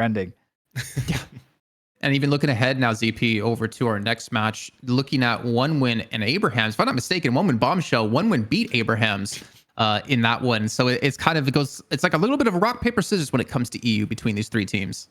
ending. Yeah. And even looking ahead now, ZP, over to our next match, looking at one win in Abrahams. If I'm not mistaken, one win Bombshell, one win beat Abrahams in that one. So it's kind of, it's like a little bit of a rock, paper, scissors when it comes to EU between these three teams.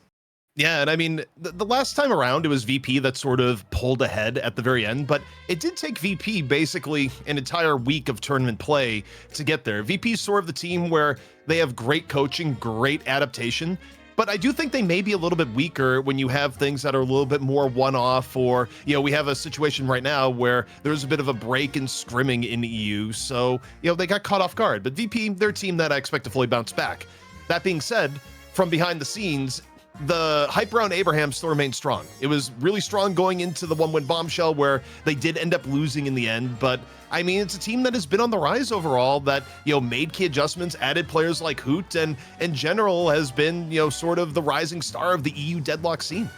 Yeah, and I mean, the last time around, it was VP that sort of pulled ahead at the very end, but it did take VP basically an entire week of tournament play to get there. VP's sort of the team where they have great coaching, great adaptation, but I do think they may be a little bit weaker when you have things that are a little bit more one-off, or, you know, we have a situation right now where there's a bit of a break in scrimming in EU, so, you know, they got caught off guard. But VP, they're a team that I expect to fully bounce back. That being said, from behind the scenes, the hype around Abraham still remains strong. It was really strong going into the one-win Bombshell, where they did end up losing in the end, but I mean, it's a team that has been on the rise overall, that, you know, made key adjustments, added players like Hoot, and in general has been, you know, sort of the rising star of the EU Deadlock scene.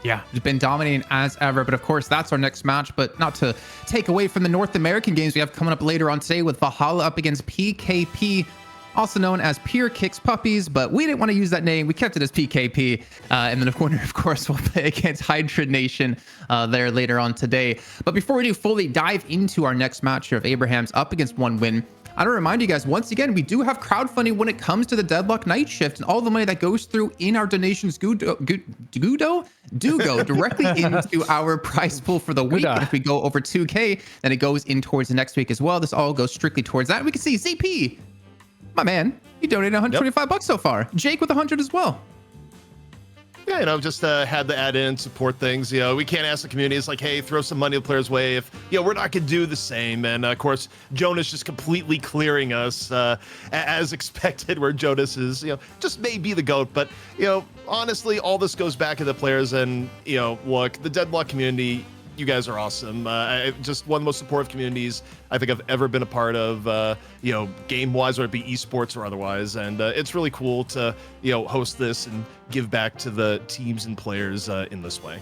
Yeah, it's been dominating as ever. But of course, that's our next match. But not to take away from the North American games we have coming up later on today, with Valhalla up against PKP, also known as Pure Kicks Puppies, but we didn't want to use that name. We kept it as PKP. And then, of course, we'll play against Hydra Nation there later on today. But before we do fully dive into our next match of Abraham's up against One Win, I want to remind you guys, once again, we do have crowdfunding when it comes to the Deadlock Night Shift, and all the money that goes through in our donations do go directly into our prize pool for the week. And if we go over 2K, then it goes in towards the next week as well. This all goes strictly towards that. We can see ZP, my man, you donated 125 bucks so far. Jake with 100 as well. Yeah, you know, just had to add in, support things. You know, we can't ask the community. It's like, hey, throw some money the players' way if, you know, we're not going to do the same. And, of course, Jonas just completely clearing us as expected, where Jonas is, you know, just may be the GOAT. But, you know, honestly, all this goes back to the players. And, you know, look, the Deadlock community, you guys are awesome. Just one of the most supportive communities I think I've ever been a part of, you know, game-wise, whether it be esports or otherwise. And it's really cool to, you know, host this and give back to the teams and players in this way.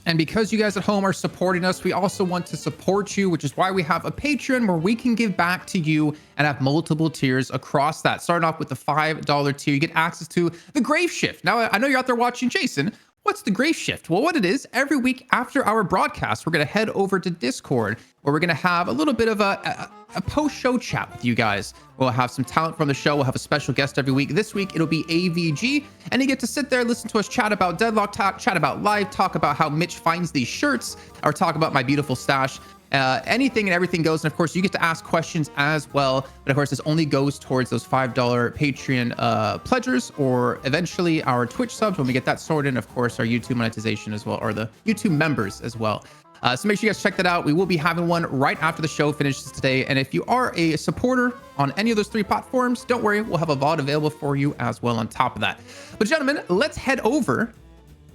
And because you guys at home are supporting us, we also want to support you, which is why we have a Patreon where we can give back to you and have multiple tiers across that. Starting off with the $5 tier, you get access to the Grave Shift. Now, I know you're out there watching Jason. What's the Grave Shift? Well, what it is, every week after our broadcast, we're going to head over to Discord, where we're going to have a little bit of a post-show chat with you guys. We'll have some talent from the show. We'll have a special guest every week. This week, it'll be AVG, and you get to sit there, listen to us chat about Deadlock, chat about live, talk about how Mitch finds these shirts, or talk about my beautiful stash. Anything and everything goes, and of course you get to ask questions as well, but of course this only goes towards those $5 Patreon pledgers, or eventually our Twitch subs when we get that sorted, and of course our YouTube monetization as well, or the YouTube members as well. So make sure you guys check that out. We will be having one right after the show finishes today, and if you are a supporter on any of those three platforms, don't worry, we'll have a VOD available for you as well on top of that. But gentlemen, let's head over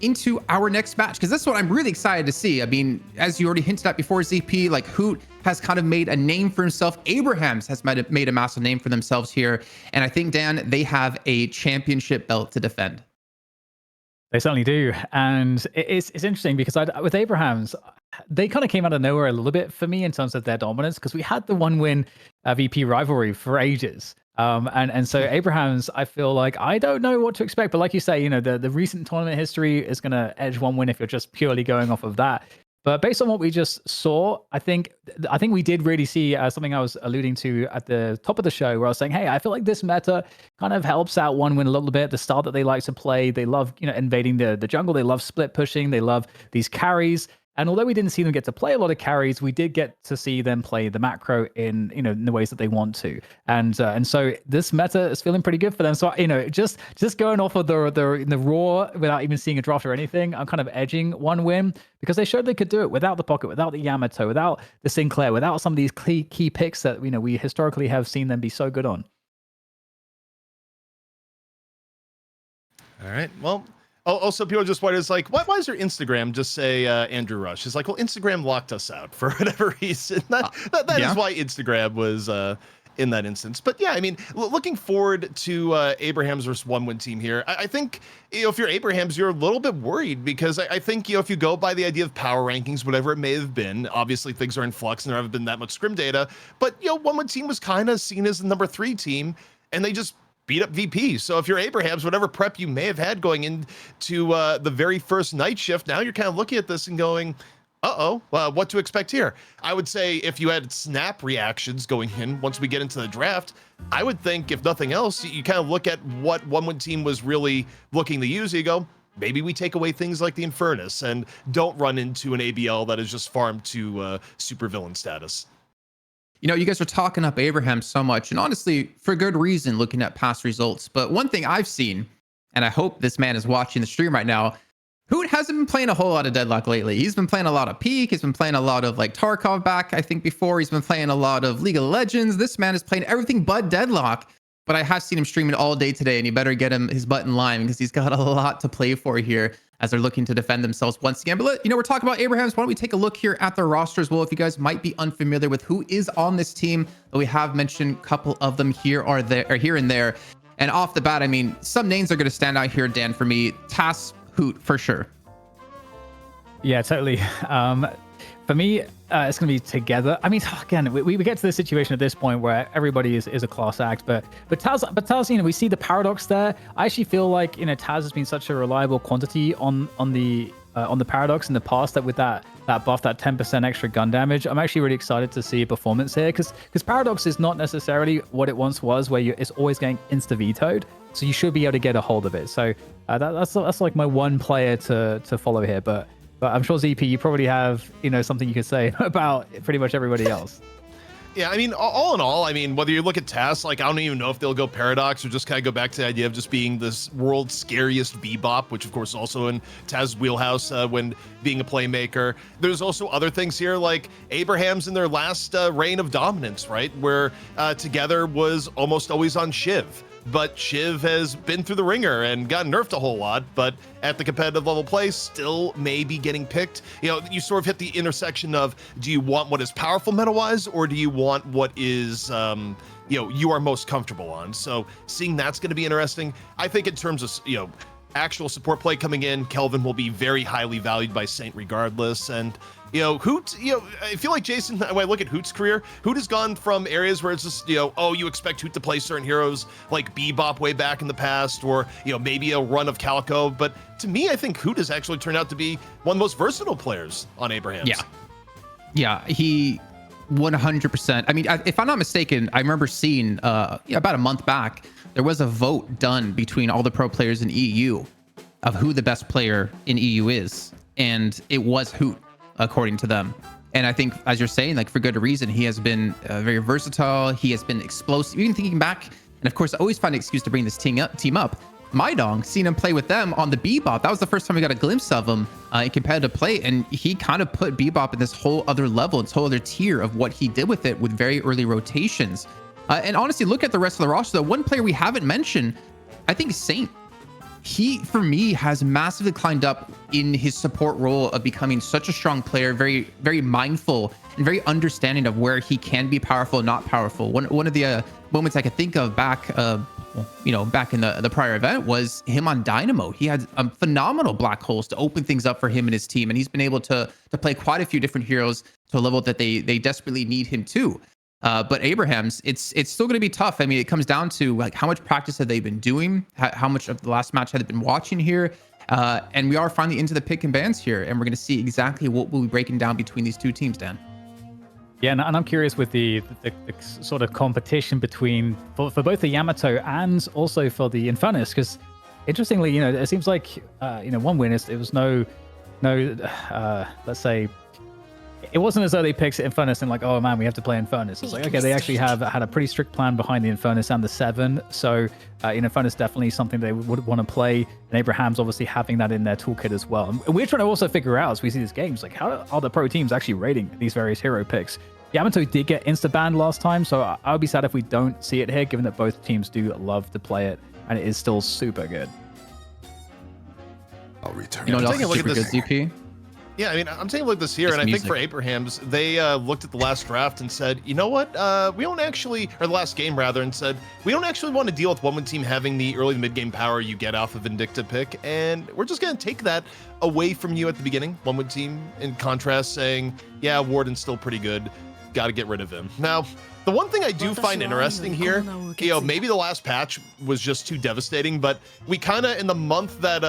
into our next match, because this is what I'm really excited to see. I mean, as you already hinted at before, ZP, like, Hoot has kind of made a name for himself. Abrahams has made a massive name for themselves here, and I think, Dan, they have a championship belt to defend. They certainly do, and it's interesting because with Abrahams, they kind of came out of nowhere a little bit for me in terms of their dominance, because we had the one-win VP rivalry for ages. And so Abrahams, I feel like I don't know what to expect, but like you say, you know, the recent tournament history is going to edge one win if you're just purely going off of that. But based on what we just saw, I think we did really see something I was alluding to at the top of the show, where I was saying, hey, I feel like this meta kind of helps out one win a little bit. The style that they like to play, they love, you know, invading the jungle. They love split pushing. They love these carries. And although we didn't see them get to play a lot of carries, we did get to see them play the macro in, you know, in the ways that they want to. And so this meta is feeling pretty good for them. So, you know, just going off of the raw without even seeing a draft or anything, I'm kind of edging one win, because they showed they could do it without the pocket, without the Yamato, without the Sinclair, without some of these key picks that, you know, we historically have seen them be so good on. All right. Well, also, people just wonder, it's like, why does your Instagram just say Andrew Rush? It's like, well, Instagram locked us out for whatever reason. That is why Instagram was in that instance. But yeah, I mean, looking forward to Abrahams versus one win team here. I think, you know, if you're Abrahams, you're a little bit worried, because I think, you know, if you go by the idea of power rankings, whatever it may have been, obviously things are in flux and there haven't been that much scrim data. But, you know, one win team was kind of seen as the number 3 team, and they just beat up VP. So if you're Abrahams, whatever prep you may have had going into the very first night shift, now you're kind of looking at this and going, what to expect here? I would say if you had snap reactions going in once we get into the draft, I would think, if nothing else, you kind of look at what one team was really looking to use. You go, maybe we take away things like the Infernus and don't run into an ABL that is just farmed to supervillain status. You know, you guys are talking up Abraham so much, and honestly, for good reason, looking at past results. But one thing I've seen, and I hope this man is watching the stream right now, Hoot hasn't been playing a whole lot of Deadlock lately. He's been playing a lot of Peak. He's been playing a lot of like Tarkov back, I think before. He's been playing a lot of League of Legends. This man is playing everything but Deadlock. But I have seen him streaming all day today, and he better get his butt in line because he's got a lot to play for here as they're looking to defend themselves once again. But we're talking about Abrahams. Why don't we take a look here at the roster as well? If you guys might be unfamiliar with who is on this team, but we have mentioned a couple of them here or here and there. And off the bat, I mean, some names are going to stand out here, Dan, for me. Tass, Hoot, for sure. Yeah, totally. For me, it's going to be together. I mean, again, we get to the situation at this point where everybody is a class act, but Taz, we see the paradox there. I actually feel like, Taz has been such a reliable quantity on the paradox in the past that with that buff, that 10% extra gun damage, I'm actually really excited to see a performance here because paradox is not necessarily what it once was, where it's always getting insta vetoed. So you should be able to get a hold of it. So that's like my one player to follow here, but I'm sure ZP, you probably have, something you could say about pretty much everybody else. Yeah, I mean, all in all, I mean, whether you look at Tass, like, I don't even know if they'll go Paradox or just kind of go back to the idea of just being this world's scariest bebop, which, of course, is also in Taz's wheelhouse when being a playmaker. There's also other things here, like Abrahams in their last reign of dominance, right? Where Together was almost always on Shiv. But Shiv has been through the ringer and gotten nerfed a whole lot, but at the competitive level play, still may be getting picked. You sort of hit the intersection of, do you want what is powerful meta-wise, or do you want what is, you are most comfortable on? So seeing that's going to be interesting. I think in terms of, actual support play coming in, Kelvin will be very highly valued by Saint regardless. And, Hoot, I feel like Jason, when I look at Hoot's career, Hoot has gone from areas where it's just, you expect Hoot to play certain heroes like Bebop way back in the past, or, maybe a run of Calico. But to me, I think Hoot has actually turned out to be one of the most versatile players on Abrahams. Yeah, he 100%. I mean, if I'm not mistaken, I remember seeing about a month back, there was a vote done between all the pro players in EU of who the best player in EU is. And it was Hoot, according to them. And I think, as you're saying, like, for good reason, he has been very versatile. He has been explosive. Even thinking back, and of course, I always find an excuse to bring this team up. Maidong, seeing him play with them on the Bebop, that was the first time we got a glimpse of him in competitive play. And he kind of put Bebop in this whole other level, this whole other tier of what he did with it with very early rotations. And honestly, look at the rest of the roster. The one player we haven't mentioned, I think, is Saint. He, for me, has massively climbed up in his support role of becoming such a strong player, very, very mindful and very understanding of where he can be powerful and not powerful. One of the moments I could think of back, back in the prior event was him on Dynamo. He had phenomenal black holes to open things up for him and his team, and he's been able to play quite a few different heroes to a level that they desperately need him to. But Abrahams, it's still going to be tough. I mean, it comes down to like how much practice have they been doing, how much of the last match have they been watching here, and we are finally into the pick and bans here, and we're going to see exactly what will be breaking down between these two teams, Dan. Yeah, and I'm curious with the sort of competition between for both the Yamato and also for the Infernus, because interestingly, it seems like one win it was no let's say. It wasn't as though they picked Infernus and like, oh man, we have to play Infernus. It's like, okay, they actually had a pretty strict plan behind the Infernus and the 7. So Infernus definitely something they would want to play. And Abraham's obviously having that in their toolkit as well. And we're trying to also figure out, as we see these games, like, how are the pro teams actually rating these various hero picks? Yamato did get insta-banned last time, so I would be sad if we don't see it here, given that both teams do love to play it, and it is still super good. I'll return. You know what else is super good, ZP? Yeah, I mean, I'm taking a look at this here, It's and I music. think for Abrahams, they looked at the last draft and said, you know what, we don't actually, or the last game rather, and said, we don't actually want to deal with one team having the early mid-game power you get off of Vindicta pick, and we're just going to take that away from you at the beginning. One team, in contrast, saying, yeah, Warden's still pretty good, got to get rid of him. Now, The one thing I do find interesting here, maybe the last patch was just too devastating, but we kind of, in the month that,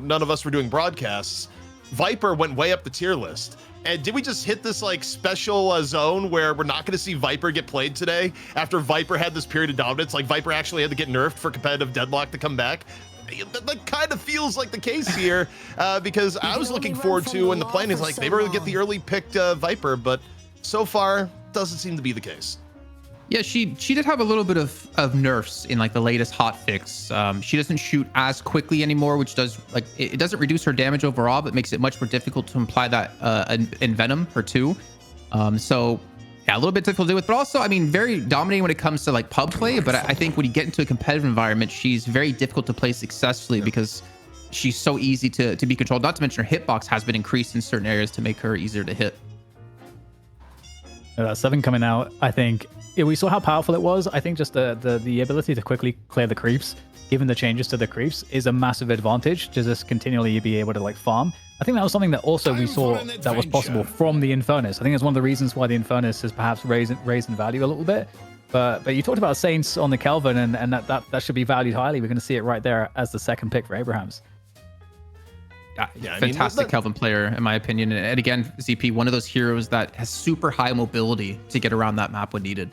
none of us were doing broadcasts, Viper went way up the tier list. And did we just hit this like special zone where we're not going to see Viper get played today after Viper had this period of dominance? Like Viper actually had to get nerfed for competitive Deadlock to come back. That kind of feels like the case here because I was looking forward to, and the plan is like, maybe we'll get the early picked Viper, but so far doesn't seem to be the case. Yeah, she did have a little bit of nerfs in like the latest hotfix. She doesn't shoot as quickly anymore, which does like it doesn't reduce her damage overall, but makes it much more difficult to apply that in Venom or 2. So yeah, a little bit difficult to deal with, but also I mean very dominating when it comes to like pub play. But I think when you get into a competitive environment, she's very difficult to play successfully because she's so easy to be controlled. Not to mention her hitbox has been increased in certain areas to make her easier to hit. 7 coming out, I think we saw how powerful it was. I think just the ability to quickly clear the creeps, given the changes to the creeps, is a massive advantage to just continually be able to like farm. I think that was something that also we saw that was possible from the Infernus. I think it's one of the reasons why the Infernus has perhaps raised in value a little bit. But you talked about Saints on the Kelvin, and that should be valued highly. We're going to see it right there as the second pick for Abrahams. Yeah, fantastic Kelvin player, in my opinion. And again, ZP, one of those heroes that has super high mobility to get around that map when needed.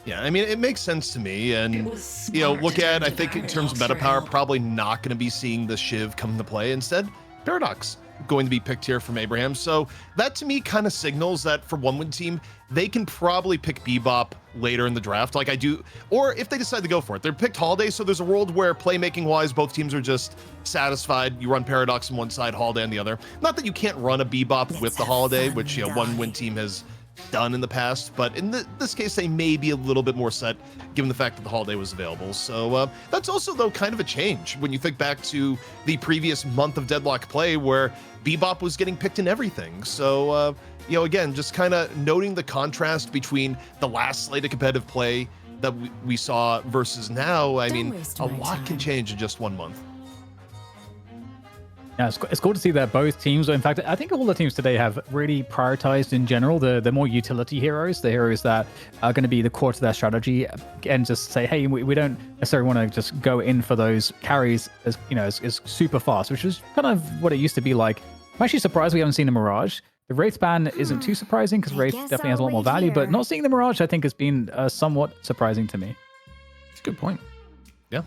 Yeah, I mean, it makes sense to me. And, look at, I think in terms of meta power, probably not going to be seeing the Shiv come into play. Instead, Paradox going to be picked here from Abraham. So that to me kind of signals that for one win team, they can probably pick Bebop later in the draft like I do, or if they decide to go for it. They're picked Holiday, so there's a world where playmaking wise both teams are just satisfied. You run Paradox on one side, Holiday on the other. Not that you can't run a Bebop with the Holiday, which one win team has done in the past, but in this case they may be a little bit more set given the fact that the Holiday was available. So that's also though kind of a change when you think back to the previous month of Deadlock play where Bebop was getting picked in everything. So again, just kind of noting the contrast between the last slate of competitive play that we saw versus now. I mean, a lot can change in just 1 month. Yeah, it's cool to see that both teams, in fact, I think all the teams today have really prioritized in general the more utility heroes, the heroes that are going to be the core to their strategy, and just say, hey, we don't necessarily want to just go in for those carries as super fast, which is kind of what it used to be like. I'm actually surprised we haven't seen a Mirage. The Wraith ban isn't too surprising because Wraith definitely has a lot more value, but not seeing the Mirage, I think, has been somewhat surprising to me. It's a good point. Yeah.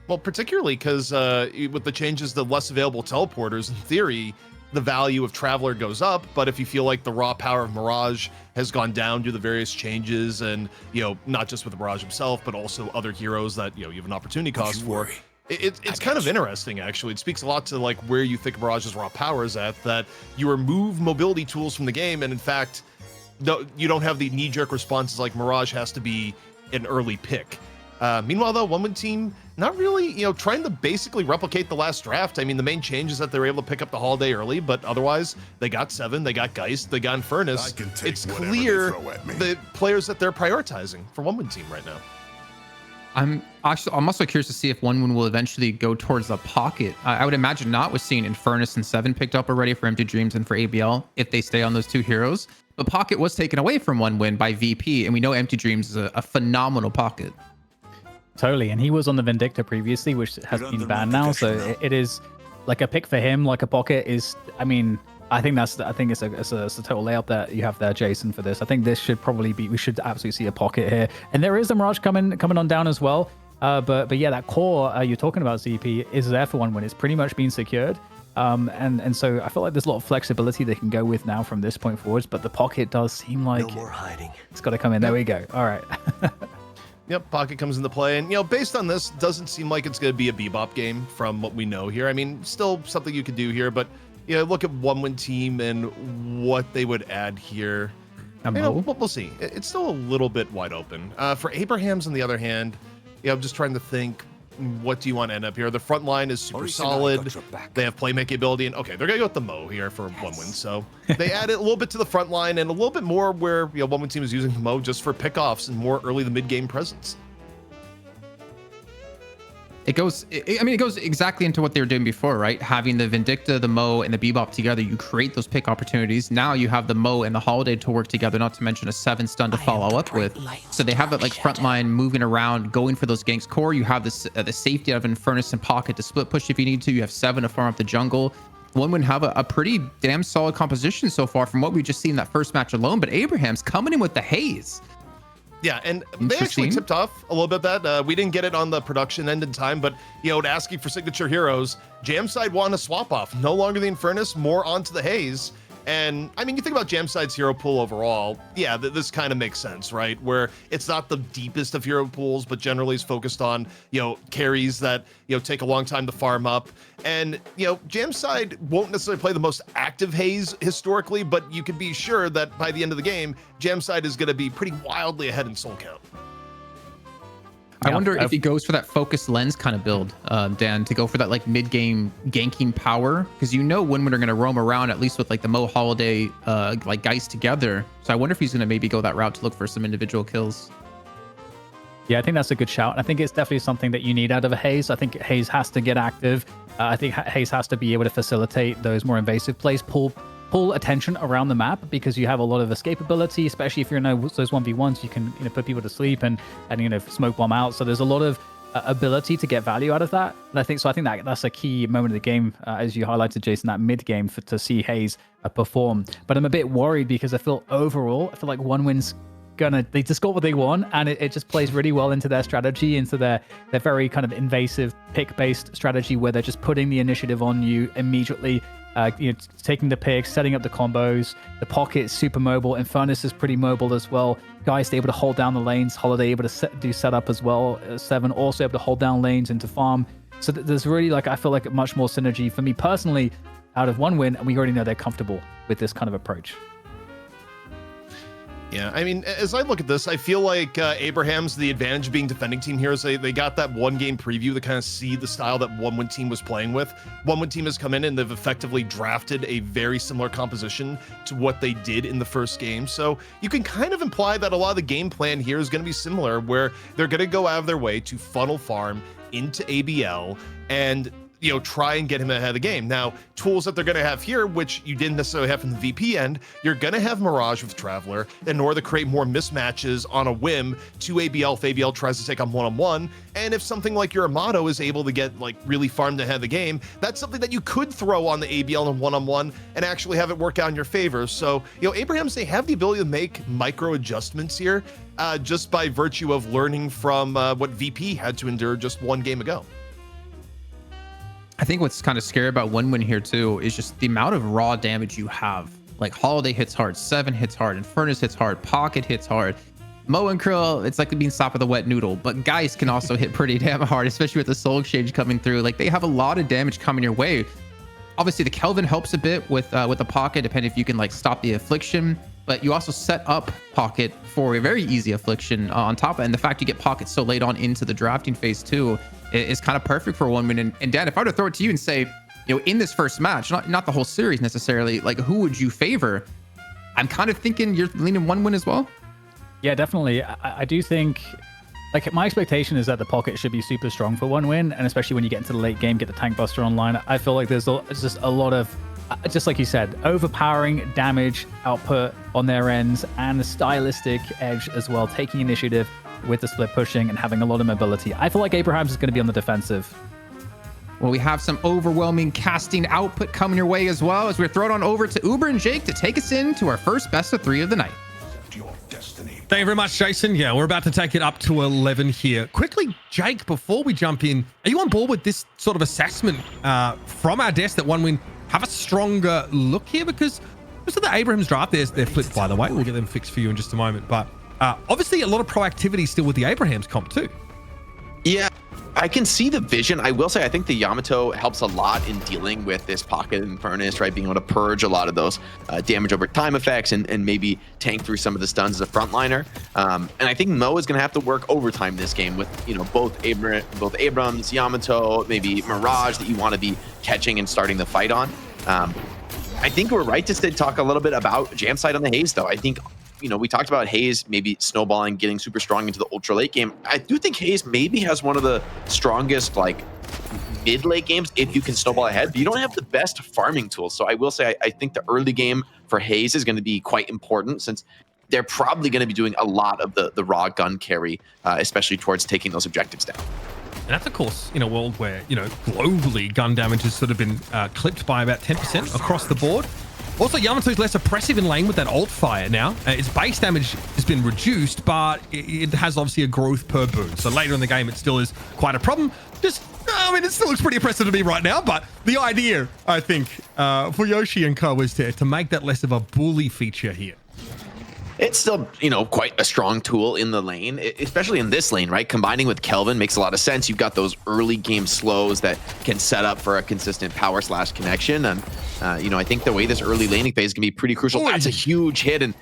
Well, particularly because with the changes, the less available teleporters, in theory, the value of Traveler goes up. But if you feel like the raw power of Mirage has gone down due to the various changes and, not just with the Mirage himself, but also other heroes that, you have an opportunity cost for, it's kind of interesting, actually. It speaks a lot to like where you think Mirage's raw power is at, that you remove mobility tools from the game. And in fact, you don't have the knee-jerk responses like Mirage has to be an early pick. Meanwhile, though, one win team not really, trying to basically replicate the last draft. I mean, the main change is that they were able to pick up the Holiday early, but otherwise, they got 7, they got Geist, they got Infernus. It's clear the players that they're prioritizing for one win team right now. I'm also curious to see if one win will eventually go towards the Pocket. I would imagine not, with seeing Infernus and 7 picked up already for Empty Dreams and for ABL if they stay on those 2 heroes. But Pocket was taken away from one win by VP, and we know Empty Dreams is a phenomenal Pocket. Totally, and he was on the Vindicta previously, which has been banned now, so it is like a pick for him. Like a Pocket is, I mean, I think it's a total layup that you have there, Jason, for this. I think this should probably be, we should absolutely see a Pocket here, and there is a Mirage coming on down as well. But yeah, that core you're talking about, ZP, is there for one win. It's pretty much been secured. And so I feel like there's a lot of flexibility they can go with now from this point forwards, but the Pocket does seem like no more hiding. It's got to come in. There we go. All right. Yep, Pocket comes into play, and based on this, doesn't seem like it's going to be a Bebop game from what we know here. I mean, still something you could do here, but look at one win team and what they would add here. We'll see. It's still a little bit wide open. For Abrahams, on the other hand, I'm just trying to think. What do you want to end up here? The front line is super solid. They have playmaking ability, and okay, they're gonna go with the Mo here for one win. So they added a little bit to the front line and a little bit more where one win team is using the Mo just for pickoffs and more early the mid game presence. It goes, I mean, it goes exactly into what they were doing before, right? Having the Vindicta, the Mo, and the Bebop together, you create those pick opportunities. Now you have the Mo and the Holiday to work together, not to mention a 7 stun to follow up with. So they have that like front line moving around, going for those ganks core. You have this the safety of Infernus and Pocket to split push if you need to. You have 7 to farm up the jungle. One would have a pretty damn solid composition so far from what we just seen in that first match alone. But Abraham's coming in with the haze. Yeah, and they actually tipped off a little bit that. We didn't get it on the production end in time, but, you know, asking for signature heroes, Jamside wanted to swap off. No longer the Infernus, more onto the Haze. And, I mean, you think about Jamside's hero pool overall, yeah, this kind of makes sense, right? Where it's not the deepest of hero pools, but generally is focused on, you know, carries that, you know, take a long time to farm up. And, you know, Jamside won't necessarily play the most active Haze historically, but you can be sure that by the end of the game, Jamside is going to be pretty wildly ahead in soul count. I wonder if he goes for that focused lens kind of build, Dan, to go for that like mid-game ganking power, because you know when are going to roam around at least with like the Mo Holiday like guys together. So I wonder if he's going to maybe go that route to look for some individual kills. Yeah, I think that's a good shout. I think it's definitely something that you need out of a Haze. I think Haze has to get active. I think Haze has to be able to facilitate those more invasive plays, pull attention around the map, because you have a lot of escapability, especially if you're in those 1v1s. You can, you know, put people to sleep and you know, smoke bomb out. So there's a lot of ability to get value out of that. And I think that's a key moment of the game, as you highlighted, Jason, that mid game to see Haze perform. But I'm a bit worried because I feel like One Win's they just got what they want, and it just plays really well into their strategy, into their very kind of invasive pick based strategy, where they're just putting the initiative on you immediately. You know, taking the picks, setting up the combos. The Pocket is super mobile. Infernus is pretty mobile as well. Guys able to hold down the lanes. Holiday able to do setup as well. 7 also able to hold down lanes into farm. So there's really, like, I feel like much more synergy for me personally out of One Win, and we already know they're comfortable with this kind of approach. Yeah, I mean, as I look at this, I feel like Abraham's the advantage being defending team here is they got that one game preview to kind of see the style that One Win team was playing with. One Win team has come in and they've effectively drafted a very similar composition to what they did in the first game. So you can kind of imply that a lot of the game plan here is going to be similar, where they're going to go out of their way to funnel farm into ABL and, you know, try and get him ahead of the game. Now, tools that they're going to have here, which you didn't necessarily have from the VP end, you're going to have Mirage with Traveler in order to create more mismatches on a whim to ABL if ABL tries to take on one-on-one. And if something like your Amato is able to get like really farmed ahead of the game, that's something that you could throw on the ABL in one-on-one and actually have it work out in your favor. So, you know, Abrahams, they have the ability to make micro adjustments here just by virtue of learning from what VP had to endure just one game ago. I think what's kind of scary about One Win here too is just the amount of raw damage you have. Like Holiday hits hard, 7 hits hard, Infernus hits hard, Pocket hits hard. Mo and Krill, it's like being stopped with a wet noodle, but Geist can also hit pretty damn hard, especially with the Soul Exchange coming through. Like, they have a lot of damage coming your way. Obviously, the Kelvin helps a bit with the Pocket, depending if you can like stop the Affliction, but you also set up Pocket for a very easy Affliction on top of it. And the fact you get Pocket so late on into the drafting phase too is kind of perfect for One Win. And Dan, if I were to throw it to you and say, you know, in this first match, not the whole series necessarily, like, who would you favor? I'm kind of thinking you're leaning One Win as well. Yeah, definitely. I do think, like, my expectation is that the Pocket should be super strong for One Win, and especially when you get into the late game, get the Tank Buster online. I feel like there's just a lot of, just like you said, overpowering damage output on their ends, and the stylistic edge as well, taking initiative with the split pushing and having a lot of mobility. I feel like Abrahams is going to be on the defensive. Well, we have some overwhelming casting output coming your way as well, as we're thrown on over to Uber and Jake to take us into our first best of 3 of the night. Thank you very much, Jason. Yeah, we're about to take it up to 11 here. Quickly, Jake, before we jump in, are you on board with this sort of assessment from our desk that One Win have a stronger look here? Because most of the Abrahams draft, they're flipped, by the way. We'll get them fixed for you in just a moment. But obviously, a lot of proactivity still with the Abrahams comp too. Yeah, I can see the vision. I will say, I think the Yamato helps a lot in dealing with this Pocket and Furnace, right? Being able to purge a lot of those damage over time effects and maybe tank through some of the stuns as a frontliner. And I think Mo is going to have to work overtime this game with, you know, both Abrams, Yamato, maybe Mirage that you want to be catching and starting the fight on. I think we're right to talk a little bit about Jamside on the Haze, though. I think, we talked about Hayes maybe snowballing, getting super strong into the ultra late game. I do think Hayes maybe has one of the strongest like mid late games if you can snowball ahead, but you don't have the best farming tools. So I will say I think the early game for Hayes is going to be quite important, since they're probably going to be doing a lot of the raw gun carry, especially towards taking those objectives down. And that's, of course, in a world where, globally gun damage has sort of been clipped by about 10% across the board. Also, Yamato's less oppressive in lane with that ult fire now. Its base damage has been reduced, but it has obviously a growth per boon. So later in the game, it still is quite a problem. It still looks pretty impressive to me right now, but the idea, I think, for Yoshi and co is to make that less of a bully feature here. It's still, quite a strong tool in the lane, especially in this lane, right? Combining with Kelvin makes a lot of sense. You've got those early game slows that can set up for a consistent power / connection. And, I think the way this early laning phase can be pretty crucial. That's a huge hit. And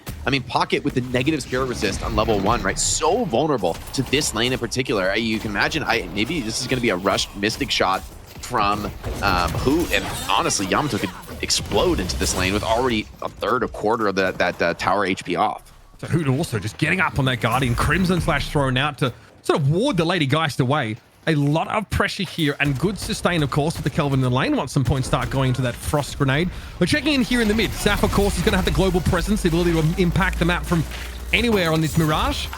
Pocket with the negative spirit resist on level 1, right? So vulnerable to this lane in particular. You can imagine, maybe this is going to be a rushed Mystic shot from Hoot. And honestly, Yamato could explode into this lane with already a third, a quarter of that tower HP off. So Hoot also just getting up on that Guardian. Crimson Slash thrown out to sort of ward the Lady Geist away. A lot of pressure here and good sustain, of course, with the Kelvin in the lane once some points start going into that Frost Grenade. We're checking in here in the mid. Saf, of course, is going to have the global presence, the ability to impact the map from anywhere on this Mirage.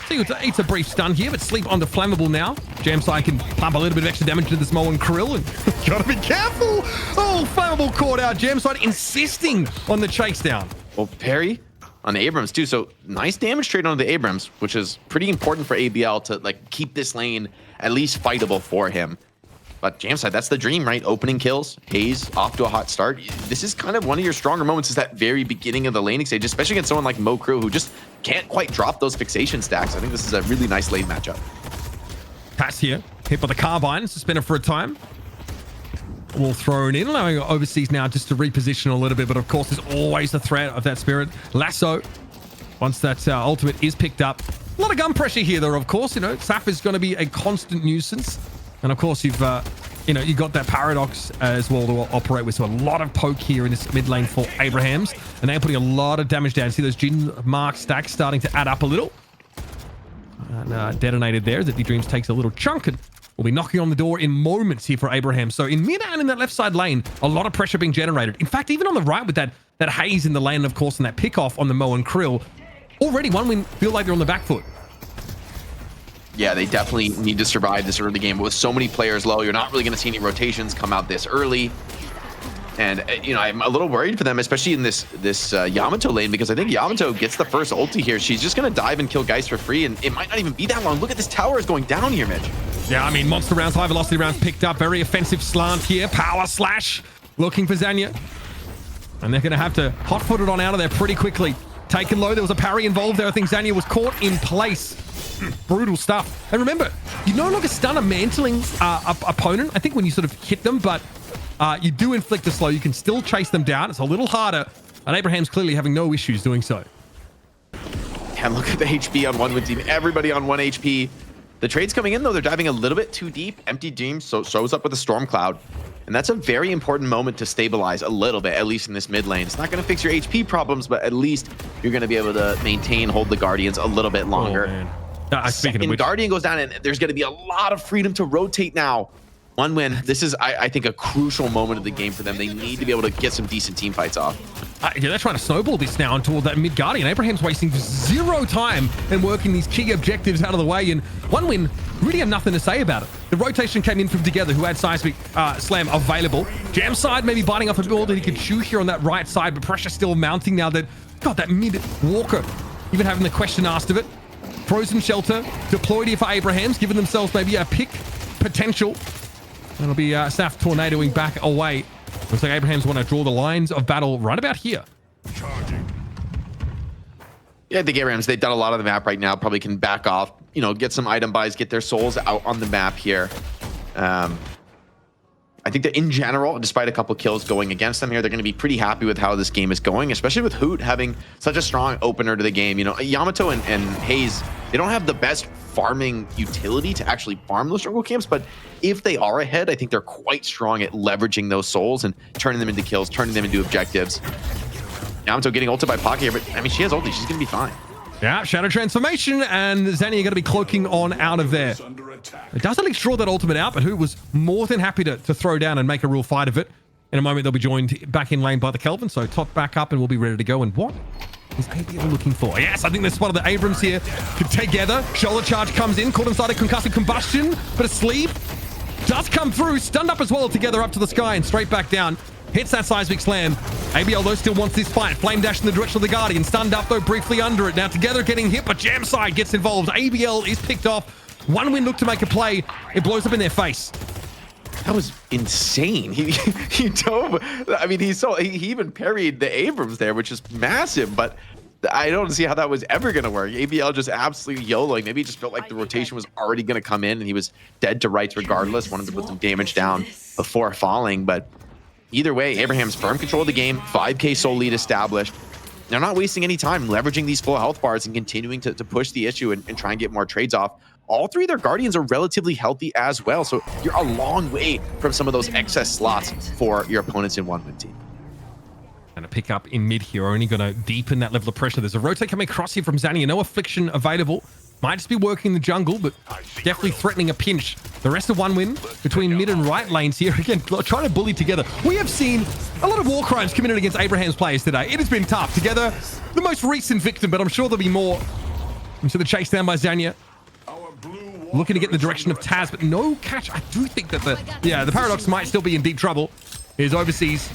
So it's a brief stun here, but sleep on the flammable now. Jamsai can pump a little bit of extra damage to this Mo and Krill, and gotta be careful. Oh, flammable caught out. Jamsai insisting on the chase down. Well, Perry on the Abrams too. So nice damage trade on the Abrams, which is pretty important for ABL to keep this lane at least fightable for him. But Jamside, that's the dream, right? Opening kills, Hayes off to a hot start. This is kind of one of your stronger moments, is that very beginning of the laning stage, especially against someone like Mo Crew, who just can't quite drop those fixation stacks. I think this is a really nice lane matchup. Pass here, hit by the carbine, suspended for a time. All thrown in, allowing overseas now just to reposition a little bit. But of course, there's always the threat of that spirit lasso. Once that ultimate is picked up, a lot of gun pressure here, though. Of course, Saf is going to be a constant nuisance. And of course, you've got that paradox as well to operate with. So a lot of poke here in this mid lane for Abrahams, and they're putting a lot of damage down. See those Jin mark stacks starting to add up a little. And detonated there. That the Dreams takes a little chunk, and will be knocking on the door in moments here for Abraham. So in mid and in that left side lane, a lot of pressure being generated. In fact, even on the right with that Haze in the lane, and of course, and that pick off on the Mo and Krill, already one win feel like they're on the back foot. Yeah, they definitely need to survive this early game. But with so many players low, you're not really going to see any rotations come out this early. And, I'm a little worried for them, especially in this Yamato lane, because I think Yamato gets the first ulti here. She's just going to dive and kill Geist for free, and it might not even be that long. Look at this tower is going down here, Mitch. Yeah, monster rounds, high velocity rounds picked up. Very offensive slant here. Power slash looking for Zanya. And they're going to have to hot-foot it on out of there pretty quickly. Taken low. There was a parry involved there. I think Zanya was caught in place. Brutal stuff. And remember, you no longer stun a mantling opponent, I think, when you sort of hit them, but you do inflict a slow. You can still chase them down. It's a little harder, and Abraham's clearly having no issues doing so. And look at the HP on one team. Everybody on 1 HP. The trade's coming in, though. They're diving a little bit too deep. Empty Dream shows up with a Storm Cloud. And that's a very important moment to stabilize a little bit, at least in this mid lane. It's not going to fix your HP problems, but at least you're going to be able to hold the Guardians a little bit longer. Oh, man. Speaking of which, Guardian goes down, and there's going to be a lot of freedom to rotate now. One win. This is, I think, a crucial moment of the game for them. They need to be able to get some decent team fights off. Yeah, they're trying to snowball this now toward that mid Guardian. Abraham's wasting zero time and working these key objectives out of the way. And one win, really have nothing to say about it. The rotation came in from Together, who had Seismic Slam available. Jam side maybe biting off a bit that he could chew here on that right side, but pressure still mounting now that, God, that mid Walker, even having the question asked of it. Frozen Shelter deployed here for Abrahams, giving themselves maybe a pick potential. It'll be Saf tornadoing back away. Looks like Abrahams want to draw the lines of battle right about here. Yeah, I think Abrahams, they've done a lot of the map right now. Probably can back off, get some item buys, get their souls out on the map here. I think that in general, despite a couple kills going against them here, they're going to be pretty happy with how this game is going, especially with Hoot having such a strong opener to the game. Yamato and Hayes, they don't have the best farming utility to actually farm those jungle camps, but if they are ahead, I think they're quite strong at leveraging those souls and turning them into kills, turning them into objectives. Yamato getting ulted by Pocket here, but I mean, she has ulti. She's going to be fine. Yeah, Shadow Transformation, and Zanya going to be cloaking on out of there. It does at least draw that ultimate out, but who was more than happy to throw down and make a real fight of it. In a moment, they'll be joined back in lane by the Kelvin, so top back up and we'll be ready to go. And what is ABL looking for? Yes, I think they're spotted the Abrams here together. Shoulder charge comes in, caught inside a concussive combustion, but a sleep does come through, stunned up as well together up to the sky and straight back down. Hits that seismic slam. ABL though still wants this fight. Flame dash in the direction of the Guardian. Stunned up though briefly under it. Now together getting hit, but Jamside gets involved. ABL is picked off. One win look to make a play. It blows up in their face. That was insane. He dove. I mean, he even parried the Abrams there, which is massive, but I don't see how that was ever going to work. ABL just absolutely YOLOing. Maybe he just felt like the rotation was already going to come in and he was dead to rights regardless. Wanted to put some damage down before falling, but either way, Abraham's firm control of the game, 5k soul lead established. They're not wasting any time leveraging these full health bars and continuing to push the issue and try and get more trades off. All three of their Guardians are relatively healthy as well, so you're a long way from some of those excess slots for your opponents in one-win team. And a pick up in mid here, only going to deepen that level of pressure. There's a rotate coming across here from Zanya. No affliction available. Might just be working the jungle, but definitely threatening a pinch. The rest of one win between mid and right lanes here. Again, trying to bully together. We have seen a lot of war crimes committed against Abraham's players today. It has been tough. Together, the most recent victim, but I'm sure there'll be more. Into the chase down by Zanya. Looking to get in the direction of Taz, but no catch. I do think that the Paradox might still be in deep trouble. Here's Overseas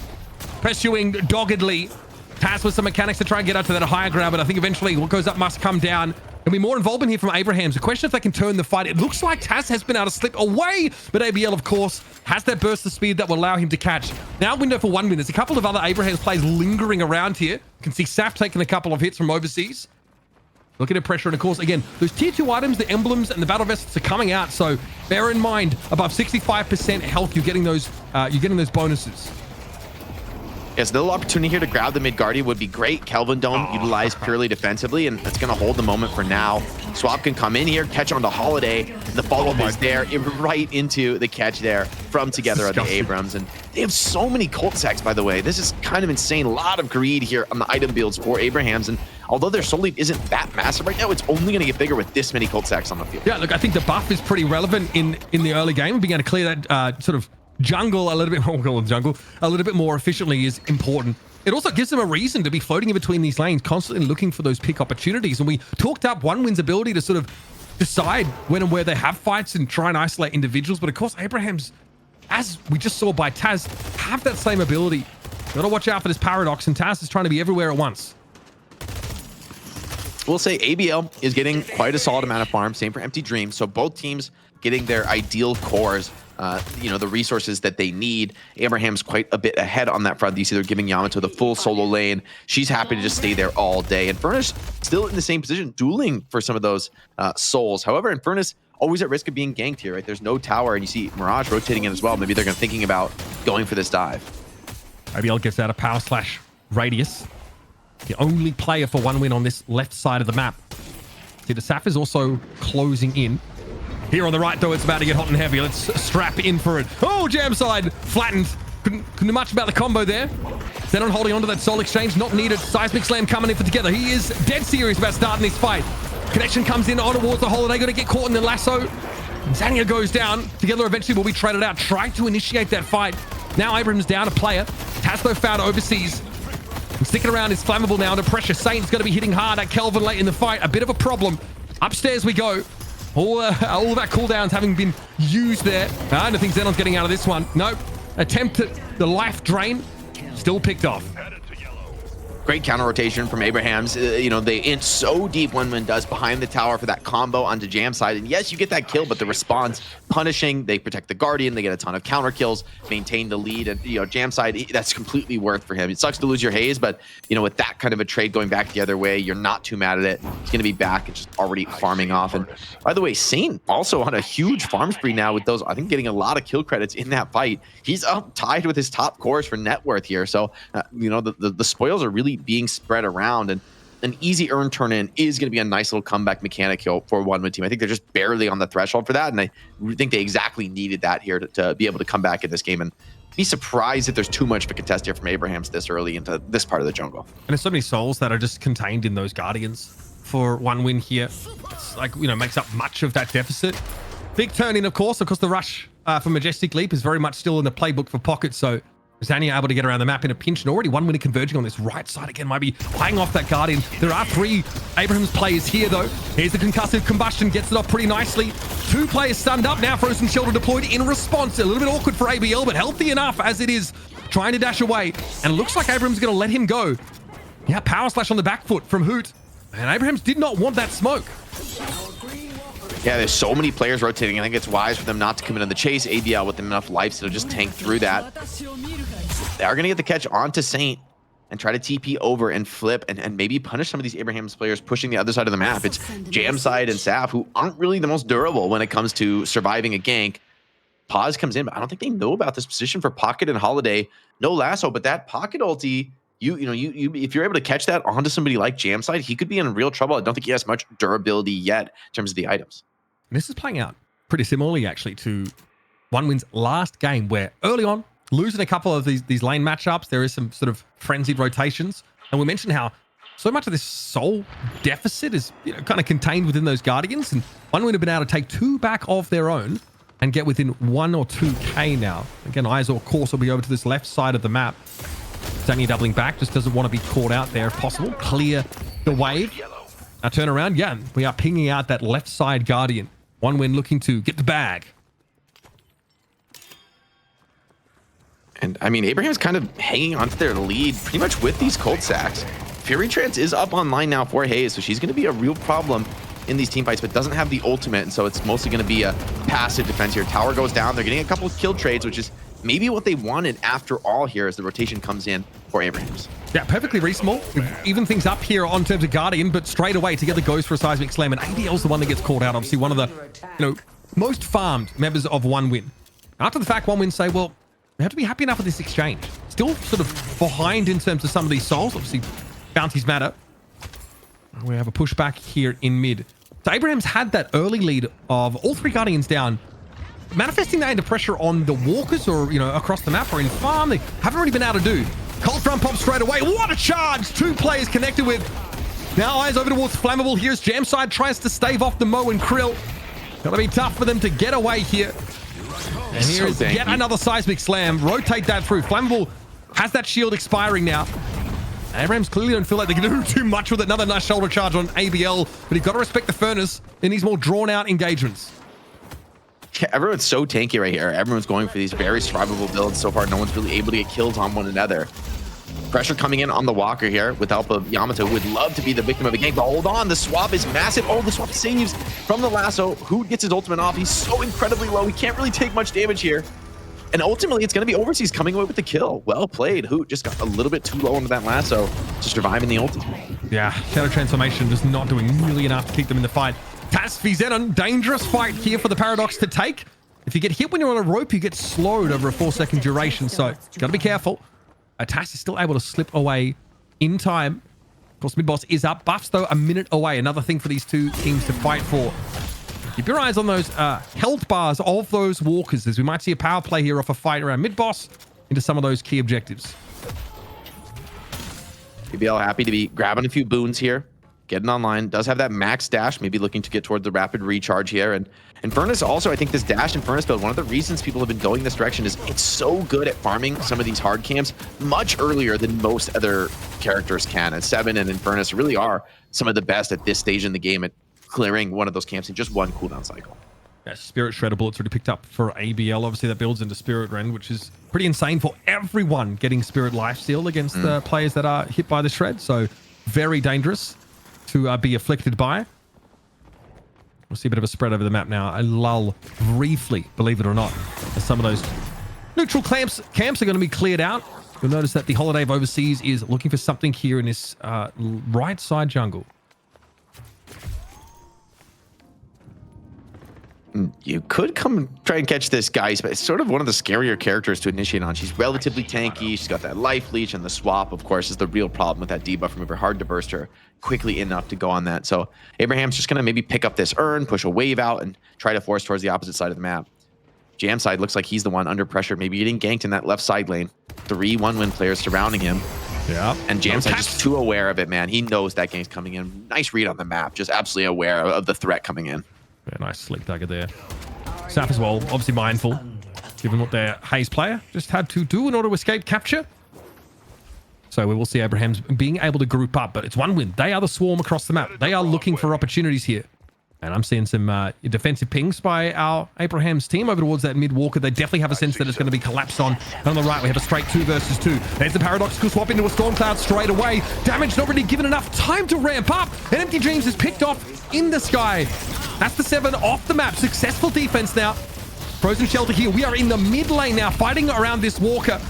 pursuing doggedly. Taz with some mechanics to try and get up to that higher ground, but I think eventually what goes up must come down. There'll be more involvement here from Abrahams. The question if they can turn the fight. It looks like Taz has been able to slip away, but ABL, of course, has that burst of speed that will allow him to catch. Now window for one win. There's a couple of other Abrahams plays lingering around here. You can see Saf taking a couple of hits from Overseas. Looking at pressure, and of course, again, those tier 2 items, the emblems and the battle vests are coming out, so bear in mind, above 65% health, you're getting those bonuses. Yes, the little opportunity here to grab the mid Guardian would be great. Kelvin Dome utilized purely defensively, and that's going to hold the moment for now. Swap can come in here, catch on to Holiday. The follow-up is there, right into the catch there from Together at the Abrams. And they have so many cult sacks, by the way. This is kind of insane. A lot of greed here on the item builds for Abrahams. And although their soul lead isn't that massive right now, it's only going to get bigger with this many cult sacks on the field. Yeah, look, I think the buff is pretty relevant in the early game. Being able to clear that sort of jungle a little bit more, a little bit more efficiently is important. It also gives them a reason to be floating in between these lanes, constantly looking for those pick opportunities. And we talked up One Win's ability to sort of decide when and where they have fights and try and isolate individuals. But of course, Abrahams, as we just saw by Taz, have that same ability. Gotta watch out for this Paradox, and Taz is trying to be everywhere at once. We'll say ABL is getting quite a solid amount of farm. Same for Empty Dream. So both teams getting their ideal cores, the resources that they need. Abraham's quite a bit ahead on that front. You see they're giving Yamato the full solo lane. She's happy to just stay there all day. And Furnace still in the same position, dueling for some of those souls. However, Infernus always at risk of being ganked here, right? There's no tower, and you see Mirage rotating in as well. Maybe they're thinking about going for this dive. ABL gets out of Power Slash Radius. The only player for One Win on this left side of the map. See, the Saf is also closing in. Here on the right, though, it's about to get hot and heavy. Let's strap in for it. Oh, jam side flattened. Couldn't do much about the combo there. Xenon holding onto that soul exchange. Not needed. Seismic Slam coming in for Together. He is dead serious about starting this fight. Connection comes in on towards the Holiday. Going to get caught in the lasso. Zanya goes down. Together eventually will be traded out. Trying to initiate that fight. Now Abrams down a player. Taslo found Overseas. And sticking around is flammable now under pressure. Saint's going to be hitting hard at Kelvin late in the fight. A bit of a problem. Upstairs we go. All of our cooldowns having been used there. I don't think Xenon's getting out of this one. Nope. Attempt at the life drain. Still picked off. Great counter rotation from Abrahams. They int so deep One Win does behind the tower for that combo onto Jam side. And yes, you get that kill, but the response punishing. They protect the Guardian. They get a ton of counter kills, maintain the lead. And, Jam side, that's completely worth for him. It sucks to lose your Haze, but, with that kind of a trade going back the other way, you're not too mad at it. He's going to be back and just already farming off. And by the way, Saint also on a huge farm spree now with those, I think, getting a lot of kill credits in that fight. He's up tied with his top cores for net worth here. So, the spoils are really being spread around, and an easy earn turn in is going to be a nice little comeback mechanic here for One Win team. I think they're just barely on the threshold for that, and I think they exactly needed that here to be able to come back in this game and be surprised if there's too much of a contest here from Abrahams this early into this part of the jungle. And there's so many souls that are just contained in those Guardians for one win here. It's like, you know, makes up much of that deficit. Big turn in, of course. Of course, the rush for Majestic Leap is very much still in the playbook for Pocket. So Zania able to get around the map in a pinch, and already one winner converging on this right side again. Might be eyeing off that Guardian. There are 3 Abrahams players here, though. Here's the concussive combustion, gets it off pretty nicely. 2 players stunned up now. Frozen Shelter deployed in response. A little bit awkward for ABL, but healthy enough as it is. Trying to dash away, and it looks like Abrahams is going to let him go. Yeah, power slash on the back foot from Hoot. And Abrahams did not want that smoke. Yeah, there's so many players rotating. I think it's wise for them not to come in on the chase. ABL with enough life to just tank through that. They are going to get the catch onto Saint and try to TP over and flip and maybe punish some of these Abrahams players pushing the other side of the map. It's Jamside and Saf who aren't really the most durable when it comes to surviving a gank. Pause comes in, but I don't think they know about this position for Pocket and Holiday. No lasso, but that Pocket ulti, you if you're able to catch that onto somebody like Jamside, he could be in real trouble. I don't think he has much durability yet in terms of the items. This is playing out pretty similarly, actually, to OneWin's last game, where early on, losing a couple of these lane matchups, there is some sort of frenzied rotations. And we mentioned how so much of this soul deficit is, you know, kind of contained within those Guardians. And OneWin have been able to take 2 back of their own and get within 1 or 2K now. Again, eyes of course will be over to this left side of the map. Zania doubling back, just doesn't want to be caught out there if possible. Clear the wave. Now turn around. Yeah, we are pinging out that left side Guardian. OneWin looking to get the bag. And I mean, Abraham's kind of hanging onto their lead pretty much with these cold sacks. Fury Trance is up online now for Hayes, so she's going to be a real problem in these team fights, but doesn't have the ultimate, and so it's mostly going to be a passive defense here. Tower goes down. They're getting a couple of kill trades, which is maybe what they wanted after all here as the rotation comes in for Abrahams. Yeah, perfectly reasonable. Even things up here on terms of Guardian, but straight away together goes for a seismic slam, and ABL's the one that gets called out. Obviously, one of the, you know, most farmed members of OneWin. After the fact, OneWin say, well, we have to be happy enough with this exchange. Still sort of behind in terms of some of these souls. Obviously, bounties matter. We have a pushback here in mid. So Abraham's had that early lead of all 3 Guardians down, manifesting that into pressure on the walkers or, you know, across the map or in farm. They haven't really been able to do. Cold front pop straight away. What a charge! 2 players connected with. Now eyes over towards Flammable. Here's Jamside, tries to stave off the Mo and Krill. Gonna be tough for them to get away here. And here's yet another seismic slam. Rotate that through. Flammable has that shield expiring now. Abrahams clearly don't feel like they can do too much with it. Another nice shoulder charge on ABL, but you've got to respect the furnace in these more drawn-out engagements. Yeah, everyone's so tanky right here. Everyone's going for these very survivable builds. So far, no one's really able to get kills on one another. Pressure coming in on the Walker here with the help of Yamato, who would love to be the victim of a gank, but hold on, the swap is massive. Oh, the swap saves from the lasso. Who gets his ultimate off? He's so incredibly low. He can't really take much damage here. And ultimately, it's going to be Overseas coming away with the kill. Well played. Hoot just got a little bit too low into that lasso to survive in the ulti. Yeah, Shadow Transformation just not doing nearly enough to keep them in the fight. Taz v Zenon, dangerous fight here for the Paradox to take. If you get hit when you're on a rope, you get slowed over a 4-second duration, so got to be careful. Taz is still able to slip away in time. Of course, mid-boss is up. Buffs, though, a minute away. Another thing for these 2 teams to fight for. Keep your eyes on those health bars of those walkers, as we might see a power play here off a fight around mid-boss into some of those key objectives. PBL happy to be grabbing a few boons here, getting online. Does have that max dash, maybe looking to get toward the rapid recharge here. And Furnace also, I think this dash and Furnace build, one of the reasons people have been going this direction is it's so good at farming some of these hard camps much earlier than most other characters can. And Seven and Furnace really are some of the best at this stage in the game at clearing one of those camps in just 1 cooldown cycle. Yeah, Spirit Shredder Bullet's already picked up for ABL. Obviously, that builds into Spirit Rend, which is pretty insane for everyone getting Spirit Lifesteal against the players that are hit by the Shred. So very dangerous to be afflicted by. We'll see a bit of a spread over the map now. A lull briefly, believe it or not, as some of those neutral camps are going to be cleared out. You'll notice that the Holiday of Overseas is looking for something here in this right side jungle. You could come and try and catch this, guys, but it's sort of one of the scarier characters to initiate on. She's relatively tanky. She's got that life leech, and the swap, of course, is the real problem with that debuff remover. Hard to burst her quickly enough to go on that. So Abraham's just going to maybe pick up this urn, push a wave out, and try to force towards the opposite side of the map. Jam side looks like he's the one under pressure, maybe getting ganked in that left side lane. 3 1-win players surrounding him. Yeah. And Jam side just too aware of it, man. He knows that game's coming in. Nice read on the map, just absolutely aware of the threat coming in. Yeah, nice slick dagger there. Saf as well, obviously mindful, given what their Haze player just had to do in order to escape capture. So we will see Abraham's being able to group up, but it's 1-win. They are the swarm across the map. They are looking for opportunities here. And I'm seeing some defensive pings by our Abraham's team over towards that mid walker. They definitely have a sense that it's going to be collapsed on. And on the right, we have a straight 2 versus 2. There's the paradoxical swap into a storm cloud straight away. Damage not really given enough time to ramp up. And Empty Dreams is picked off in the sky. That's the 7 off the map. Successful defense now. Frozen Shelter here. We are in the mid lane now, fighting around this walker.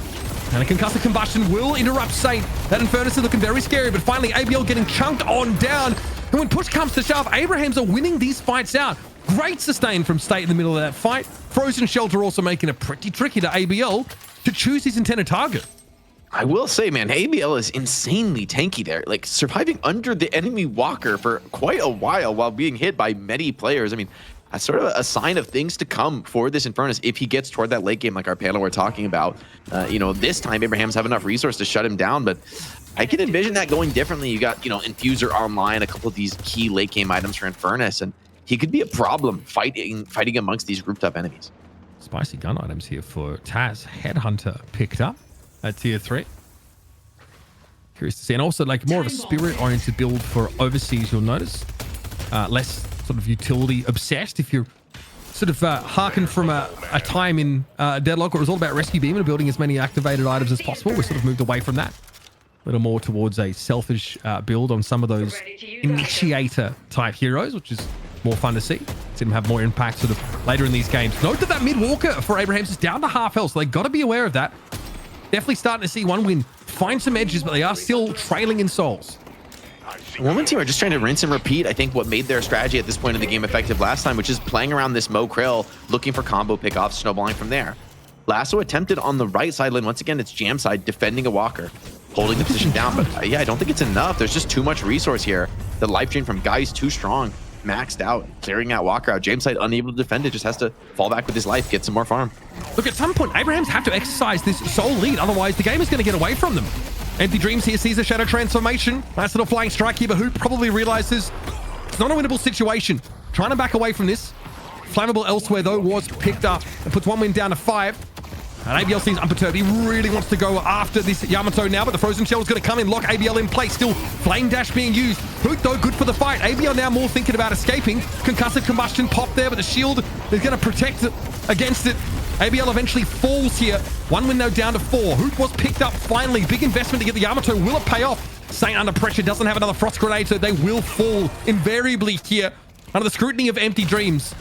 And a concussive combustion will interrupt Saint. That Infernus is looking very scary, but finally ABL getting chunked on down. And when push comes to shove, Abrahams are winning these fights out. Great sustain from State in the middle of that fight. Frozen Shelter also making it pretty tricky to ABL to choose his intended target. I will say, man, ABL is insanely tanky there, like surviving under the enemy walker for quite a while being hit by many players. I mean, that's sort of a sign of things to come for this Infernus if he gets toward that late game like our panel were talking about. You know, this time Abrahams have enough resource to shut him down, but I can envision that going differently. You got, you know, Infuser online, a couple of these key late game items for Infernus, and he could be a problem fighting amongst these grouped up enemies. Spicy gun items here for Taz. Headhunter picked up at tier 3. Curious to see. And also like more of a spirit-oriented build for overseas, you'll notice. Less sort of utility obsessed. If you're sort of hearkened from a time in Deadlock where it was all about rescue beam and building as many activated items as possible, we sort of moved away from that. A little more towards a selfish build on some of those initiator type heroes, which is more fun to see. See them have more impact sort of later in these games. Note that mid walker for Abrahams is down to half health, so they got to be aware of that. Definitely starting to see 1-win find some edges, but they are still trailing in souls. The Women team are just trying to rinse and repeat, I think, what made their strategy at this point in the game effective last time, which is playing around this Mo Krill, looking for combo pickoffs, snowballing from there. Lasso attempted on the right side lane. Once again, it's Jam side defending a walker, holding the position down. But yeah, I don't think it's enough. There's just too much resource here. The life drain from Guy's too strong, maxed out, clearing that walker out. Jam side unable to defend it, just has to fall back with his life, get some more farm. Look, at some point, Abrahams have to exercise this sole lead. Otherwise, the game is going to get away from them. Empty Dreams here sees a shadow transformation. Nice little flying strike here, but who probably realizes it's not a winnable situation. Trying to back away from this. Flammable elsewhere, though, was picked up and puts 1-win down to 5. And ABL seems unperturbed. He really wants to go after this Yamato now, but the Frozen Shell is going to come in, lock ABL in place. Still Flame Dash being used. Hoot, though, good for the fight. ABL now more thinking about escaping. Concussive combustion pop there, but the shield is going to protect it against it. ABL eventually falls here. 1-win though down to 4. Hoot was picked up finally. Big investment to get the Yamato. Will it pay off? Saint under pressure doesn't have another Frost Grenade, so they will fall invariably here under the scrutiny of Empty Dreams.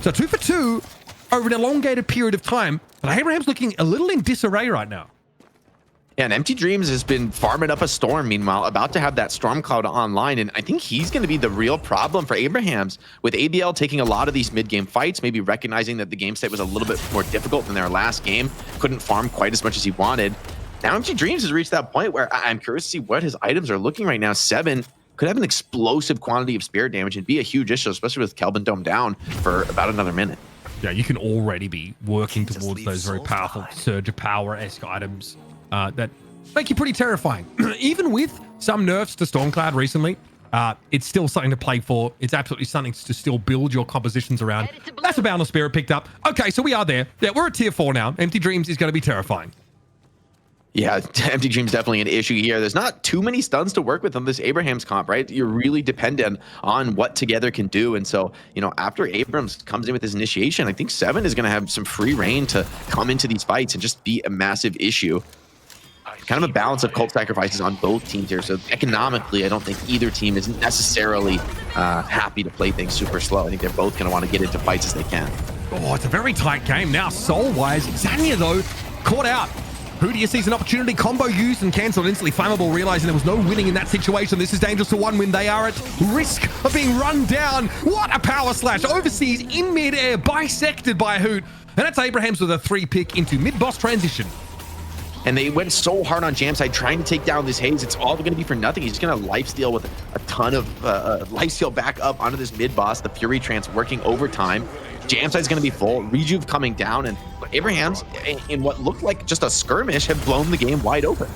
So 2 for 2 over an elongated period of time. But Abraham's looking a little in disarray right now. Yeah, and Empty Dreams has been farming up a storm, meanwhile, about to have that Storm Cloud online, and I think he's going to be the real problem for Abrahams, with ABL taking a lot of these mid-game fights, maybe recognizing that the game state was a little bit more difficult than their last game, couldn't farm quite as much as he wanted. Now Empty Dreams has reached that point where I'm curious to see what his items are looking right now. 7 could have an explosive quantity of spirit damage and be a huge issue, especially with Kelvin Dome down for about another minute. Yeah, you can already be working towards those very powerful Surge of Power-esque items that make you pretty terrifying. Even with some nerfs to Stormcloud recently, it's still something to play for. It's absolutely something to still build your compositions around. That's a Boundless Spirit picked up. Okay, so we are there. Yeah, we're at tier 4 now. Empty Dreams is going to be terrifying. Yeah, Empty Dreams definitely an issue here. There's not too many stuns to work with on this Abrahams comp, right? You're really dependent on what Together can do. And so, you know, after Abrams comes in with his initiation, I think 7 is going to have some free reign to come into these fights and just be a massive issue. Kind of a balance of cult sacrifices on both teams here. So economically, I don't think either team is necessarily happy to play things super slow. I think they're both going to want to get into fights as they can. Oh, it's a very tight game now. Soul-wise, Zanya, though, caught out. Hoodia sees an opportunity, combo used and cancelled instantly. Flammable realizing there was no winning in that situation. This is dangerous to 1-win. They are at risk of being run down. What a power slash. Overseas in mid-air, bisected by Hoot. And that's Abrahams with a 3-pick into mid-boss transition. And they went so hard on Jamside trying to take down this Haze. It's all going to be for nothing. He's just going to lifesteal with a ton of lifesteal back up onto this mid-boss. The Fury Trance working overtime. Jam side's going to be full. Rejuve coming down, and Abrahams, in what looked like just a skirmish, have blown the game wide open.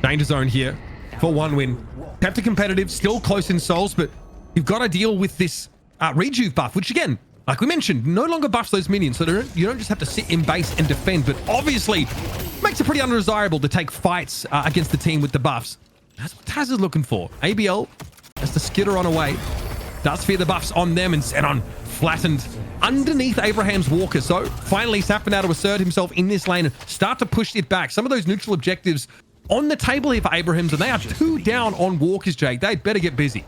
Danger zone here for one win. Kept it competitive, still close in souls, but you've got to deal with this Rejuve buff, which again, like we mentioned, no longer buffs those minions, so you don't just have to sit in base and defend, but obviously makes it pretty undesirable to take fights against the team with the buffs. That's what Taz is looking for. ABL has to skitter on away. Does fear the buffs on them, and Xenon flattened underneath Abraham's Walker. So finally, Saf been able to assert himself in this lane and start to push it back. Some of those neutral objectives on the table here for Abrahams, and they are 2 down on Walkers, Jake. They'd better get busy.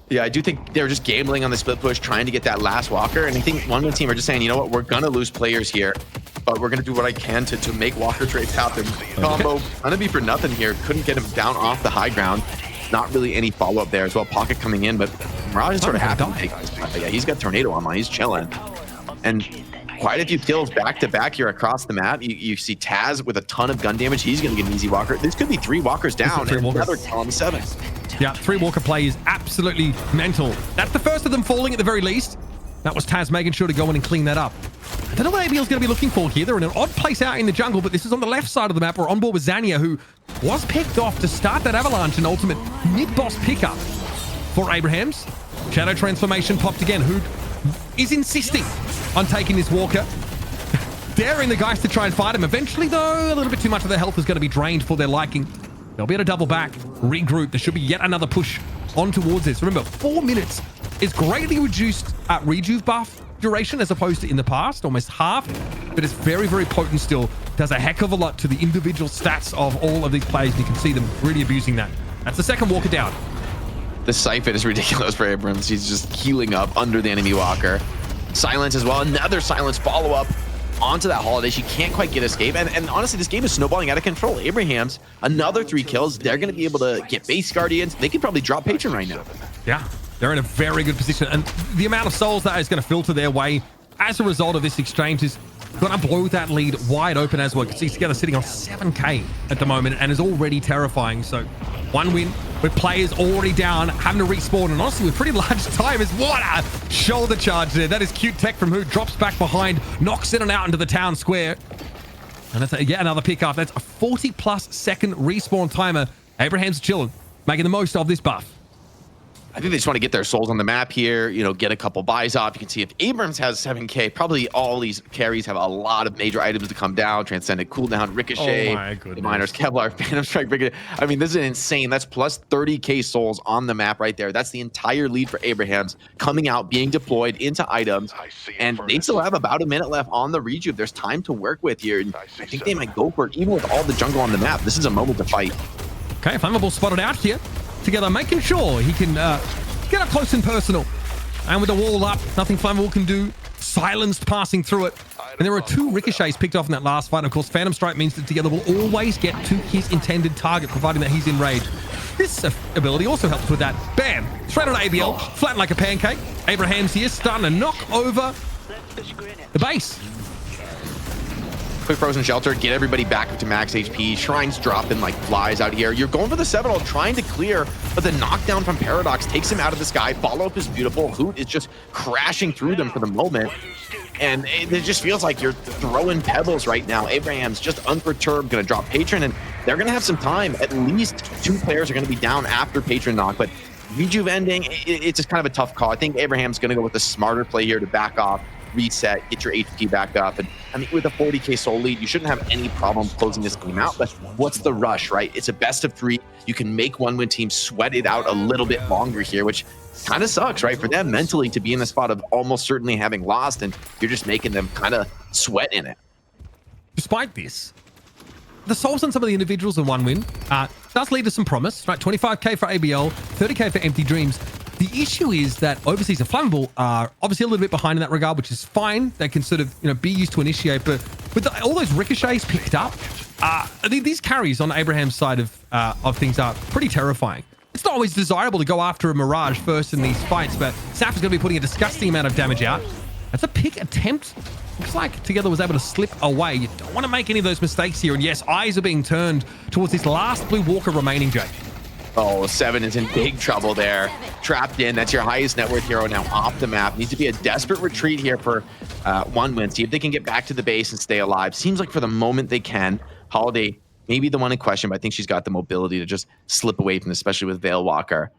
Yeah, I do think they're just gambling on the split push, trying to get that last Walker. And I think one team are just saying, you know what, we're going to lose players here, but we're going to do what I can to make Walker trades happen. Combo, going to be for nothing here. Couldn't get him down off the high ground. Not really any follow-up there as well. Pocket coming in, but Mirage is sort of happy to take this. Yeah, he's got Tornado on. He's chilling. And quite a few kills back-to-back here across the map. You see Taz with a ton of gun damage. He's going to get an easy Walker. This could be 3 Walkers down and another kill on the 7. Yeah, 3 Walker play is absolutely mental. That's the first of them falling at the very least. That was Taz making sure to go in and clean that up. I don't know what ABL's going to be looking for here. They're in an odd place out in the jungle, but this is on the left side of the map. We're on board with Zania, who was picked off to start that Avalanche and ultimate mid-boss pickup for Abrahams. Shadow transformation popped again. Who is insisting on taking this Walker, daring the guys to try and fight him. Eventually, though, a little bit too much of their health is going to be drained for their liking. They'll be able to double back, regroup. There should be yet another push on towards this. Remember, 4 minutes is greatly reduced at Rejuve buff duration as opposed to in the past, almost half, but it's very, very potent still. Does a heck of a lot to the individual stats of all of these players, and you can see them really abusing that. That's the second Walker down. The siphon is ridiculous for Abrams. He's just healing up under the enemy Walker. Silence as well. Another silence follow-up onto that Holiday. She can't quite get escape. And honestly, this game is snowballing out of control. Abrahams, another 3 kills. They're going to be able to get base Guardians. They could probably drop Patron right now. Yeah, they're in a very good position. And the amount of souls that is going to filter their way as a result of this exchange is going to blow that lead wide open as well. You can see together sitting on 7k at the moment and is already terrifying. So 1 win with players already down, having to respawn, and honestly with pretty large time is what a shoulder charge there. That is cute tech from who drops back behind, knocks in and out into the town square. And that's yet another pickup. That's a 40+ second respawn timer. Abraham's chilling, making the most of this buff. I think they just want to get their souls on the map here, you know, get a couple buys off. You can see if Abrams has 7k, probably all these carries have a lot of major items to come down. Transcendent cooldown, Ricochet, oh my goodness, Miners, Kevlar, Phantom Strike, Ricochet. I mean, this is insane. That's plus 30k souls on the map right there. That's the entire lead for Abrahams coming out, being deployed into items. And they still have about a minute left on the Rejuve. There's time to work with here. And I think they might go for it, even with all the jungle on the map. This is a moment to fight. Okay, Flammable spotted out here. Together, making sure he can get up close and personal. And with the wall up, nothing Flammable can do. Silenced passing through it. And there were 2 ricochets picked off in that last fight. And of course, Phantom Strike means that Together will always get to his intended target, providing that he's in rage. This ability also helps with that. Bam! Straight on ABL, flattened like a pancake. Abrahams here, starting to knock over the base. Quick frozen shelter, get everybody back up to max HP. Shrines dropping like flies out here. You're going for the 7-0, trying to clear, but the knockdown from Paradox takes him out of the sky. Follow-up is beautiful. Hoot is just crashing through them for the moment. And it just feels like you're throwing pebbles right now. Abraham's just unperturbed, going to drop Patron, and they're going to have some time. At least 2 players are going to be down after Patron knock, but Rejuve ending, it's just kind of a tough call. I think Abraham's going to go with the smarter play here to back off, reset, get your HP back up. And I mean, with a 40k soul lead, you shouldn't have any problem closing this game out. But what's the rush, right? It's a best of 3. You can make 1-win teams sweat it out a little bit longer here, which kind of sucks, right? For them mentally to be in the spot of almost certainly having lost, and you're just making them kind of sweat in it. Despite this, the souls on some of the individuals in 1-win does lead to some promise, right? 25k for ABL, 30k for Empty Dreams. The issue is that Overseas and Flammable are obviously a little bit behind in that regard, which is fine. They can sort of, you know, be used to initiate, but with all those ricochets picked up, these carries on Abraham's side of things are pretty terrifying. It's not always desirable to go after a Mirage first in these fights, but Saf is going to be putting a disgusting amount of damage out. That's a pick attempt. Looks like Together was able to slip away. You don't want to make any of those mistakes here. And yes, eyes are being turned towards this last blue Walker remaining, Jake. Oh, Seven is in big trouble there. Trapped in. That's your highest net worth hero now off the map. Needs to be a desperate retreat here for one win. See if they can get back to the base and stay alive. Seems like for the moment they can. Holiday maybe the one in question, but I think she's got the mobility to just slip away from this, especially with Veil Walker.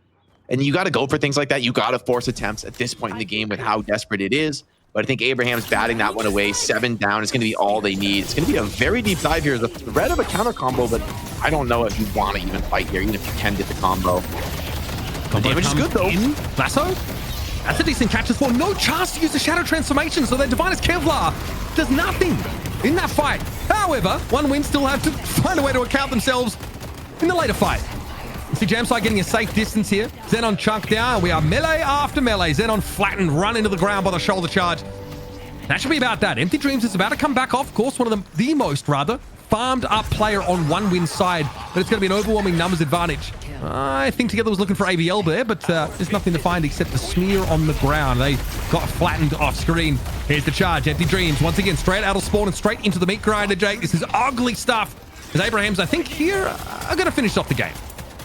And you got to go for things like that. You got to force attempts at this point in the game with how desperate it is. But I think Abraham's batting that one away. 7 down is going to be all they need. It's going to be a very deep dive here. The threat of a counter combo, but I don't know if you want to even fight here, even if you can get the combo. The damage is good, though. Lasso? That's a decent catch as well. No chance to use the Shadow Transformation, so their Divinus Kevlar does nothing in that fight. However, one win still have to find a way to account themselves in the later fight. You see Jamside getting a safe distance here. Xenon chunked down. We are melee after melee. Xenon flattened, run into the ground by the shoulder charge. That should be about that. Empty Dreams is about to come back off. Of course, one of the most, farmed up player on one win side, but it's going to be an overwhelming numbers advantage. I think Together was looking for ABL there, but there's nothing to find except the smear on the ground. They got flattened off screen. Here's the charge. Empty Dreams once again straight out of spawn and straight into the meat grinder, Jake. This is ugly stuff. As Abrahams, I think here are going to finish off the game.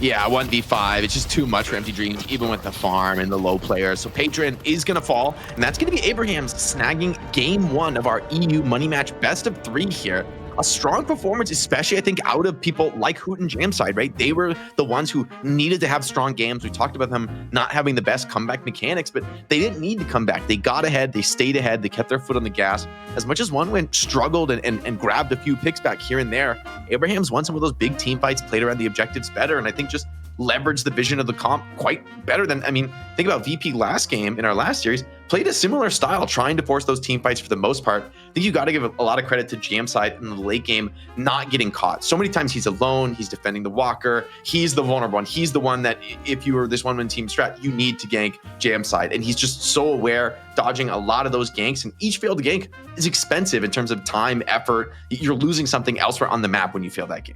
Yeah, 1v5. It's just too much for Empty Dreams, even with the farm and the low players. So Patron is going to fall, and that's going to be Abraham's snagging game 1 of our EU money match best of 3 here. A strong performance, especially, I think, out of people like Hoot and Jamside, right? They were the ones who needed to have strong games. We talked about them not having the best comeback mechanics, but they didn't need to come back. They got ahead. They stayed ahead. They kept their foot on the gas. As much as one win struggled and grabbed a few picks back here and there, Abraham's won some of those big team fights, played around the objectives better, and I think just leveraged the vision of the comp quite better than, I mean, think about VP last game in our last series, played a similar style, trying to force those team fights for the most part. I think you got to give a lot of credit to Jamside in the late game, not getting caught. So many times he's alone, he's defending the Walker, he's the vulnerable one, he's the one that if you were this one-win team strat, you need to gank Jamside. And he's just so aware, dodging a lot of those ganks, and each failed gank is expensive in terms of time, effort. You're losing something elsewhere on the map when you fail that gank.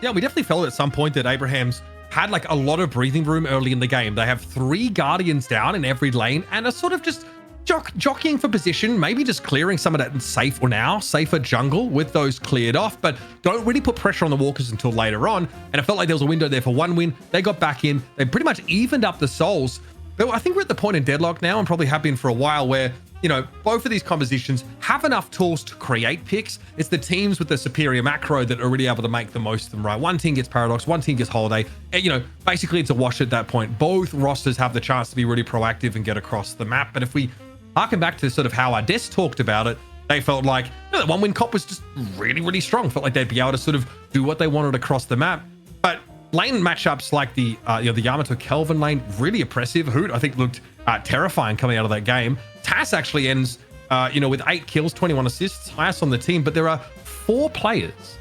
Yeah, we definitely felt at some point that Abraham's had like a lot of breathing room early in the game. They have 3 Guardians down in every lane and are sort of just jockeying for position, maybe just clearing some of that safer jungle with those cleared off, but don't really put pressure on the Walkers until later on. And it felt like there was a window there for one win. They got back in. They pretty much evened up the souls. But I think we're at the point in Deadlock now, and probably have been for a while, where, you know, both of these compositions have enough tools to create picks. It's the teams with the superior macro that are really able to make the most of them, right? One team gets Paradox, one team gets Holiday. And, you know, basically it's a wash at that point. Both rosters have the chance to be really proactive and get across the map. But if we harken back to sort of how our desk talked about it, they felt like, you know, that one win cop was just really, really strong. Felt like they'd be able to sort of do what they wanted across the map. But lane matchups like the the Yamato Kelvin lane, really oppressive. Hoot, I think, looked terrifying coming out of that game. Tass actually ends, with 8 kills, 21 assists, highest on the team. But there are 4 players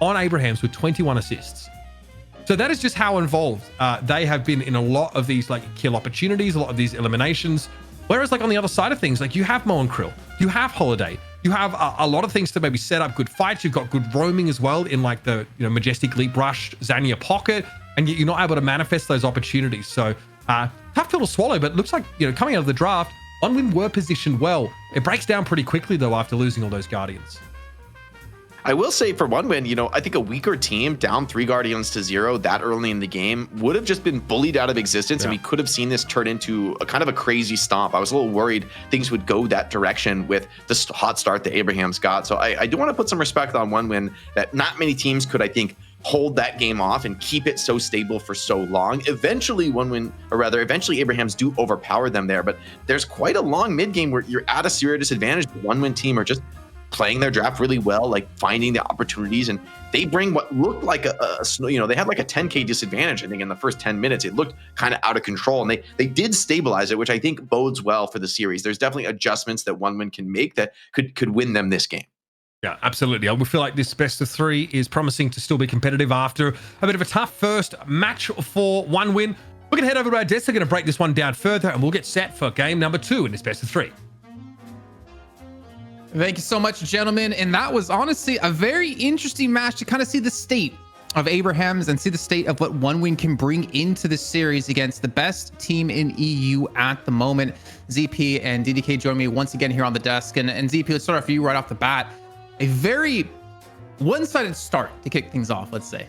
on Abraham's with 21 assists. So that is just how involved they have been in a lot of these like kill opportunities, a lot of these eliminations. Whereas like on the other side of things, like you have Mo and Krill, you have Holiday, you have a lot of things to maybe set up good fights. You've got good roaming as well in like the Majestic Leap Rush, Zania Pocket, and yet you're not able to manifest those opportunities. So tough pill to swallow, but it looks like, coming out of the draft, one win were positioned well. It breaks down pretty quickly though after losing all those Guardians. I will say for one win, I think a weaker team down 3 Guardians to 0 that early in the game would have just been bullied out of existence. Yeah. And we could have seen this turn into a kind of a crazy stomp. I was a little worried things would go that direction with the hot start that Abraham's got. So I do want to put some respect on one win that not many teams could, I think, hold that game off and keep it so stable for so long. Eventually Abraham's do overpower them there, but there's quite a long mid game where you're at a serious disadvantage. The one win team are just playing their draft really well, like finding the opportunities, and they bring what looked like they had like a 10k disadvantage. I think in the first 10 minutes it looked kind of out of control, and they did stabilize it, which I think bodes well for the series. There's definitely adjustments that one win can make that could win them this game. Yeah, absolutely. I would feel like this best of 3 is promising to still be competitive after a bit of a tough first match for one win. We're going to head over to our desk. They're going to break this one down further, and we'll get set for game number 2 in this best of 3. Thank you so much, gentlemen. And that was honestly a very interesting match to kind of see the state of Abraham's and see the state of what one win can bring into this series against the best team in EU at the moment. ZP and DDK join me once again here on the desk. And ZP, let's start off for you right off the bat. A very one-sided start to kick things off, let's say.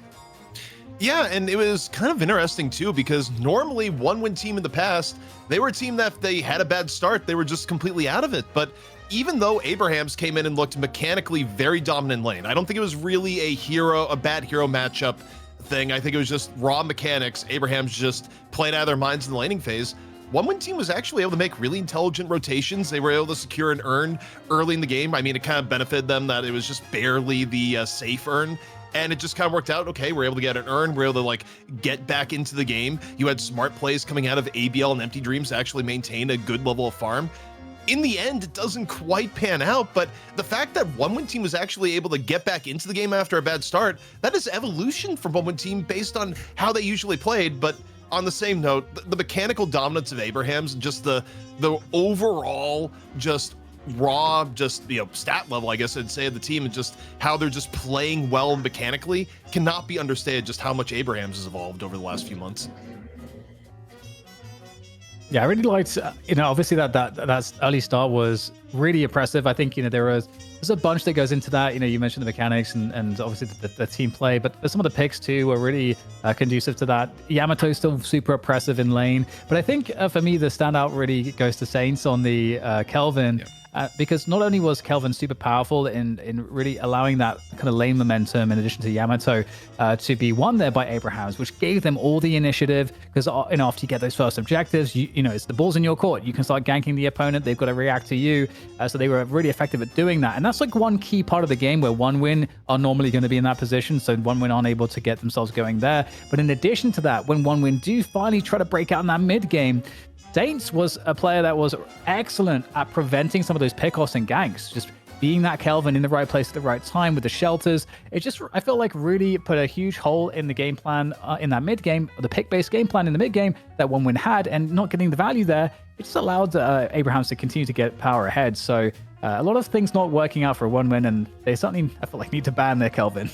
Yeah, and it was kind of interesting too, because normally one-win team in the past, they were a team that if they had a bad start, they were just completely out of it. But even though Abrahams came in and looked mechanically very dominant in lane, I don't think it was really a bad hero matchup thing. I think it was just raw mechanics. Abrahams just played out of their minds in the laning phase. One-win team was actually able to make really intelligent rotations. They were able to secure an earn early in the game. I mean, it kind of benefited them that it was just barely the safe earn. And it just kind of worked out. Okay, we're able to get an earn. We're able to like get back into the game. You had smart plays coming out of ABL and Empty Dreams to actually maintain a good level of farm. In the end, it doesn't quite pan out, but the fact that one-win team was actually able to get back into the game after a bad start, that is evolution from one-win team based on how they usually played. But on the same note, the mechanical dominance of Abrahams and just the overall just raw, just, you know, stat level, I guess I'd say, of the team, and just how they're just playing well mechanically cannot be understated. Just how much Abrahams has evolved over the last few months. Yeah, I really liked, obviously that early start was really impressive. I think, there's a bunch that goes into that. You mentioned the mechanics and obviously the team play, but some of the picks too were really conducive to that. Yamato's still super oppressive in lane, but I think for me, the standout really goes to Saints on the Kelvin. Yeah. Because not only was Kelvin super powerful in really allowing that kind of lane momentum, in addition to Yamato, to be won there by Abrahams, which gave them all the initiative. Because after you get those first objectives, it's the ball's in your court. You can start ganking the opponent. They've got to react to you. So they were really effective at doing that. And that's like one key part of the game where one-win are normally going to be in that position. So one-win aren't able to get themselves going there. But in addition to that, when one-win do finally try to break out in that mid game, Saints was a player that was excellent at preventing some of those pickoffs and ganks, just being that Kelvin in the right place at the right time with the shelters. It just, I feel like, really put a huge hole in the game plan in that mid game, the pick-based game plan in the mid game that one-win had, and not getting the value there, it just allowed Abrahams to continue to get power ahead. So a lot of things not working out for one-win, and they certainly, I feel like, need to ban their Kelvin.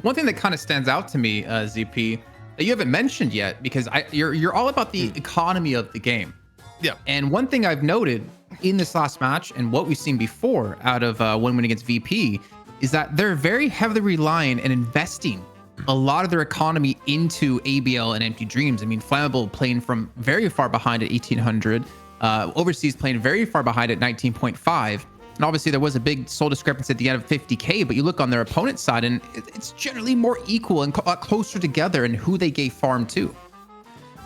One thing that kind of stands out to me, ZP, that you haven't mentioned yet, because you're all about the economy of the game. Yeah. And one thing I've noted in this last match and what we've seen before out of one-win against VP is that they're very heavily relying and investing a lot of their economy into ABL and Empty Dreams. I mean, Flammable playing from very far behind at 1800, Overseas playing very far behind at 19.5. And obviously there was a big soul discrepancy at the end of 50K, but you look on their opponent's side and it's generally more equal and closer together in who they gave farm to.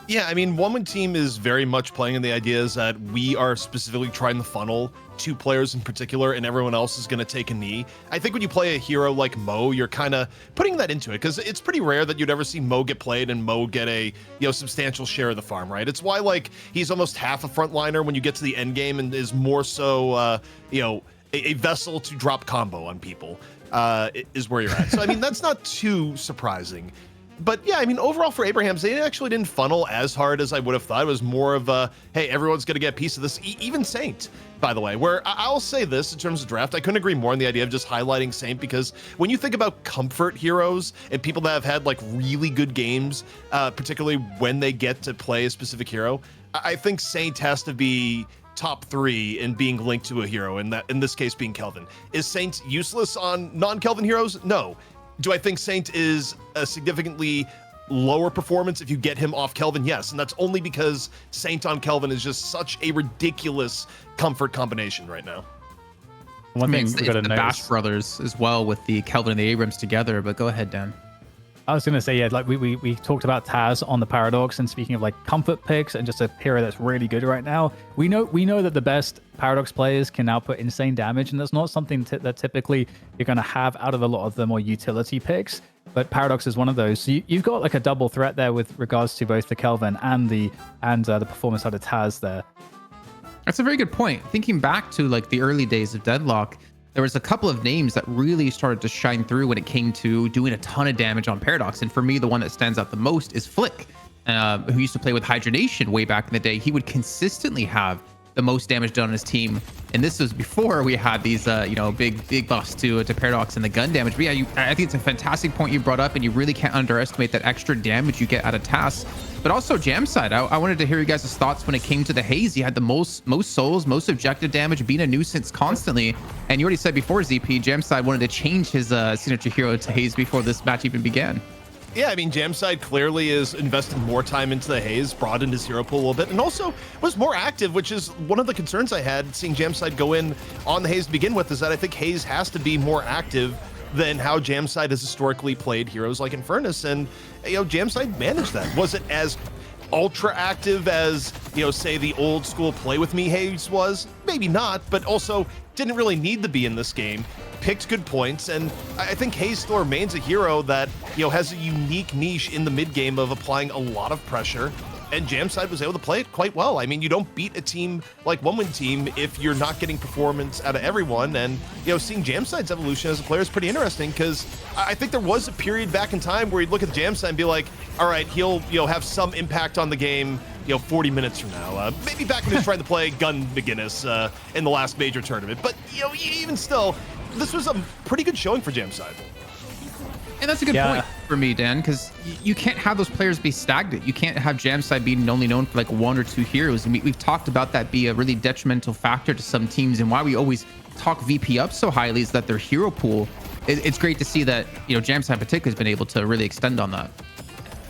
Yeah, I mean, one-win team is very much playing in the ideas that we are specifically trying to funnel two players in particular, and everyone else is going to take a knee. I think when you play a hero like Mo, you're kind of putting that into it, because it's pretty rare that you'd ever see Mo get played and Mo get a substantial share of the farm, right? It's why like he's almost half a frontliner when you get to the end game, and is more so a vessel to drop combo on people is where you're at. So I mean, that's not too surprising. But yeah, I mean, overall for Abrahams, they actually didn't funnel as hard as I would have thought. It was more of a, hey, everyone's going to get a piece of this. Even Saint, by the way, where I'll say this in terms of draft, I couldn't agree more on the idea of just highlighting Saint, because when you think about comfort heroes and people that have had like really good games, particularly when they get to play a specific hero, I think Saint has to be top 3 in being linked to a hero, and that in this case being Kelvin. Is Saint useless on non-Kelvin heroes? No. Do I think Saint is a significantly lower performance if you get him off Kelvin? Yes, and that's only because Saint on Kelvin is just such a ridiculous comfort combination right now. One thing it's the Bash brothers as well, with the Kelvin and the Abrams together, but go ahead, Dan. I was going to say, yeah, like we talked about Taz on the Paradox, and speaking of like comfort picks and just a hero that's really good right now, we know that the best Paradox players can output insane damage, and that's not something that typically you're going to have out of a lot of the more utility picks, but Paradox is one of those. So you've got like a double threat there with regards to both the Kelvin and the performance out of Taz there. That's a very good point. Thinking back to like the early days of Deadlock, there was a couple of names that really started to shine through when it came to doing a ton of damage on Paradox. And for me, the one that stands out the most is Flick, who used to play with Hydronation way back in the day. He would consistently have the most damage done on his team. And this was before we had these, big buffs to Paradox and the gun damage. But yeah, I think it's a fantastic point you brought up, and you really can't underestimate that extra damage you get out of Task. But also Jamside, I wanted to hear you guys' thoughts when it came to the Haze. He had the most souls, most objective damage, being a nuisance constantly. And you already said before, ZP, Jamside wanted to change his signature hero to Haze before this match even began. Yeah, I mean, Jamside clearly is invested more time into the Haze, broadened his hero pool a little bit, and also was more active, which is one of the concerns I had seeing Jamside go in on the Haze to begin with, is that I think Haze has to be more active than how Jamside has historically played heroes like Infernus, and, you know, Jamside managed that. Was it as ultra active as, you know, say the old school Play With Me Haze was? Maybe not, but also didn't really need to be in this game. Picked good points, and I think Haze still remains a hero that, you know, has a unique niche in the mid game of applying a lot of pressure, and Jamside was able to play it quite well. I mean, you don't beat a team like One Win Team if you're not getting performance out of everyone, and, you know, seeing Jamside's evolution as a player is pretty interesting, because I think there was a period back in time where you'd look at Jamside and be like, all right, he'll, you know, have some impact on the game, you know, 40 minutes from now. Maybe back when he was trying to play Gun McGinnis in the last major tournament, but, you know, even still, this was a pretty good showing for Jamside. And that's a good point for me, Dan, because you can't have those players be stagnant. You can't have Jamside being only known for like 1 or 2 heroes. And we've talked about that be a really detrimental factor to some teams, and why we always talk VP up so highly is that their hero pool, it's great to see that, you know, Jamside in particular has been able to really extend on that.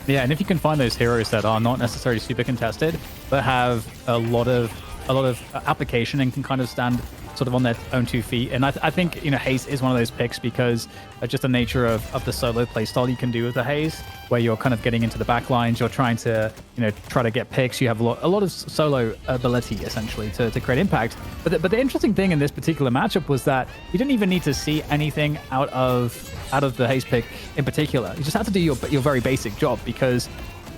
Yeah, and if you can find those heroes that are not necessarily super contested, but have a lot of application and can kind of stand sort of on their own 2 feet. And I think, you know, Haze is one of those picks because of just the nature of the solo playstyle you can do with the Haze, where you're kind of getting into the back lines, you're trying to, you know, try to get picks. You have a lot of solo ability essentially to create impact. But the interesting thing in this particular matchup was that you didn't even need to see anything out of the Haze pick in particular. You just had to do your very basic job, because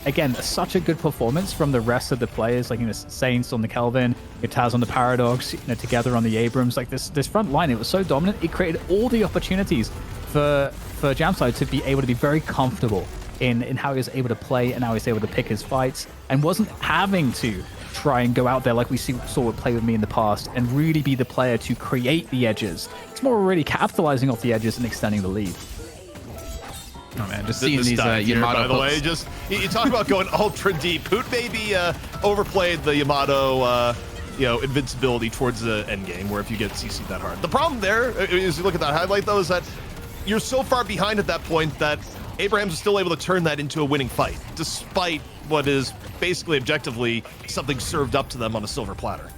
again, such a good performance from the rest of the players, like, you know, Saints on the Kelvin, Taz on the Paradox, you know, together on the Abrams. Like this front line, it was so dominant. It created all the opportunities for Jamside to be able to be very comfortable in how he was able to play and how he was able to pick his fights, and wasn't having to try and go out there like we saw with Play With Me in the past and really be the player to create the edges. It's more really capitalizing off the edges and extending the lead. Oh man, just seeing these Yamato by the way, just you talk about going ultra deep. Poot maybe overplayed the Yamato you know, invincibility towards the end game, where if you get CC'd that hard. The problem there is, you look at that highlight though, is that you're so far behind at that point that Abrahams is still able to turn that into a winning fight, despite what is basically objectively something served up to them on a silver platter.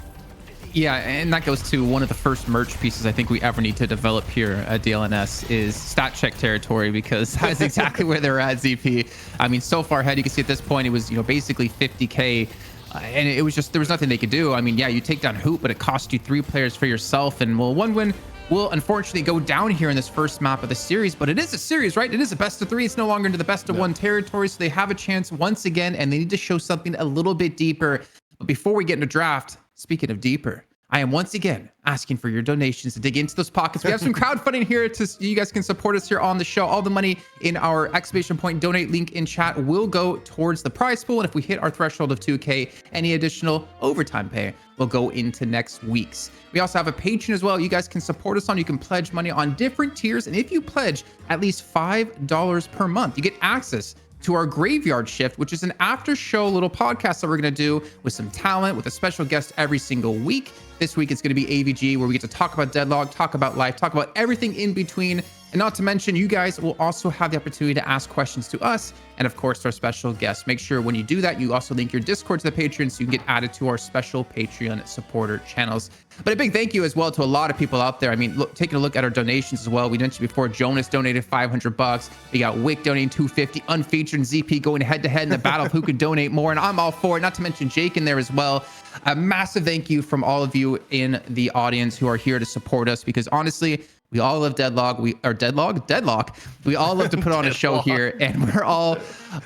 Yeah, and that goes to one of the first merch pieces I think we ever need to develop here at DLNS is stat check territory, because that's exactly where they're at, ZP. I mean, so far ahead, you can see at this point, it was, you know, basically 50K. And it was just, there was nothing they could do. I mean, yeah, you take down Hoop, but it cost you 3 players for yourself. And well, One Win will unfortunately go down here in this first map of the series, but it is a series, right? It is a best of 3. It's no longer into the best of 1 territory. So they have a chance once again, and they need to show something a little bit deeper. But before we get into draft, speaking of deeper, I am once again asking for your donations to dig into those pockets. We have some crowdfunding here you guys can support us here on the show. All the money in our exclamation point donate link in chat will go towards the prize pool. And if we hit our threshold of 2K, any additional overtime pay will go into next week's. We also have a Patreon as well. You guys can support us on. You can pledge money on different tiers. And if you pledge at least $5 per month, you get access to our Graveyard Shift, which is an after show little podcast that we're going to do with some talent, with a special guest every single week. This week it's going to be AVG, where we get to talk about Deadlock, talk about life, talk about everything in between. And not to mention, you guys will also have the opportunity to ask questions to us and, of course, to our special guests. Make sure when you do that, you also link your Discord to the Patreon so you can get added to our special Patreon supporter channels. But a big thank you as well to a lot of people out there. I mean, look, taking a look at our donations as well. We mentioned before, Jonas donated $500. We got Wick donating $250, Unfeatured and ZP going head-to-head in the battle of who could donate more. And I'm all for it. Not to mention Jake in there as well. A massive thank you from all of you in the audience who are here to support us, because honestly, we all love Deadlock. Deadlock. We all love to put on a show here, and we're all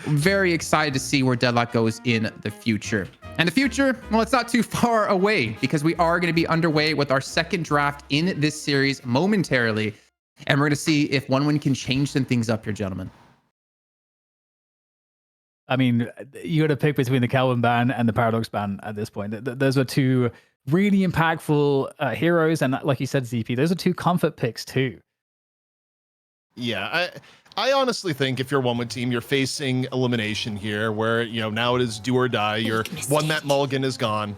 very excited to see where Deadlock goes in the future. And the future, well, it's not too far away, because we are going to be underway with our second draft in this series momentarily. And we're going to see if One Win can change some things up here, gentlemen. I mean, you got to pick between the Kelvin ban and the Paradox ban at this point. Those are 2 really impactful heroes, and like you said, ZP, those are 2 comfort picks too. Yeah, I honestly think if you're One Win Team, you're facing elimination here, where, you know, now it is do or die. You're one that mulligan is gone.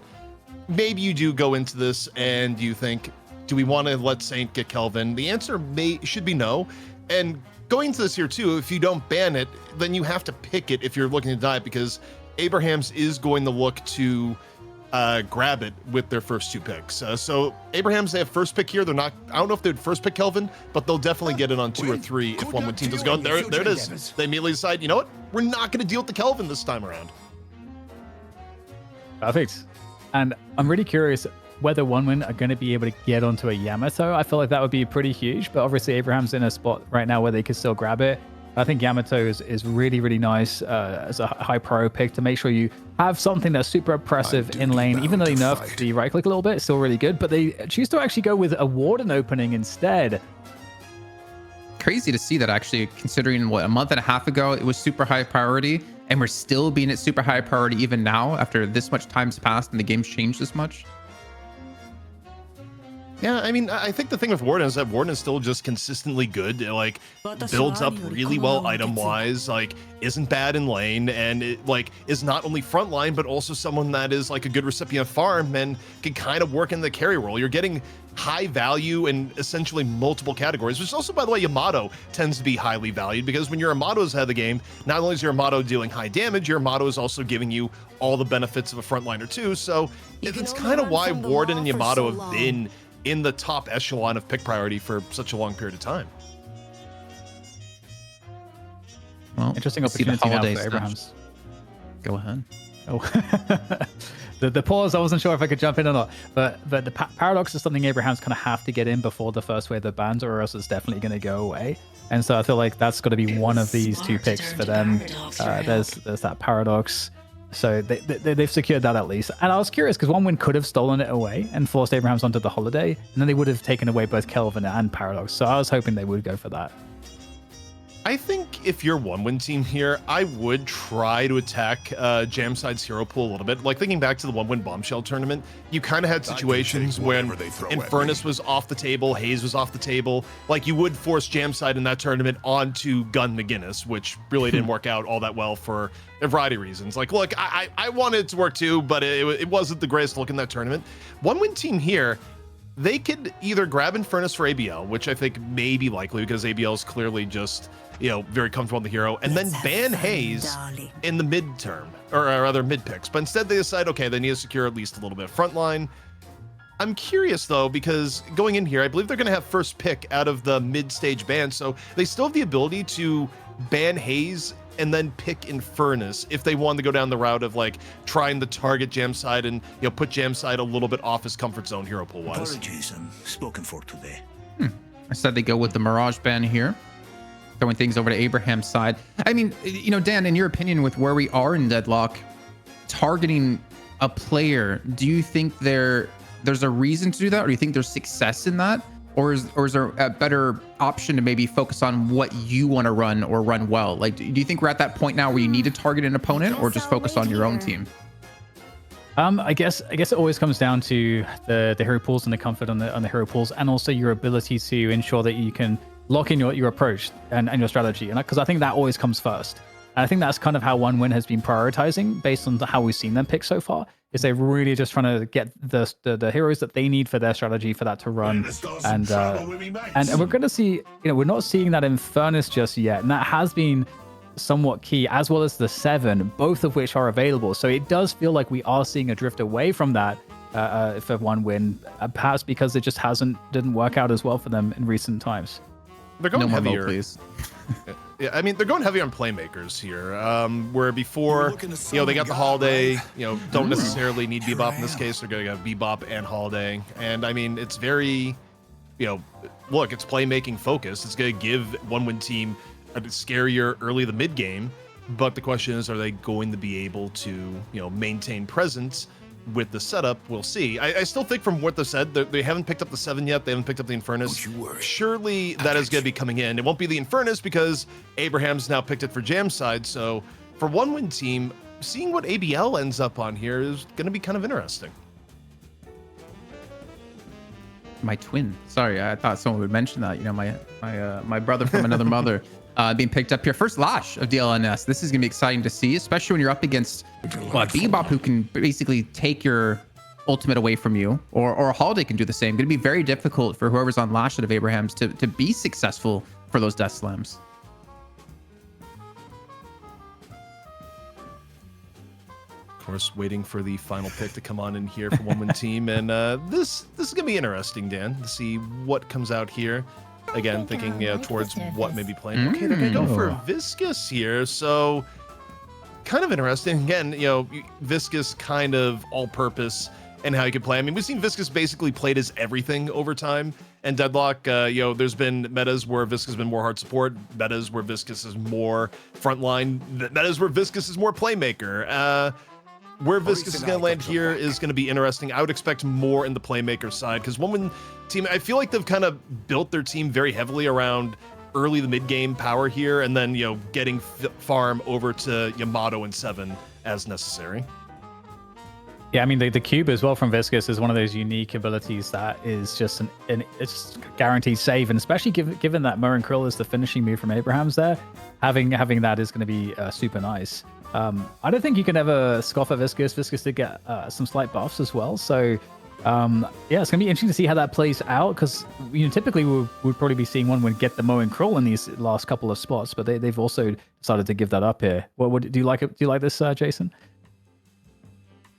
Maybe you do go into this and you think, Do we want to let Saint get Kelvin? The answer should be no. And going into this here too, if you don't ban it, then you have to pick it if you're looking to die, because Abrahams is going to look to grab it with their first 2 picks. So Abrahams, they have first pick here. They're not, I don't know if they'd first pick Kelvin, but they'll definitely get it on 2 or 3 if one team does go. There it is. They immediately decide, you know what? We're not going to deal with the Kelvin this time around. Perfect. And I'm really curious whether OneWin are going to be able to get onto a Yamato. I feel like that would be pretty huge, but obviously Abraham's in a spot right now where they could still grab it. I think Yamato is really, really nice as a high pro pick to make sure you have something that's super oppressive in lane. Even though they nerfed the right click a little bit, it's still really good, but they choose to actually go with a Warden opening instead. Crazy to see that, actually, considering what, a month and a half ago it was super high priority, and we're still being at super high priority even now after this much time's passed and the game's changed this much. Yeah, I mean, I think the thing with Warden is that Warden is still just consistently good. It, like, builds up really well item-wise, like, isn't bad in lane, and it, like, is not only frontline, but also someone that is, like, a good recipient of farm and can kind of work in the carry role. You're getting high value in essentially multiple categories, which also, by the way, Yamato tends to be highly valued, because when your Yamato's ahead of the game, not only is your Yamato dealing high damage, your Yamato is also giving you all the benefits of a frontliner too. So it's kind of why Warden and Yamato have been in the top echelon of pick priority for such a long period of time. Well, interesting opportunity now for Abrahams. Go ahead. Oh, the pause. I wasn't sure if I could jump in or not, but the paradox is something Abrahams kind of have to get in before the first wave of bans, or else it's definitely going to go away. And so I feel like that's got to be one of these 2 picks for them. There's that paradox. So they've secured that at least. And I was curious because OneWin could have stolen it away and forced Abrahams onto the holiday, and then they would have taken away both Kelvin and Paradox. So I was hoping they would go for that. I think if you're OneWin team here, I would try to attack Jamside's hero pool a little bit. Like, thinking back to the OneWin Bombshell tournament, you kind of had situations when Infernus was off the table, Haze was off the table. Like, you would force Jamside in that tournament onto Gun McGinnis, which really didn't work out all that well for a variety of reasons. Like, look, I wanted it to work too, but it wasn't the greatest look in that tournament. OneWin team here, they could either grab Infernus for ABL, which I think may be likely because ABL is clearly just, you know, very comfortable on the hero, and then ban Haze in the midterm, or rather mid picks. But instead they decide, okay, they need to secure at least a little bit of frontline. I'm curious though, because going in here, I believe they're going to have first pick out of the mid-stage ban, so they still have the ability to ban Haze and then pick Infernus if they wanted to go down the route of like trying to target Jamside and, you know, put Jamside a little bit off his comfort zone hero pool wise. Apologies, I'm spoken for today. I said they go with the Mirage ban here, throwing things over to Abraham's side. I mean, you know, Dan, in your opinion, with where we are in Deadlock, targeting a player, do you think there's a reason to do that, or do you think there's success in that? Or is there a better option to maybe focus on what you want to run or run well? Like, do you think we're at that point now where you need to target an opponent, or just focus on your own team? I guess it always comes down to the hero pools and the comfort on the hero pools, and also your ability to ensure that you can lock in your approach and your strategy. And because I think that always comes first. And I think that's kind of how OneWin has been prioritizing based on how we've seen them pick so far. Is they're really just trying to get the heroes that they need for their strategy for that to run. And we're going to see, you know, we're not seeing that Infernus just yet. And that has been somewhat key, as well as the 7, both of which are available. So it does feel like we are seeing a drift away from that for OneWin, perhaps because it just didn't work out as well for them in recent times. They're going no heavier. More vote, please. Yeah, I mean, they're going heavy on playmakers here, where before, you know, they got the Holiday, you know, don't necessarily need Bebop in this case. They're going to have Bebop and Holiday. And I mean, it's very, you know, look, it's playmaking focused. It's going to give OneWin team a scarier early the mid game. But the question is, are they going to be able to, you know, maintain presence with the setup? We'll see. I still think from what they said, they haven't picked up the 7 yet. They haven't picked up the Infernus. Surely that is going to be coming in. It won't be the Infernus because Abraham's now picked it for Jamside. So for OneWin team, seeing what ABL ends up on here is going to be kind of interesting. My twin. Sorry, I thought someone would mention that. You know, my brother from another mother being picked up here. First lash of DLNS. This is going to be exciting to see, especially when you're up against Bebop, who can basically take your ultimate away from you, or a Holiday can do the same. Going to be very difficult for whoever's on Lashlet of Abrahams to be successful for those death slams. Of course, waiting for the final pick to come on in here for One Win Team, and this is gonna be interesting, Dan, to see what comes out here. Again, thinking towards what may be playing. Okay, they're gonna go for Viscous here, so kind of interesting. Again, Viscous kind of all-purpose and how you can play. I mean, we've seen Viscous basically played as everything over time. And Deadlock, there's been metas where Viscous has been more hard support, metas where Viscous is more frontline, metas where Viscous is more playmaker. Where Viscous is going to land here is going to be interesting. I would expect more in the playmaker side because One Win Team, I feel like they've kind of built their team very heavily around early the mid game power here, and then getting farm over to Yamato and 7 as necessary. Yeah, I mean the cube as well from Viscous is one of those unique abilities that is just it's guaranteed save, and especially given that Mo and Krill is the finishing move from Abrahams there, having that is going to be super nice. I don't think you can ever scoff at Viscous. Viscous did get some slight buffs as well, so yeah, it's gonna be interesting to see how that plays out because typically we'd probably be seeing One Win get the Mo and Krill in these last couple of spots, but they've also decided to give that up here. What do you like it? Do you like this, Jason?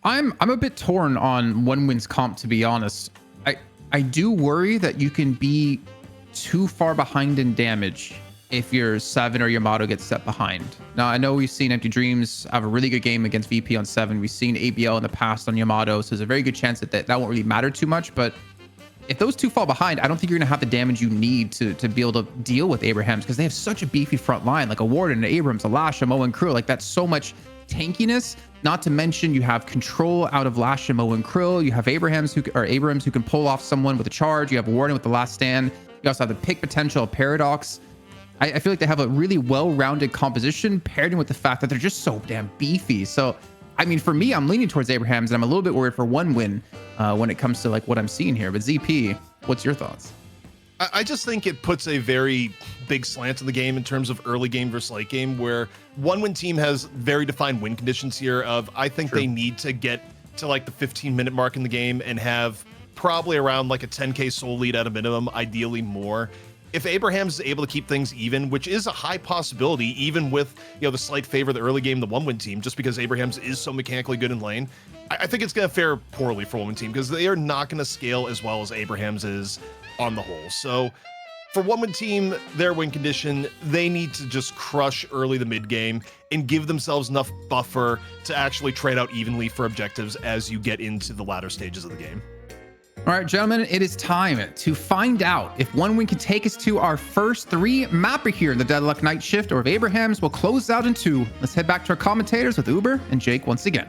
I'm a bit torn on One Win's comp, to be honest. I do worry that you can be too far behind in damage if your 7 or Yamato gets set behind. Now, I know we've seen Empty Dreams have a really good game against VP on 7. We've seen ABL in the past on Yamato, so there's a very good chance that won't really matter too much. But if those two fall behind, I don't think you're going to have the damage you need to be able to deal with Abrahams because they have such a beefy front line, like a Warden, an Abrams, a Lasha, Mo, and Krill. Like, that's so much tankiness. Not to mention you have control out of Lasha, Mo, and Krill. You have Abrams who can pull off someone with a charge. You have Warden with the last stand. You also have the pick potential of Paradox. I feel like they have a really well-rounded composition paired in with the fact that they're just so damn beefy. So, I mean, for me, I'm leaning towards Abrahams, and I'm a little bit worried for One Win when it comes to like what I'm seeing here. But ZP, what's your thoughts? I just think it puts a very big slant in the game in terms of early game versus late game, where One Win Team has very defined win conditions here of I think they need to get to like the 15-minute mark in the game and have probably around like a 10k soul lead at a minimum, ideally more. If Abrahams is able to keep things even, which is a high possibility, even with the slight favor of the early game, the One Win Team, just because Abrahams is so mechanically good in lane, I think it's going to fare poorly for One Win Team because they are not going to scale as well as Abrahams is on the whole. So for One Win Team, their win condition, they need to just crush early the mid game and give themselves enough buffer to actually trade out evenly for objectives as you get into the latter stages of the game. All right, gentlemen, it is time to find out if One Win can take us to our first 3 mapper here in the Deadlock Night Shift, or if Abrahams will close out in 2. Let's head back to our commentators with Uber and Jake once again.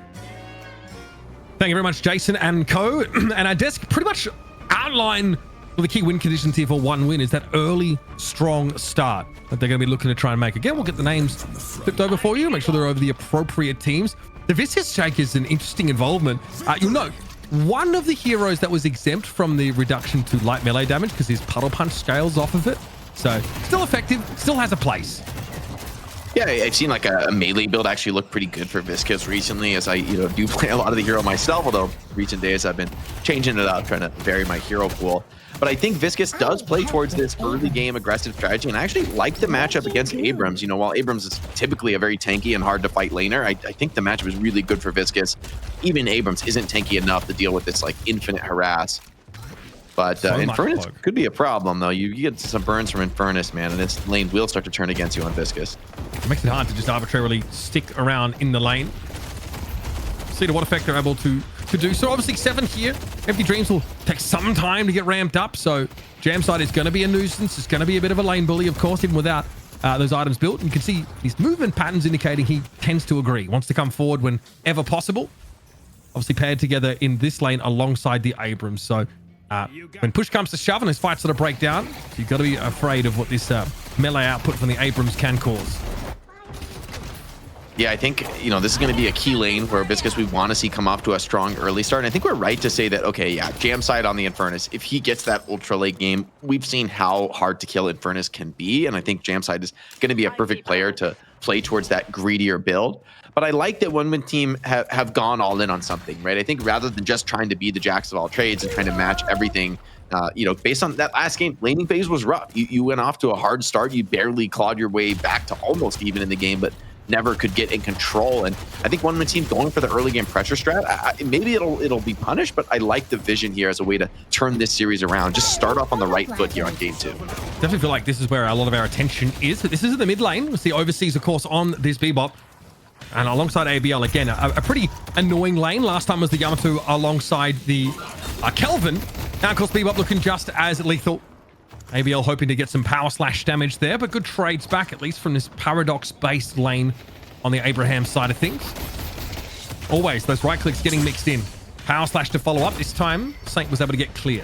Thank you very much, Jason and co. And our desk pretty much outline the key win conditions here for One Win is that early, strong start that they're going to be looking to try and make. Again, we'll get the names flipped over for you, make sure they're over the appropriate teams. The Viscous Shake is an interesting involvement. You'll note, one of the heroes that was exempt from the reduction to light melee damage because his Puddle Punch scales off of it. So still effective, still has a place. Yeah, I've seen like a melee build actually look pretty good for Viscous recently, as I do play a lot of the hero myself, although recent days I've been changing it up, trying to vary my hero pool. But I think Viscous does play towards this early game aggressive strategy, and I actually like the matchup against Abrams. While Abrams is typically a very tanky and hard to fight laner, I think the matchup is really good for Viscous. Even Abrams isn't tanky enough to deal with this like infinite harass. But Infernus could be a problem, though. You get some burns from Infernus, man, and this lane will start to turn against you on Viscous. It makes it hard to just arbitrarily stick around in the lane. See to what effect they're able to do. So obviously 7 here. Empty Dreams will take some time to get ramped up. So Jamside is going to be a nuisance. It's going to be a bit of a lane bully, of course, even without those items built. And you can see his movement patterns indicating he tends to agree, wants to come forward whenever possible. Obviously paired together in this lane alongside the Abrams. So when push comes to shove and his fights sort of break down, so you've got to be afraid of what this melee output from the Abrams can cause. Yeah, I think, this is going to be a key lane where Viscus we want to see come off to a strong early start. And I think we're right to say that, okay, yeah, Jam side on the Infernus, if he gets that ultra late game, we've seen how hard to kill Infernus can be. And I think Jam side is going to be a perfect player to play towards that greedier build. But I like that one team have gone all in on something, right? I think rather than just trying to be the jacks of all trades and trying to match everything, based on that last game, laning phase was rough. You went off to a hard start. You barely clawed your way back to almost even in the game, but never could get in control. And I think one team going for the early game pressure strat, maybe it'll be punished, but I like the vision here as a way to turn this series around. Just start off on the right foot here on game 2. Definitely feel like this is where a lot of our attention is. This is in the mid lane. We see Overseas, of course, on this Bebop. And alongside ABL, again, a pretty annoying lane. Last time was the Yamato alongside the Kelvin. Now, of course, Bebop looking just as lethal. ABL hoping to get some power slash damage there, but good trades back, at least from this Paradox-based lane on the Abraham side of things. Always, those right clicks getting mixed in. Power slash to follow up. This time, Saint was able to get clear.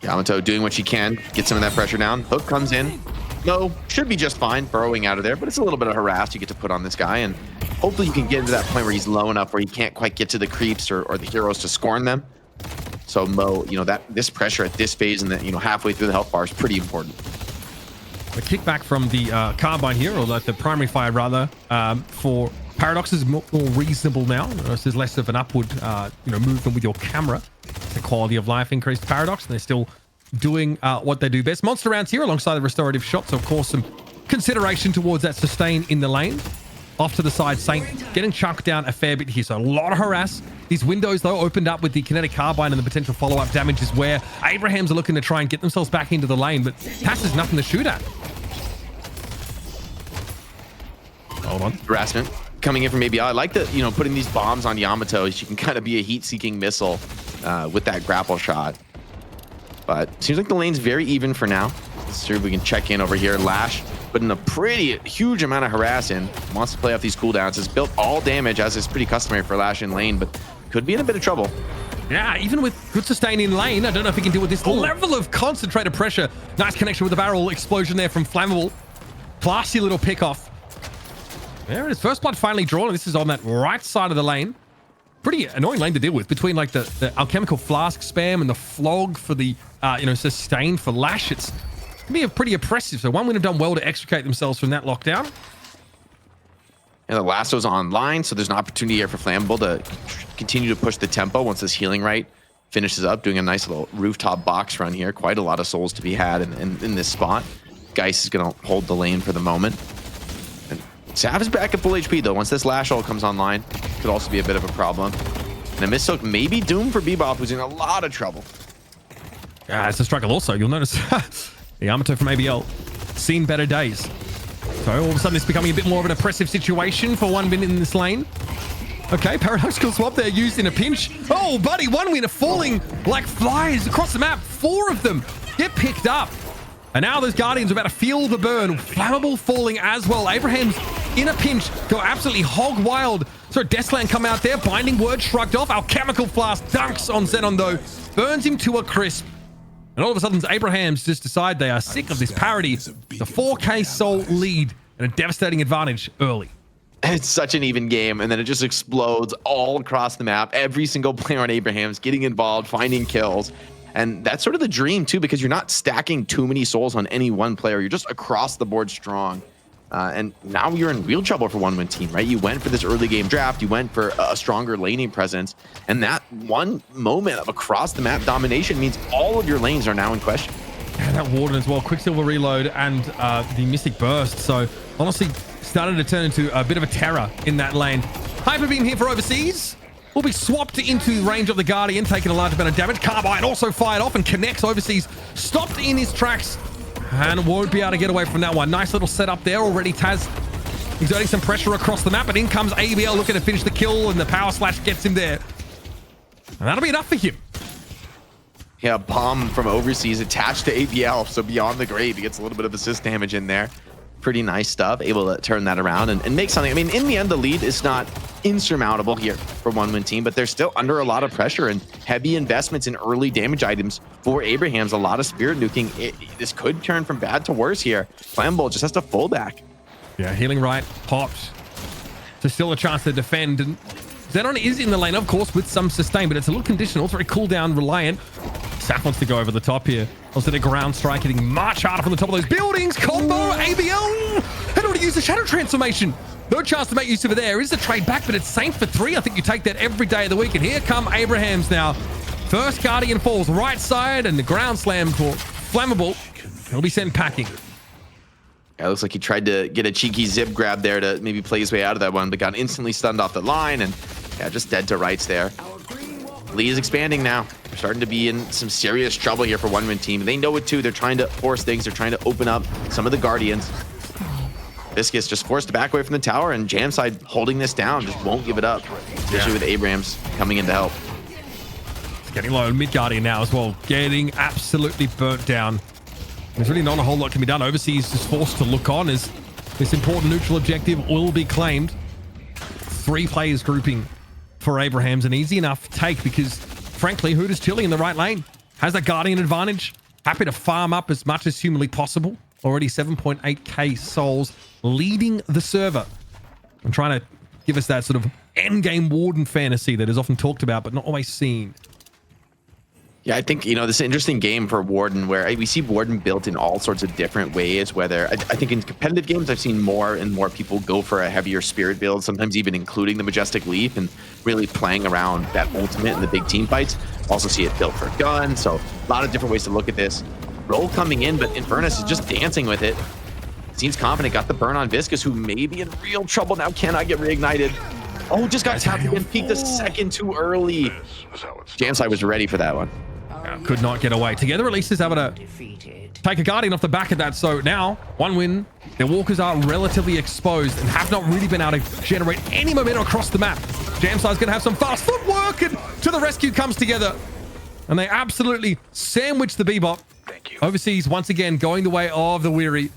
Yamato doing what she can, get some of that pressure down. Hook comes in. No, should be just fine, burrowing out of there, but it's a little bit of harass you get to put on this guy, and hopefully you can get into that point where he's low enough where he can't quite get to the creeps or the heroes to scorn them. So Mo, this pressure at this phase and halfway through the health bar is pretty important. The kickback from the carbine here, or the primary fire rather, for Paradox is more reasonable now. Notice there's less of an upward, movement with your camera. The quality of life increased Paradox, and they're still doing what they do best. Monster rounds here alongside the restorative shots. So of course, some consideration towards that sustain in the lane. Off to the side, Saint getting chucked down a fair bit here. So a lot of harass. These windows, though, opened up with the kinetic carbine and the potential follow-up damage is where Abrahams are looking to try and get themselves back into the lane, but Tass is nothing to shoot at. Hold on. Harassment coming in from ABL. I like that, putting these bombs on Yamato. She can kind of be a heat-seeking missile with that grapple shot. But seems like the lane's very even for now. Let's see if we can check in over here. Lash putting a pretty huge amount of harass in. Wants to play off these cooldowns. Has built all damage, as is pretty customary for Lash in lane, but could be in a bit of trouble. Yeah, even with good sustain in lane, I don't know if he can deal with this level of concentrated pressure. Nice connection with the barrel explosion there from Flammable. Classy little pick off. There it is. First blood finally drawn. This is on that right side of the lane. Pretty annoying lane to deal with between like the alchemical flask spam and the flog for the sustain for Lash. It's can be pretty oppressive. So one would have done well to extricate themselves from that lockdown. And the lasso's online, so there's an opportunity here for Flammable to continue to push the tempo once this healing right finishes up, doing a nice little rooftop box run here. Quite a lot of souls to be had in this spot. Geist is going to hold the lane for the moment. And Sav is back at full HP, though. Once this Lash ult comes online, could also be a bit of a problem. And a miss hook may be doomed for Bebop, who's in a lot of trouble. Yeah, it's a struggle also. You'll notice the Yamato from ABL seen better days. So all of a sudden it's becoming a bit more of an oppressive situation for 1 minute in this lane. Okay, Paradoxical Swap there used in a pinch. Oh, buddy, 1 winner falling like flies across the map. 4 of them get picked up. And now those Guardians are about to feel the burn. Flammable falling as well. Abraham's in a pinch. Go absolutely hog wild. So Deslan come out there. Binding Word shrugged off. Alchemical Flask dunks on Xenon though. Burns him to a crisp. And all of a sudden, Abrahams just decide they are sick of this parody. The 4K soul lead and a devastating advantage early. It's such an even game, and then it just explodes all across the map. Every single player on Abrahams getting involved, finding kills. And that's sort of the dream, too, because you're not stacking too many souls on any one player. You're just across the board strong. And now you're in real trouble for one-win team, right? You went for this early game draft. You went for a stronger laning presence. And that one moment of across the map domination means all of your lanes are now in question. Yeah, that Warden as well. Quicksilver reload and the Mystic Burst. So honestly, started to turn into a bit of a terror in that lane. Hyper Beam here for Overseas. Will be swapped into range of the Guardian, taking a large amount of damage. Carbine also fired off and connects Overseas. Stopped in his tracks. And won't be able to get away from that one. Nice little setup there already. Taz exerting some pressure across the map, but in comes ABL looking to finish the kill, and the power slash gets him there. And that'll be enough for him. Yeah, bomb from Overseas attached to ABL, so beyond the grave, he gets a little bit of assist damage in there. Pretty nice stuff, able to turn that around and make something. I mean, in the end, the lead is not insurmountable here for one-win team, but they're still under a lot of pressure and heavy investments in early damage items for Abrahams. A lot of spirit nuking. This could turn from bad to worse here. Flammable just has to full back. Yeah, healing right, popped. So still a chance to defend. And Xenon is in the lane, of course, with some sustain, but it's a little conditional. It's very cooldown reliant. Saf wants to go over the top here. Also the ground strike hitting much harder from the top of those buildings. Combo, ABL. Had already used the shadow transformation. No chance to make use of it there. Is a trade back, but it's Saint for 3. I think you take that every day of the week. And here come Abrahams now. First Guardian falls right side, and the ground slam for Flammable. He'll be sent packing. Yeah, it looks like he tried to get a cheeky zip grab there to maybe play his way out of that one, but got instantly stunned off the line, and yeah, just dead to rights there. Lee is expanding now. They're starting to be in some serious trouble here for One Win Team. They know it too. They're trying to force things. They're trying to open up some of the Guardians. Viscus just forced to back away from the tower, and Jamside holding this down, just won't give it up, especially with Abrams coming in to help. It's getting low. Mid Guardian now as well, getting absolutely burnt down. There's really not a whole lot can be done. Overseas is forced to look on as this important neutral objective will be claimed. 3 players grouping for Abrahams, an easy enough take because, frankly, Hooters chilling in the right lane. Has that Guardian advantage. Happy to farm up as much as humanly possible. Already 7.8k souls leading the server. I'm trying to give us that sort of endgame Warden fantasy that is often talked about but not always seen. Yeah, I think, you know, this is an interesting game for Warden where we see Warden built in all sorts of different ways, whether I think in competitive games, I've seen more and more people go for a heavier spirit build, sometimes even including the Majestic Leap and really playing around that ultimate in the big team fights. Also see it built for gun. So a lot of different ways to look at this. Roll coming in, but Infernus is just dancing with it. Seems confident, got the burn on Viscus, who may be in real trouble now, cannot get reignited. Oh, just got tapped again, peeked a second too early. Jamside was ready for that one. Could not get away. Together Release is able to take a Guardian off the back of that. So now, One Win. Their walkers are relatively exposed and have not really been able to generate any momentum across the map. Jamside's going to have some fast footwork, and to the rescue comes Together. And they absolutely sandwich the Bebop. Overseas, once again, going the way of the Weary.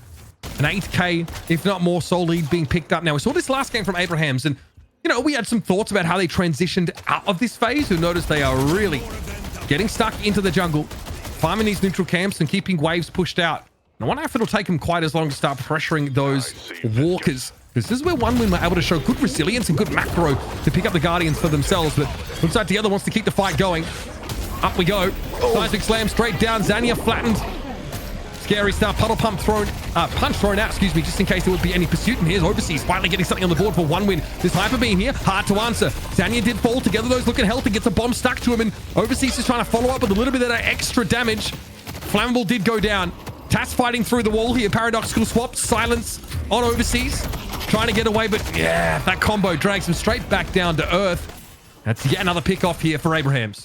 An 8k, if not more, soul lead being picked up. Now, we saw this last game from Abrahams, and, you know, we had some thoughts about how they transitioned out of this phase. You'll notice they are really getting stuck into the jungle, farming these neutral camps and keeping waves pushed out. And I wonder if it'll take them quite as long to start pressuring those walkers, because this is where One Win were able to show good resilience and good macro to pick up the Guardians for themselves. But looks like the other wants to keep the fight going. Up we go. Seismic slam straight down. Zania flattened. Scary stuff. Puddle pump thrown, punch thrown out, excuse me, just in case there would be any pursuit. And here's Overseas finally getting something on the board for One Win. This Hyper Beam here, hard to answer. Zania did fall. Together those looking healthy, gets a bomb stuck to him, and Overseas is trying to follow up with a little bit of that extra damage. Flammable did go down. Tas fighting through the wall here. Paradoxical swap, silence on Overseas. Trying to get away, but yeah, that combo drags him straight back down to earth. That's yet another pick off here for Abrahams.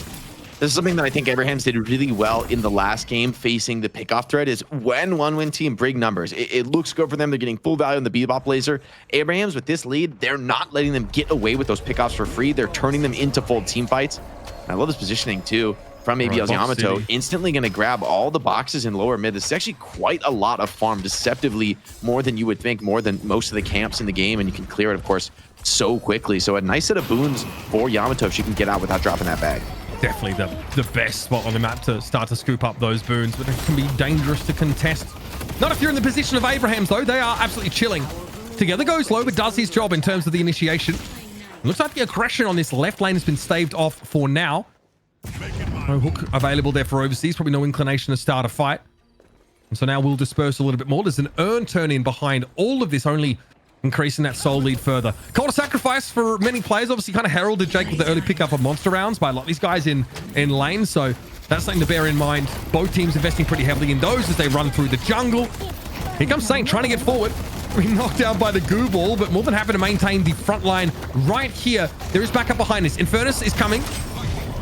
This is something that I think Abrahams did really well in the last game facing the pickoff threat is when One Win Team bring numbers. It looks good for them. They're getting full value on the Bebop laser. Abrahams with this lead, they're not letting them get away with those pickoffs for free. They're turning them into full team fights. And I love this positioning too from ABL's Yamato. Instantly going to grab all the boxes in lower mid. This is actually quite a lot of farm, deceptively more than you would think, more than most of the camps in the game. And you can clear it, of course, so quickly. So a nice set of boons for Yamato if she can get out without dropping that bag. Definitely the best spot on the map to start to scoop up those boons, but it can be dangerous to contest. Not if you're in the position of Abrahams, though. They are absolutely chilling. Together goes low, but does his job in terms of the initiation. It looks like the aggression on this left lane has been staved off for now. No hook available there for Overseas. Probably no inclination to start a fight. And so now we'll disperse a little bit more. There's an urn turn in behind all of this, only increasing that soul lead further. Call to sacrifice for many players. Obviously kind of heralded Jake with the early pickup of monster rounds by a lot of these guys in lane. So that's something to bear in mind. Both teams investing pretty heavily in those as they run through the jungle. Here comes Saint trying to get forward. Being knocked down by the goo ball, but more than happy to maintain the front line right here. There is backup behind us. Infernus is coming.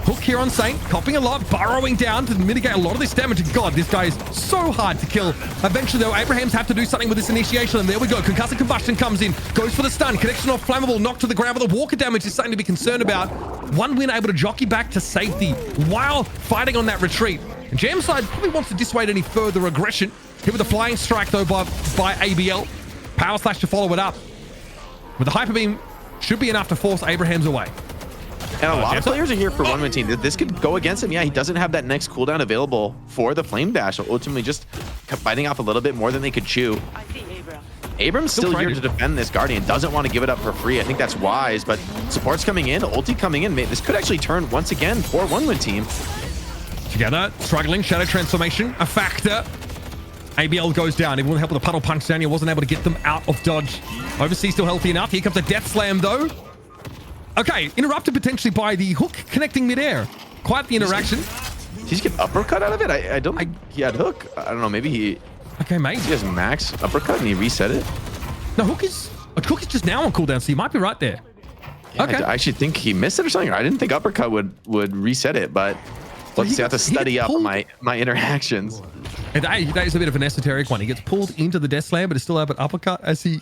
Hook here on Saint, copping a lot, burrowing down to mitigate a lot of this damage. And God, this guy is so hard to kill. Eventually, though, Abrahams have to do something with this initiation. And there we go. Concussive Combustion comes in, goes for the stun. Connection off Flammable, knocked to the ground. But the walker damage is something to be concerned about. One Win able to jockey back to safety while fighting on that retreat. And Jamside probably wants to dissuade any further aggression. Hit with a flying strike, though, by ABL. Power Slash to follow it up. With the Hyper Beam, should be enough to force Abrahams away. And a lot of players are here for One Win Team. This could go against him. Yeah, he doesn't have that next cooldown available for the Flame Dash. So ultimately just biting off a little bit more than they could chew. Abrams still here to defend this Guardian. Doesn't want to give it up for free. I think that's wise, but support's coming in. Ulti coming in. This could actually turn once again for OneWin team. Together, struggling. Shadow transformation, a factor. ABL goes down. Even with the help of the puddle punch, Daniel wasn't able to get them out of dodge. Overseas still healthy enough. Here comes a death slam, though. Okay, interrupted potentially by the hook connecting midair. Quite the interaction. Did he get uppercut out of it? I don't think he had hook. I don't know. Maybe he... Okay, mate. He has max uppercut and he reset it. No, hook is just now on cooldown, so you might be right there. Yeah, okay. I actually think he missed it or something. I didn't think uppercut would reset it, but let's see. I have to study up my interactions. That is a bit of an esoteric one. He gets pulled into the death slam, but is still able to uppercut as he...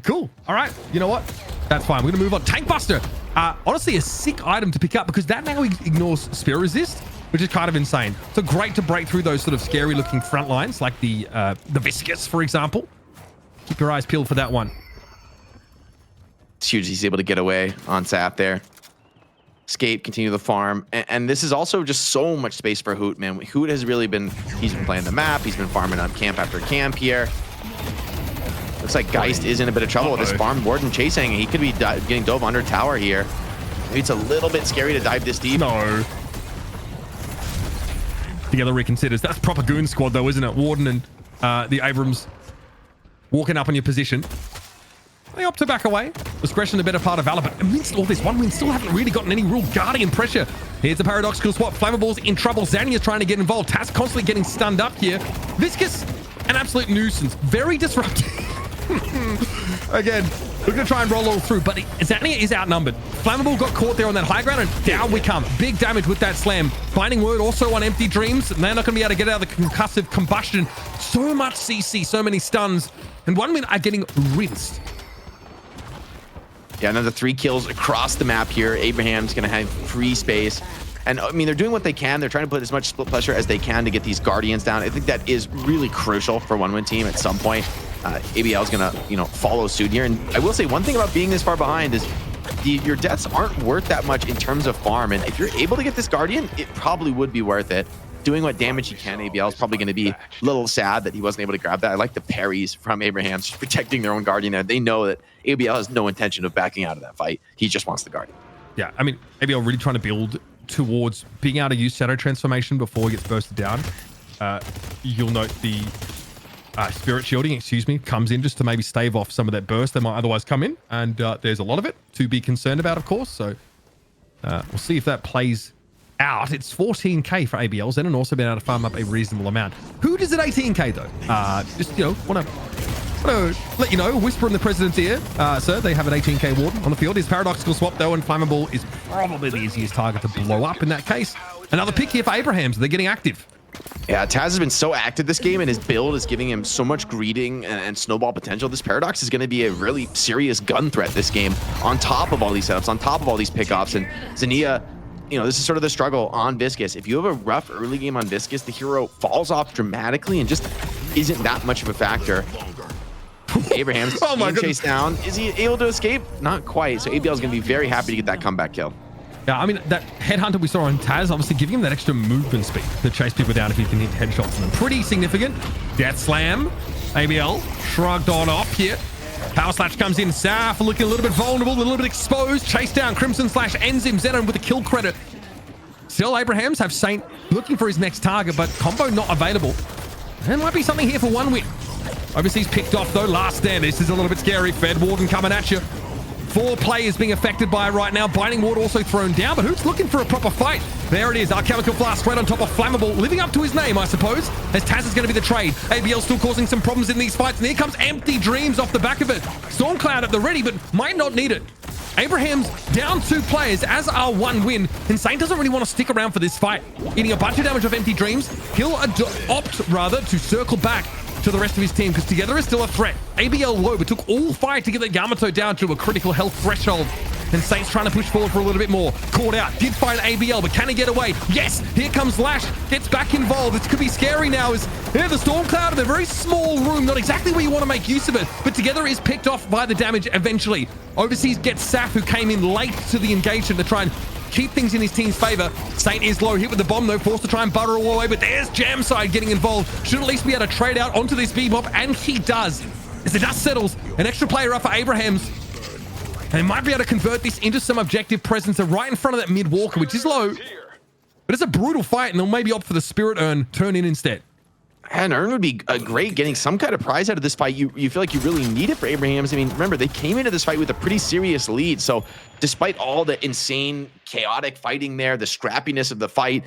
Cool. All right. You know what? That's fine. We're going to move on. Tank Buster. Honestly, a sick item to pick up because that now ignores spear resist, which is kind of insane. So great to break through those sort of scary looking front lines like the Viscous, for example. Keep your eyes peeled for that one. It's huge. He's able to get away on Sap there. Escape, continue the farm. And this is also just so much space for Hoot, man. Hoot has really been, he's been playing the map. He's been farming on camp after camp here. Looks like Geist is in a bit of trouble with this farm. Warden chasing. He could be getting dove under tower here. Maybe it's a little bit scary to dive this deep. No. Together reconsiders. That's proper goon squad though, isn't it? Warden and the Abrams walking up on your position. They opt to back away. Discretion the better part of valor, but amidst all this, OneWin still haven't really gotten any real Guardian pressure. Here's the paradoxical swap. Flammable's in trouble. Xania's trying to get involved. Taz constantly getting stunned up here. Viscous, an absolute nuisance. Very disruptive. Again, we're going to try and roll all through, but Xania is outnumbered. Flammable got caught there on that high ground, and down we come. Big damage with that slam. Binding Word also on Empty Dreams, and they're not going to be able to get out of the concussive combustion. So much CC, so many stuns, and OneWin are getting rinsed. Yeah, another 3 kills across the map here. Abraham's going to have free space. And I mean, they're doing what they can. They're trying to put as much split pressure as they can to get these Guardians down. I think that is really crucial for OneWin team at some point. ABL is going to, follow suit here. And I will say one thing about being this far behind is your deaths aren't worth that much in terms of farm. And if you're able to get this Guardian, it probably would be worth it. Doing what damage he can, ABL is probably going to be a little sad that he wasn't able to grab that. I like the parries from Abraham, just protecting their own Guardian there. They know that ABL has no intention of backing out of that fight. He just wants the Guardian. Yeah, I mean, ABL really trying to build towards being able to use Shadow Transformation before he gets bursted down. You'll note the Spirit Shielding, comes in just to maybe stave off some of that burst that might otherwise come in. And there's a lot of it to be concerned about, of course. So we'll see if that plays out. It's 14k for ABL. Zenon also been able to farm up a reasonable amount. Who does at 18k though? Just, want to let you know, whisper in the president's ear, sir, they have an 18k Warden on the field. His paradoxical swap though, and Flammable is probably the easiest target to blow up in that case. Another pick here for Abrahams. They're getting active. Yeah, Taz has been so active this game, and his build is giving him so much greeting and snowball potential. This Paradox is going to be a really serious gun threat this game, on top of all these setups, on top of all these pickoffs. And Xania, this is sort of the struggle on Viscous. If you have a rough early game on Viscous, the hero falls off dramatically and just isn't that much of a factor. Abraham's being chased down. Is he able to escape? Not quite. So ABL is going to be very happy to get that comeback kill. Yeah, I mean, that headhunter we saw on Taz, obviously giving him that extra movement speed to chase people down if he can hit headshots on them. Pretty significant. Death Slam. ABL shrugged on off here. Power Slash comes in. Saf looking a little bit vulnerable, a little bit exposed. Chase down. Crimson Slash ends him. Zenon with a kill credit. Still, Abrahams have Saint looking for his next target, but combo not available. There might be something here for OneWin. Overseas picked off though. Last stand. This is a little bit scary. Fed Warden coming at you. 4 players being affected by it right now. Binding Ward also thrown down, but who's looking for a proper fight? There it is. Alchemical Flask right on top of Flammable, living up to his name, I suppose, as Taz is going to be the trade. ABL still causing some problems in these fights, and here comes Empty Dreams off the back of it. Stormcloud at the ready, but might not need it. Abraham's down 2 players, as are OneWin. Insane doesn't really want to stick around for this fight. Eating a bunch of damage of Empty Dreams, he'll opt to circle back to the rest of his team, because together is still a threat. ABL low, but took all fight to get the Yamato down to a critical health threshold. And Saints trying to push forward for a little bit more. Caught out, did find ABL, but can he get away? Yes, here comes Lash, gets back involved. This could be scary now as the Stormcloud in a very small room, not exactly where you want to make use of it, but together is picked off by the damage eventually. Overseas gets Saf, who came in late to the engagement to try and keep things in his team's favor. Saint is low, hit with the bomb though, forced to try and butter all away, but there's Jamside getting involved. Should at least be able to trade out onto this Bebop, and he does. As the dust settles, an extra player up for Abrahams. And they might be able to convert this into some objective presence right in front of that mid walker, which is low. But it's a brutal fight, and they'll maybe opt for the Spirit Urn, turn in instead. And Urn would be great getting some kind of prize out of this fight. You feel like you really need it for Abrahams. I mean, remember, they came into this fight with a pretty serious lead. So despite all the insane, chaotic fighting there, the scrappiness of the fight,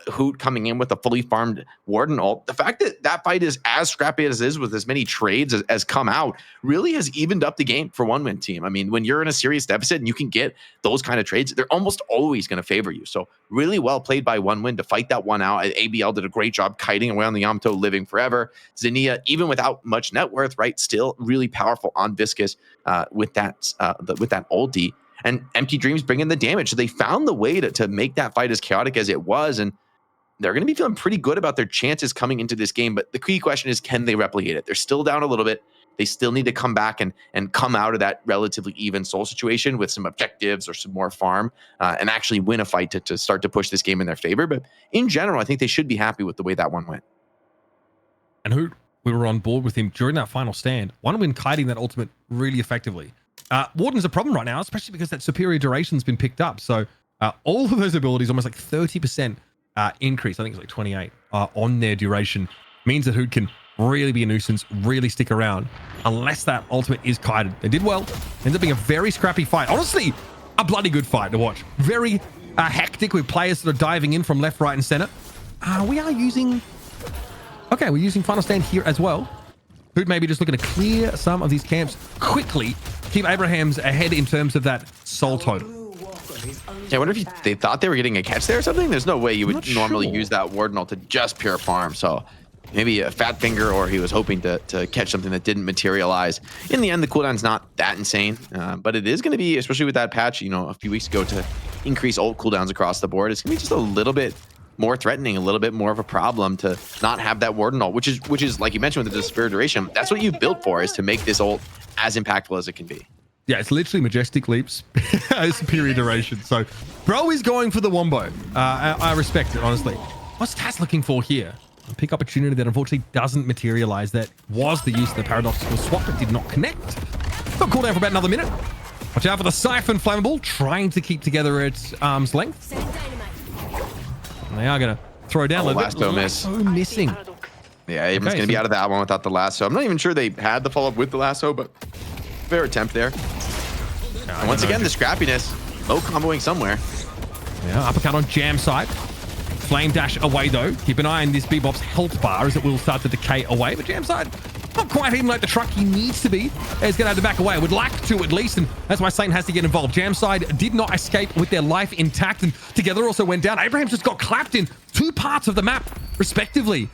Hoot coming in with a fully farmed Warden ult, the fact that that fight is as scrappy as it is with as many trades as come out really has evened up the game for one win team. I mean, when you're in a serious deficit and you can get those kind of trades, they're almost always going to favor you. So really well played by one win to fight that one out. ABL did a great job kiting away on the Yamato, living forever. Xenia, even without much net worth, right, still really powerful on Viscous with that ulti. And Empty Dreams bring in the damage. So they found the way to make that fight as chaotic as it was. And they're going to be feeling pretty good about their chances coming into this game. But the key question is, can they replicate it? They're still down a little bit. They still need to come back and come out of that relatively even soul situation with some objectives or some more farm and actually win a fight to start to push this game in their favor. But in general, I think they should be happy with the way that one went. And who we were on board with him during that final stand. One win kiting that ultimate really effectively. Warden's a problem right now, especially because that superior duration's been picked up. So all of those abilities, almost like 30% increase, I think it's like 28 on their duration, means that Hoot can really be a nuisance, really stick around, unless that ultimate is kited. They did well. Ends up being a very scrappy fight. Honestly, a bloody good fight to watch. Very hectic with players sort of diving in from left, right, and center. We're using Final Stand here as well. Hoot maybe just looking to clear some of these camps quickly. Keep Abrahams ahead in terms of that soul total. Yeah, I wonder if they thought they were getting a catch there or something. There's no way you would normally use that Warden ult to just pure farm. So maybe a fat finger, or he was hoping to catch something that didn't materialize. In the end, the cooldown's not that insane, but it is going to be, especially with that patch, a few weeks ago, to increase ult cooldowns across the board. It's going to be just a little bit more threatening, a little bit more of a problem to not have that Warden ult, which is like you mentioned with the Despair duration. That's what you built for, is to make this ult as impactful as it can be. Yeah, it's literally majestic leaps, superior duration. So bro is going for the wombo. I respect it, honestly. What's Taz looking for here? A pick opportunity that unfortunately doesn't materialize. That was the use of the paradoxical swap, but did not connect. Got cooldown for about another minute. Watch out for the Siphon Flammable, trying to keep together its arm's length. And they are going to throw down a little bit. Lasso miss. Missing. Yeah, Abram's going to be out of that one without the lasso. I'm not even sure they had the follow-up with the lasso, but fair attempt there. And once again, the scrappiness. Low comboing somewhere. Yeah, uppercut on Jam side. Flame dash away, though. Keep an eye on this Bebop's health bar as it will start to decay away. But Jam side, not quite even like the truck he needs to be. He's going to have to back away. Would like to, at least. And that's why Satan has to get involved. Jam side did not escape with their life intact, and together also went down. Abraham just got clapped in 2 parts of the map, respectively.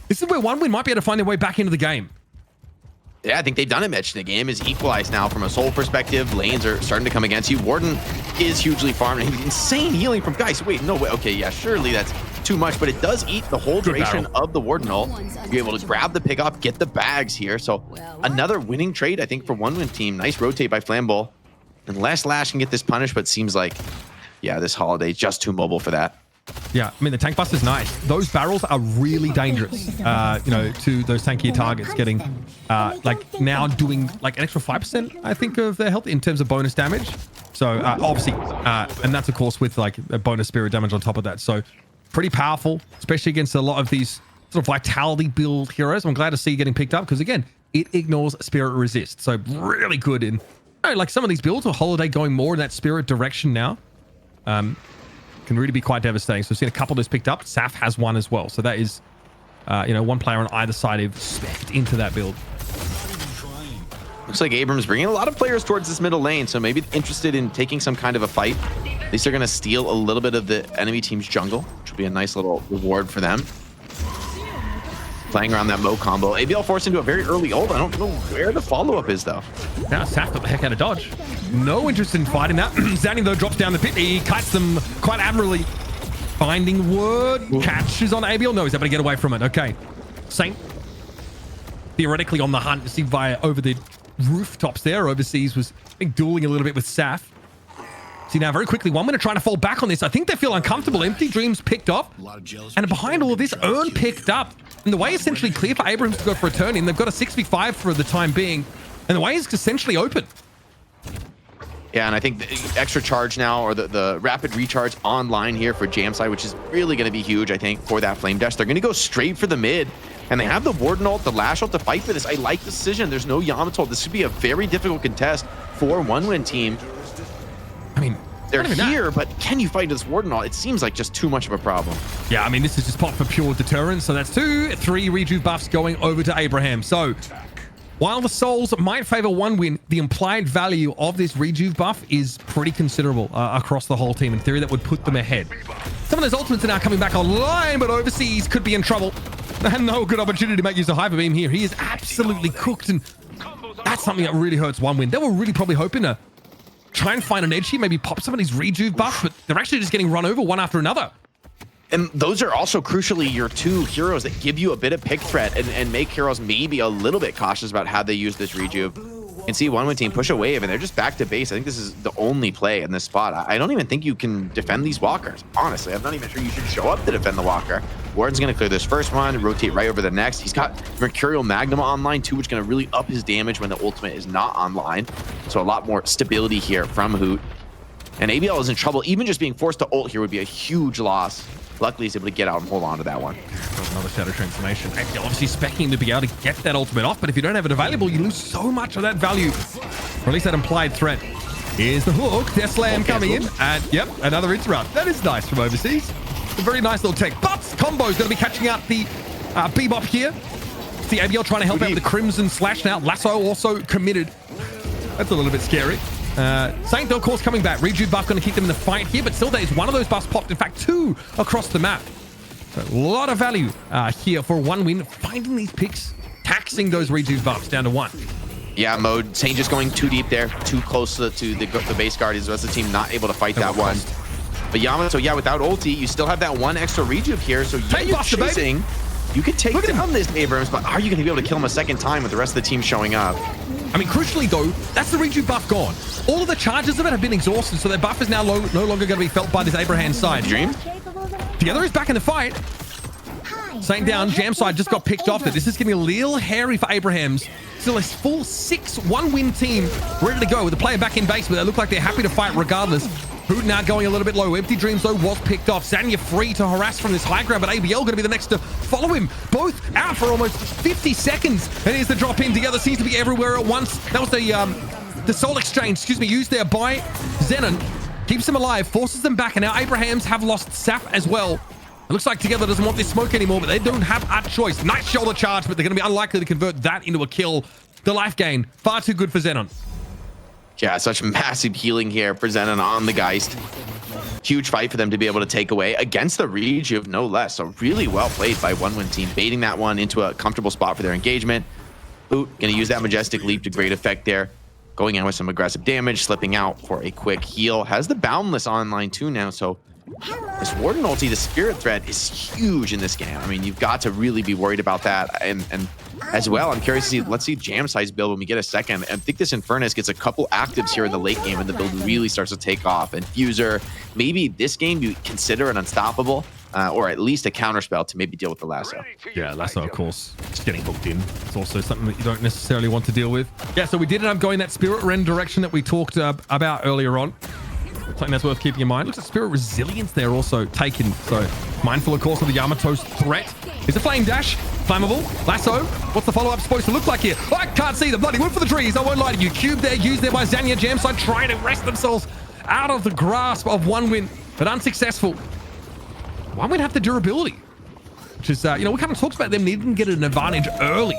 This is where one win might be able to find their way back into the game. Yeah, I think they've done it, Mitch. The game is equalized now from a soul perspective. Lanes are starting to come against you. Warden is hugely farmed. Insane healing from guys. Wait, no way. Okay, yeah, surely that's too much, but it does eat the whole duration of the Warden ult. You're able to grab the pickup, get the bags here. So another winning trade, I think, for one win team. Nice rotate by Flambeau. Unless Lash can get this punished, but seems like, yeah, this Holiday just too mobile for that. Yeah, I mean, the tank bust is nice. Those barrels are really dangerous, to those tankier targets, getting, now doing, like, an extra 5%, I think, of their health in terms of bonus damage. So, obviously, and that's, of course, with, like, a bonus spirit damage on top of that. So, pretty powerful, especially against a lot of these sort of vitality build heroes. I'm glad to see getting picked up because, again, it ignores spirit resist. So, really good in, like, some of these builds, or Holiday going more in that spirit direction now. Can really be quite devastating. So we've seen a couple of those picked up. Saf has one as well. So that is, one player on either side who've specced into that build. Looks like Abrams bringing a lot of players towards this middle lane. So maybe interested in taking some kind of a fight. At least they're going to steal a little bit of the enemy team's jungle, which will be a nice little reward for them. Playing around that Mo combo. ABL forced into a very early ult. I don't know where the follow-up is, though. Now Saf got the heck out of dodge. No interest in fighting that. Zanny, though, drops down the pit. He kites them quite admirably. Finding word. Catches on ABL. No, he's able to get away from it. Okay. Saint, theoretically on the hunt. You see via over the rooftops there. Overseas was, I think, dueling a little bit with Saf. See now, very quickly, OneWin are trying to fall back on this. I think they feel uncomfortable. Empty Dreams picked off. And behind all of this, Earn picked up. And the way is essentially clear for Abrahams to go for a turn in. They've got a 6v5 for the time being. And the way is essentially open. Yeah, and I think the extra charge now, or the rapid recharge online here for Jamside, which is really going to be huge, I think, for that Flame Dash. They're going to go straight for the mid. And they have the Warden ult, the Lash ult to fight for this. I like the decision. There's no Yamato. This should be a very difficult contest for OneWin team. I mean, they're here, but can you fight this Warden ult? It seems like just too much of a problem. Yeah, I mean, this is just pop for pure deterrence. So that's 2, 3 rejuve buffs going over to Abraham. So while the souls might favor OneWin, the implied value of this rejuve buff is pretty considerable across the whole team. In theory, that would put them ahead. Some of those ultimates are now coming back online, but Overseas could be in trouble. And no good opportunity to make use of Hyper Beam here. He is absolutely cooked, and that's something that really hurts OneWin. They were really probably hoping to try and find an edge here, maybe pop some of these rejuve buffs, but they're actually just getting run over one after another. And those are also crucially your 2 heroes that give you a bit of pick threat and make heroes maybe a little bit cautious about how they use this rejuve. You can see OneWin team push a wave, and they're just back to base. I think this is the only play in this spot. I don't even think you can defend these walkers. Honestly, I'm not even sure you should show up to defend the walker. Warden's going to clear this first one, rotate right over the next. He's got Mercurial Magnum online too, which is going to really up his damage when the ultimate is not online. So a lot more stability here from Hoot. And ABL is in trouble. Even just being forced to ult here would be a huge loss. Luckily, he's able to get out and hold on to that one. Another Shadow Transformation. ABL obviously specking to be able to get that ultimate off, but if you don't have it available, you lose so much of that value. Or at least that implied threat. Here's the hook. Death Slam coming in. And yep, another interrupt. That is nice from Overseas. A very nice little tech. But Combo's going to be catching out the Bebop here. See ABL trying to help out the Crimson Slash now. Lasso also committed. That's a little bit scary. Saint, though, of course, coming back. Rejuve buff going to keep them in the fight here, but still there's one of those buffs popped. In fact, 2 across the map. So a lot of value here for OneWin. Finding these picks, taxing those Rejuve buffs down to 1. Yeah, Mode. Saint just going too deep there, too close to the base guard. Is the rest of the team not able to fight that one. But Yamato, yeah, without ulti, you still have that 1 extra rejuve here. So you're chasing. You could take down this Abrams, but are you going to be able to kill him a second time with the rest of the team showing up? I mean, crucially, though, that's the rejuve buff gone. All of the charges of it have been exhausted, so their buff is now no longer going to be felt by this Abraham side. Dream? The other is back in the fight. Saint down, Jam side just got picked off. This is getting a little hairy for Abrahams. Still a full 6 OneWin team ready to go with the player back in base, but they look like they're happy to fight regardless. Hoot now going a little bit low. Empty Dreams, though, was picked off. Zanya free to harass from this high ground, but ABL going to be the next to follow him. Both out for almost 50 seconds. And here's the drop in together. Seems to be everywhere at once. That was the soul exchange, used there by Zenon. Keeps them alive, forces them back, and now Abrahams have lost Saf as well. It looks like Together doesn't want this smoke anymore, but they don't have a choice. Nice shoulder charge, but they're going to be unlikely to convert that into a kill. The life gain, far too good for Zenon. Yeah, such massive healing here for Zenon on the Geist. Huge fight for them to be able to take away against the Rejuve, no less. So really well played by OneWin team, baiting that one into a comfortable spot for their engagement. Boot going to use that Majestic Leap to great effect there. Going in with some aggressive damage, slipping out for a quick heal. Has the Boundless online too now, so this Warden ulti, the Spirit threat, is huge in this game. I mean, you've got to really be worried about that. And as well, I'm curious to see, let's see Jam size build when we get a second. I think this Infernus gets a couple actives here in the late game and the build really starts to take off. And Fuser, maybe this game you consider an unstoppable, or at least a counterspell to maybe deal with the Lasso. Yeah, Lasso, of course, just getting hooked in. It's also something that you don't necessarily want to deal with. Yeah, so we did end up going that Spirit Rend direction that we talked about earlier on. Something that's worth keeping in mind. Looks like Spirit Resilience there also taken. So mindful, of course, of the Yamato's threat. Is a Flame Dash flammable? Lasso? What's the follow-up supposed to look like here? Oh, I can't see the bloody wood for the trees. I won't lie to you. Cube there, used there by Zanya. Jamside trying to wrest themselves out of the grasp of OneWin, but unsuccessful. OneWin have the durability, which is, we kind of talked about them needing to get an advantage early.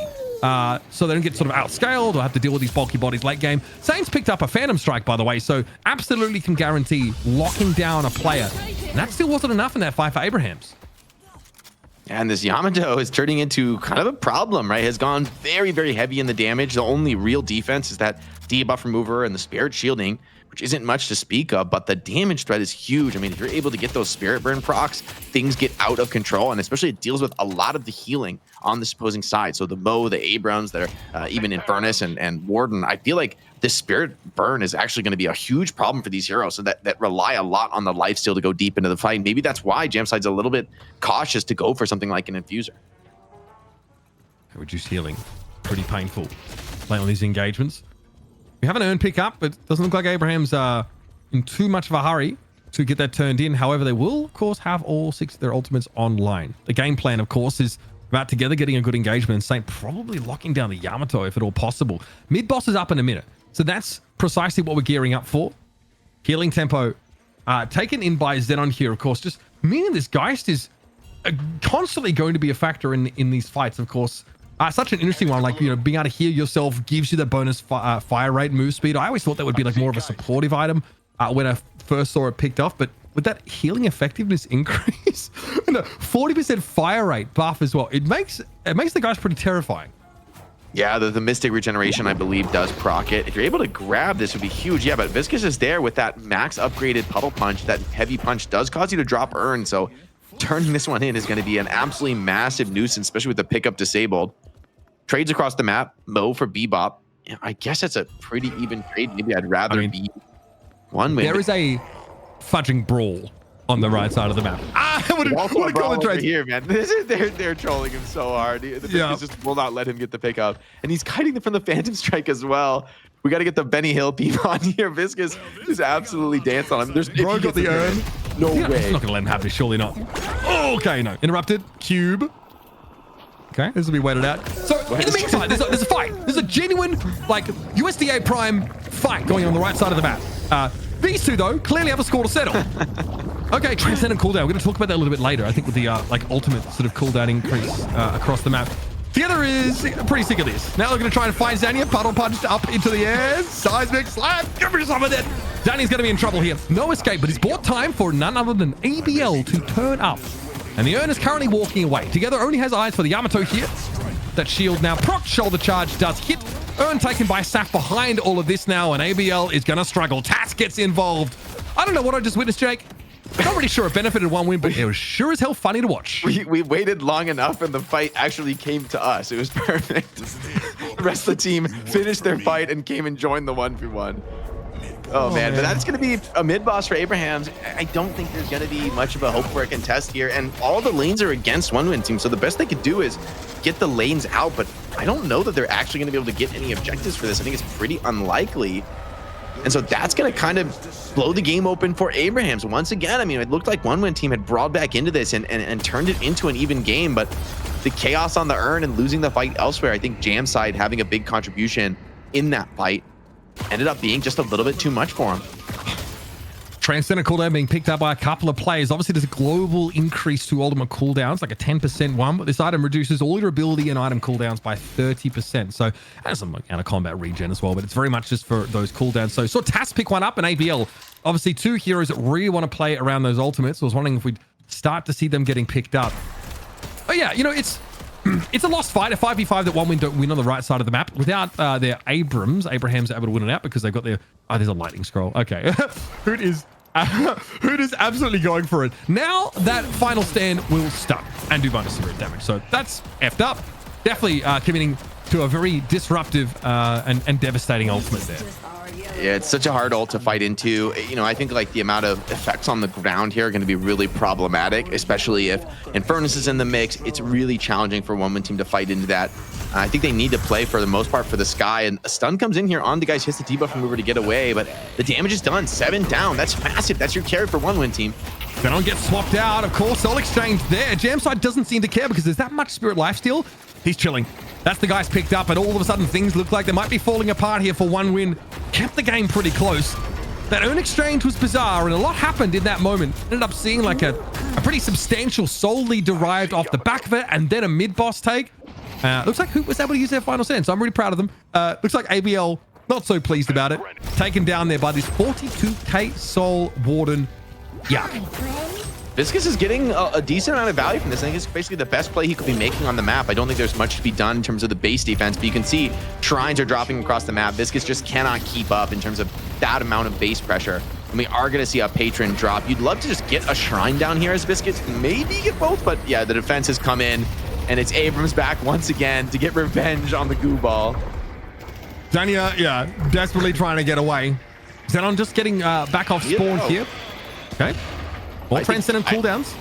So they don't get sort of outscaled or have to deal with these bulky bodies late game. Saints picked up a Phantom Strike, by the way, so absolutely can guarantee locking down a player. And that still wasn't enough in that fight for Abrahams. And this Yamato is turning into kind of a problem, right? Has gone very, very heavy in the damage. The only real defense is that debuff remover and the Spirit shielding. which isn't much to speak of, but the damage threat is huge. I mean, if you're able to get those Spirit Burn procs, things get out of control, and especially it deals with a lot of the healing on the opposing side. So the Mo, the Abrams that are even in Furnace and Warden, I feel like this Spirit Burn is actually going to be a huge problem for these heroes, so that rely a lot on the lifesteal to go deep into the fight. Maybe that's why Jamside's a little bit cautious to go for something like an Infuser. Reduced healing. Pretty painful late on these engagements. We have an Urn pick up, but it doesn't look like Abraham's in too much of a hurry to get that turned in. However, they will, of course, have all 6 of their ultimates online. The game plan, of course, is about together getting a good engagement and Saint probably locking down the Yamato if at all possible. Mid boss is up in a minute. So that's precisely what we're gearing up for. Healing tempo taken in by Xenon here, of course, just meaning this Geist is constantly going to be a factor in these fights, of course. Such an interesting one, like, you know, being able to heal yourself gives you the bonus fire rate, move speed. I always thought that would be like more of a supportive item when I first saw it picked off, but with that healing effectiveness increase and a 40% fire rate buff as well, it makes the guys pretty terrifying. Yeah, the Mystic Regeneration, I believe, does proc it. If you're able to grab this, would be huge. Yeah, but Viscous is there with that max upgraded Puddle Punch. That heavy punch does cause you to drop Urn, so turning this one in is going to be an absolutely massive nuisance, especially with the pickup disabled. Trades across the map. Mo for Bebop. Yeah, I guess that's a pretty even trade. Maybe I'd rather be one win. There is a fudging brawl on the right side of the map. I wouldn't call it trades here, man. They're trolling him so hard. The Viscous just will not let him get the pickup, and he's kiting from the Phantom Strike as well. We got to get the Benny Hill beam on here. Viscous is absolutely danced on him. There's Bro got the Urn. No way. I'm not gonna let him have this. Surely not. Oh, okay, no. Interrupted. Cube. Okay, this will be waited out. So in the meantime, there's a fight. There's a genuine, like, USDA Prime fight going on the right side of the map. These two, though, clearly have a score to settle. Okay, Transcendent cooldown. We're going to talk about that a little bit later. I think with the like ultimate sort of cooldown increase across the map. The other is pretty sick of this. Now they're going to try and find Zanya. Puddle punched up into the air. Seismic slap. Give me some of that. Zanya's going to be in trouble here. No escape, but he's bought time for none other than ABL to turn up. And the Urn is currently walking away. Together only has eyes for the Yamato here. That shield now proc shoulder charge does hit. Urn taken by Saf behind all of this now, and ABL is going to struggle. Tas gets involved. I don't know what I just witnessed, Jake. I'm not really sure it benefited one win, but it was sure as hell funny to watch. We waited long enough, and the fight actually came to us. It was perfect. The rest of the team finished their fight and came and joined the 1v1. Oh man, but that's going to be a mid-boss for Abrahams. I don't think there's going to be much of a hope for a contest here, and all the lanes are against one-win team, so the best they could do is get the lanes out, but I don't know that they're actually going to be able to get any objectives for this. I think it's pretty unlikely, and so that's going to kind of blow the game open for Abrahams. Once again, I mean, it looked like one-win team had brawled back into this and turned it into an even game, but the chaos on the Urn and losing the fight elsewhere, I think Jamside having a big contribution in that fight ended up being just a little bit too much for him. Transcendent cooldown being picked up by a couple of players. Obviously, there's a global increase to ultimate cooldowns, like a 10% one, but this item reduces all your ability and item cooldowns by 30%. So, and some like out-of-combat regen as well, but it's very much just for those cooldowns. So, saw Tas pick one up in ABL. Obviously, two heroes that really want to play around those ultimates. So I was wondering if we'd start to see them getting picked up. Oh yeah, you know, it's a lost fight, a 5v5 that one win don't win on the right side of the map. Without their Abrahams are able to win it out because they've got their... Oh, there's a lightning scroll. Okay. Hoot is absolutely going for it. Now that final stand will stun and do bonus spirit damage. So that's effed up. Definitely committing to a very disruptive and devastating ultimate there. Yeah, it's such a hard ult to fight into. You know, I think like the amount of effects on the ground here are going to be really problematic, especially if Infernus is in the mix. It's really challenging for one team to fight into that. I think they need to play for the most part for the Sky, and a stun comes in here on the guy's hits the debuff remover to get away, but the damage is done. 7 down. That's massive. That's your carry for one team. Xenon gets swapped out. Of course, soul exchange there. Jamside doesn't seem to care because there's that much spirit lifesteal. He's chilling. That's the guy's picked up, and all of a sudden things look like they might be falling apart here for one win. Kept the game pretty close. That Urn exchange was bizarre, and a lot happened in that moment. Ended up seeing like a pretty substantial soul lead derived off the back of it, and then a mid-boss take. Looks like Hoot was able to use their final stand, so I'm really proud of them. Looks like ABL not so pleased about it. Taken down there by this 42k soul warden. Yeah. Viscus is getting a decent amount of value from this. I think it's basically the best play he could be making on the map. I don't think there's much to be done in terms of the base defense, but you can see shrines are dropping across the map. Viscus just cannot keep up in terms of that amount of base pressure. And we are going to see a patron drop. You'd love to just get a shrine down here as Viscus, maybe get both, but yeah, the defense has come in, and it's Abrams back once again to get revenge on the goo ball. Dania, yeah, desperately trying to get away. Xenon just getting back off spawn here. Okay. More transcendent cooldowns.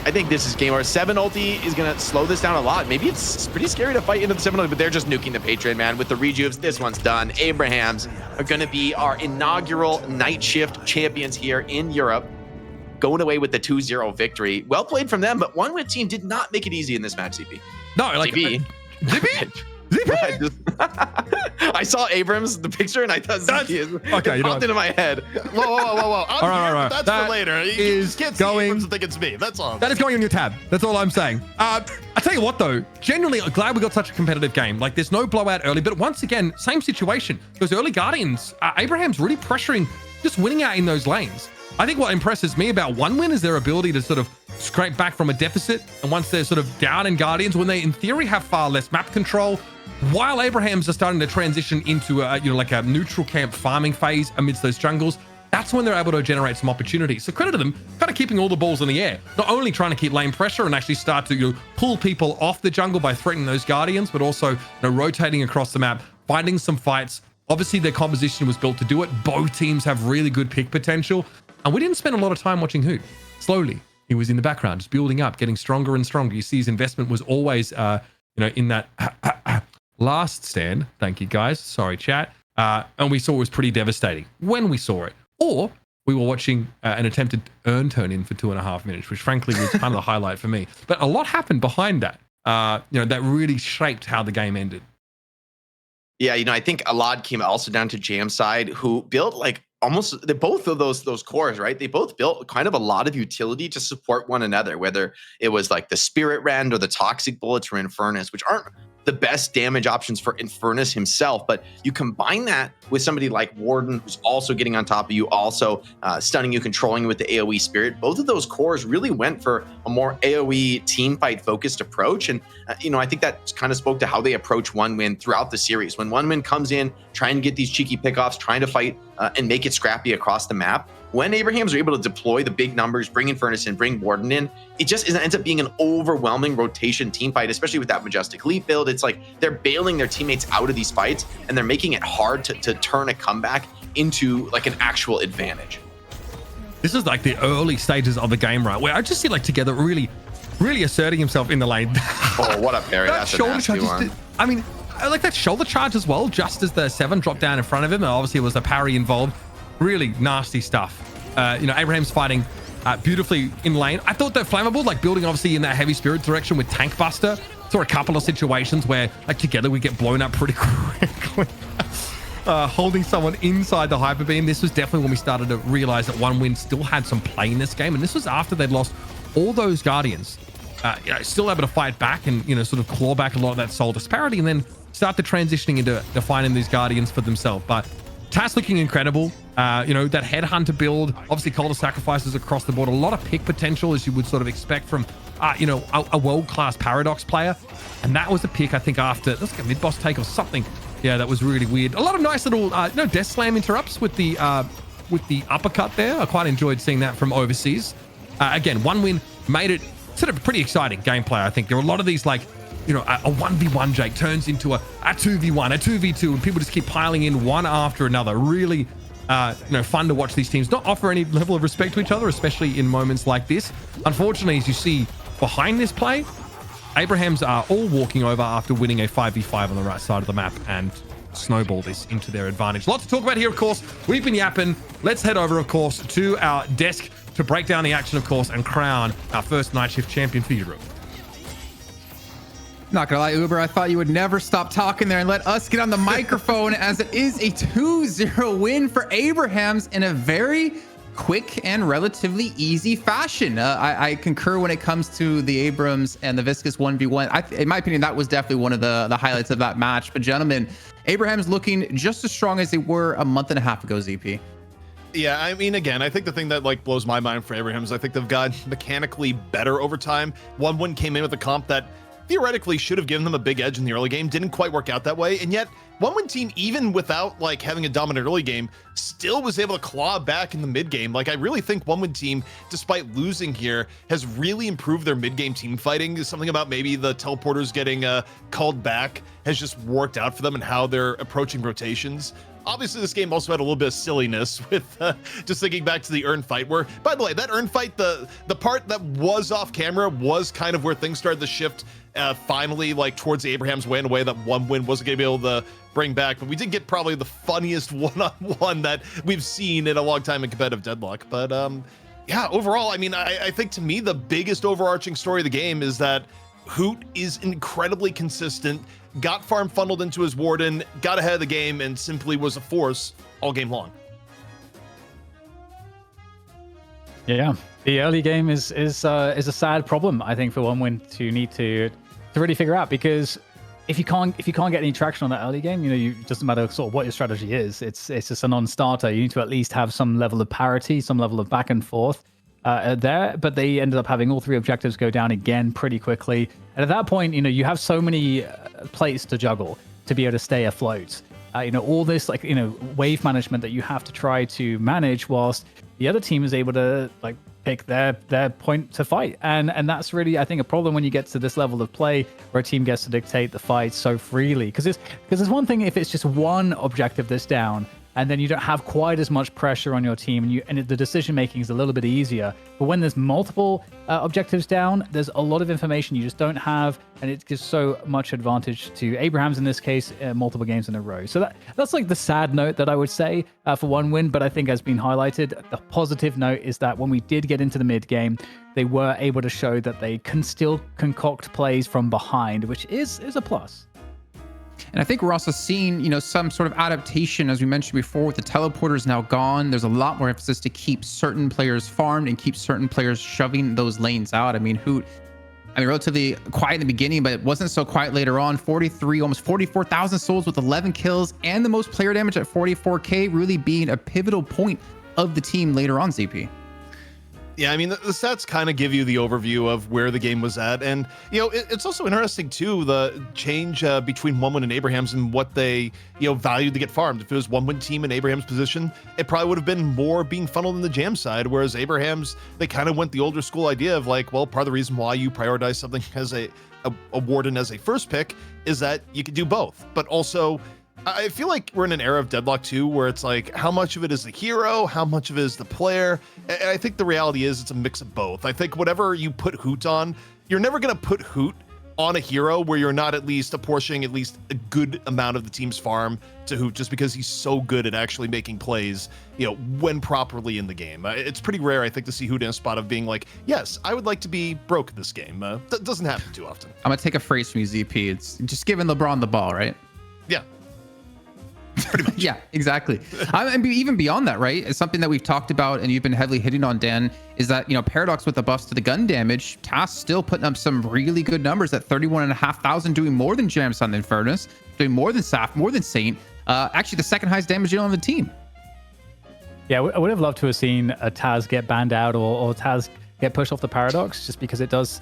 I think this is game over. 7 ulti is going to slow this down a lot. Maybe it's pretty scary to fight into the 7 ulti, but they're just nuking the patron, man. With the rejuves, this one's done. Abrahams are going to be our inaugural night shift champions here in Europe, going away with the 2-0 victory. Well played from them, but one win team did not make it easy in this match, ZP. No, like ZP. ZP? I saw Abrams, the picture, and I thought ZP is okay. You know popped into my head. Whoa. All right. That's that for later. You is can't see going. Abrams and think it's me. That's all. That is going on your tab. That's all I'm saying. I tell you what, though, genuinely glad we got such a competitive game. Like, there's no blowout early, but once again, same situation. Those early Guardians, Abraham's really pressuring, just winning out in those lanes. I think what impresses me about one win is their ability to sort of scrape back from a deficit. And once they're sort of down in Guardians, when they in theory have far less map control, while Abrahams are starting to transition into like a neutral camp farming phase amidst those jungles, that's when they're able to generate some opportunities. So credit to them, kind of keeping all the balls in the air, not only trying to keep lane pressure and actually start to pull people off the jungle by threatening those Guardians, but also rotating across the map, finding some fights. Obviously, their composition was built to do it. Both teams have really good pick potential, and we didn't spend a lot of time watching Hoot. Slowly, he was in the background, just building up, getting stronger and stronger. You see his investment was always, in that last stand. Thank you, guys. Sorry, chat. And we saw it was pretty devastating when we saw it. Or we were watching an attempted earn turn in for 2.5 minutes, which frankly was kind of the highlight for me. But a lot happened behind that, that really shaped how the game ended. Yeah, I think a lot came also down to Jam's side, who built like almost both of those cores, right? They both built kind of a lot of utility to support one another, whether it was like the Spirit Rend or the Toxic Bullets for Infernus, which aren't the best damage options for Infernus himself, but you combine that with somebody like Warden, who's also getting on top of you, also stunning you, controlling you with the AoE Spirit. Both of those cores really went for a more AoE team fight focused approach, and I think that kind of spoke to how they approach One Win throughout the series. When One Win comes in, trying to get these cheeky pickoffs, trying to fight and make it scrappy across the map, when Abrahams are able to deploy the big numbers, bring Infernus in, bring Warden in, it just ends up being an overwhelming rotation team fight, especially with that Majestic Leap build. It's like they're bailing their teammates out of these fights, and they're making it hard to turn a comeback into like an actual advantage. This is like the early stages of the game, right? Where I just see like Together really asserting himself in the lane. Oh, what a parry. That's a nasty one. I like that shoulder charge as well, just as the 7 dropped down in front of him. And obviously, it was a parry involved. Really nasty stuff. Abraham's fighting beautifully in lane. I thought that Flammable, like building obviously in that heavy spirit direction with Tank Buster, saw a couple of situations where like Together we get blown up pretty quickly. Holding someone inside the hyper beam. This was definitely when we started to realize that One Win still had some play in this game, and this was after they'd lost all those Guardians. Still able to fight back and sort of claw back a lot of that soul disparity, and then start the transitioning into defining these Guardians for themselves. But TAS looking incredible. That Headhunter build, obviously Call to Sacrifices across the board. A lot of pick potential, as you would sort of expect from, a world-class Paradox player. And that was a pick, I think, after, let's get mid-boss take or something. Yeah, that was really weird. A lot of nice little, Death Slam interrupts with the uppercut there. I quite enjoyed seeing that from overseas. Again, One Win made it sort of pretty exciting gameplay, I think. There were a lot of these, like, a 1v1 Jake turns into a 2v1, a 2v2, and people just keep piling in one after another. Really, fun to watch these teams not offer any level of respect to each other, especially in moments like this. Unfortunately, as you see behind this play, Abrahams are all walking over after winning a 5v5 on the right side of the map and snowball this into their advantage. Lots to talk about here, of course. We've been yapping. Let's head over, of course, to our desk to break down the action, of course, and crown our first night shift champion for Europe. Not gonna lie, Uber, I thought you would never stop talking there and let us get on the microphone, as it is a 2-0 win for Abrahams in a very quick and relatively easy fashion. I concur when it comes to the Abrams and the Viscus 1v1. In my opinion, that was definitely one of the highlights of that match. But gentlemen, Abrahams looking just as strong as they were a month and a half ago, ZP. Yeah, I mean, again, I think the thing that like blows my mind for Abraham is I think they've got mechanically better over time. 1-1 came in with a comp that theoretically should have given them a big edge in the early game, didn't quite work out that way, and yet 1-1 team, even without like having a dominant early game, still was able to claw back in the mid game. Like I really think 1-1 team, despite losing here, has really improved their mid game team fighting. Something about maybe the teleporters getting called back has just worked out for them and how they're approaching rotations. Obviously, this game also had a little bit of silliness with just thinking back to the Urn fight where, by the way, that Urn fight, the part that was off camera was kind of where things started to shift finally, like towards Abraham's way in a way that 1-1 wasn't going to be able to bring back. But we did get probably the funniest one-on-one that we've seen in a long time in competitive Deadlock. But yeah, overall, I mean, I think to me, the biggest overarching story of the game is that Hoot is incredibly consistent, got farm funneled into his Warden, got ahead of the game, and simply was a force all game long. Yeah, the early game is a sad problem, I think, for 1-1 to need to really figure out, because if you can't get any traction on that early game, it doesn't matter sort of what your strategy is. It's just a non-starter. You need to at least have some level of parity, some level of back and forth there. But they ended up having all three objectives go down again pretty quickly. And at that point, you have so many plates to juggle to be able to stay afloat. All this wave management that you have to try to manage whilst the other team is able to pick their point to fight. And that's really, I think, a problem when you get to this level of play where a team gets to dictate the fight so freely. Because there's one thing if it's just one objective that's down, and then you don't have quite as much pressure on your team, and the decision making is a little bit easier. But when there's multiple objectives down, there's a lot of information you just don't have, and it gives so much advantage to Abraham's in this case, multiple games in a row. So that's like the sad note that I would say for 1-1. But I think, as been highlighted, the positive note is that when we did get into the mid game, they were able to show that they can still concoct plays from behind, which is a plus. And I think we're also seeing, some sort of adaptation, as we mentioned before, with the teleporters now gone. There's a lot more emphasis to keep certain players farmed and keep certain players shoving those lanes out. I mean, Hoot, relatively quiet in the beginning, but it wasn't so quiet later on. 43, almost 44,000 souls with 11 kills and the most player damage at 44K, really being a pivotal point of the team later on, ZP. Yeah, I mean, the stats kind of give you the overview of where the game was at. And, it's also interesting, too, the change between 1-1 and Abraham's and what they, valued to get farmed. If it was 1-1 team in Abraham's position, it probably would have been more being funneled in the jam side, whereas Abraham's, they kind of went the older school idea of part of the reason why you prioritize something as a Warden as a first pick is that you can do both. But also, I feel like we're in an era of Deadlock too, where it's how much of it is the hero, how much of it is the player. And I think the reality is it's a mix of both. I think whatever you put Hoot on, you're never going to put Hoot on a hero where you're not at least apportioning at least a good amount of the team's farm to Hoot, just because he's so good at actually making plays, when properly in the game. It's pretty rare, I think, to see Hoot in a spot of being yes, I would like to be broke this game. That doesn't happen too often. I'm going to take a phrase from you, ZP. It's just giving LeBron the ball, right? Yeah. Pretty much. Yeah, exactly. And even beyond that, right? It's something that we've talked about and you've been heavily hitting on, Dan, is that, Paradox with the buffs to the gun damage, TAS still putting up some really good numbers at 31,500, doing more than Jam's on the Infernus, doing more than Saf, more than Saint. Actually, the second highest damage on the team. Yeah, I would have loved to have seen a Taz get banned out or Taz get pushed off the Paradox, just because it just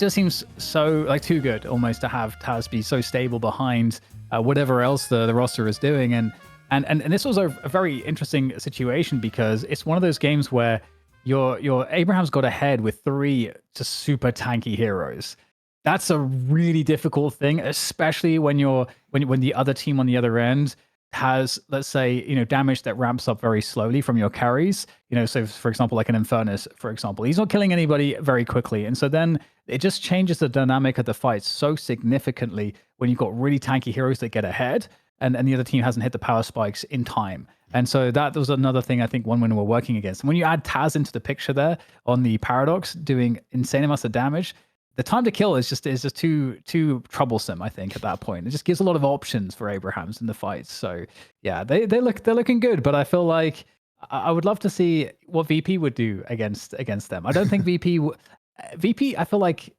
seems so too good almost to have Taz be so stable behind whatever else the roster is doing. And this was a very interesting situation, because it's one of those games where your Abraham's got ahead with 3 just super tanky heroes. That's a really difficult thing, especially when the other team on the other end has, let's say, damage that ramps up very slowly from your carries. So for example, like an Infernus, for example, he's not killing anybody very quickly. And so then it just changes the dynamic of the fight so significantly when you've got really tanky heroes that get ahead and the other team hasn't hit the power spikes in time. And so that was another thing I think 1-1 were working against. And when you add Taz into the picture there on the Paradox doing insane amounts of damage, the time to kill is just too troublesome, I think, at that point. It just gives a lot of options for Abrahams in the fights. So yeah, they're looking good, but I feel like I would love to see what VP would do against them. I don't think VP, I feel like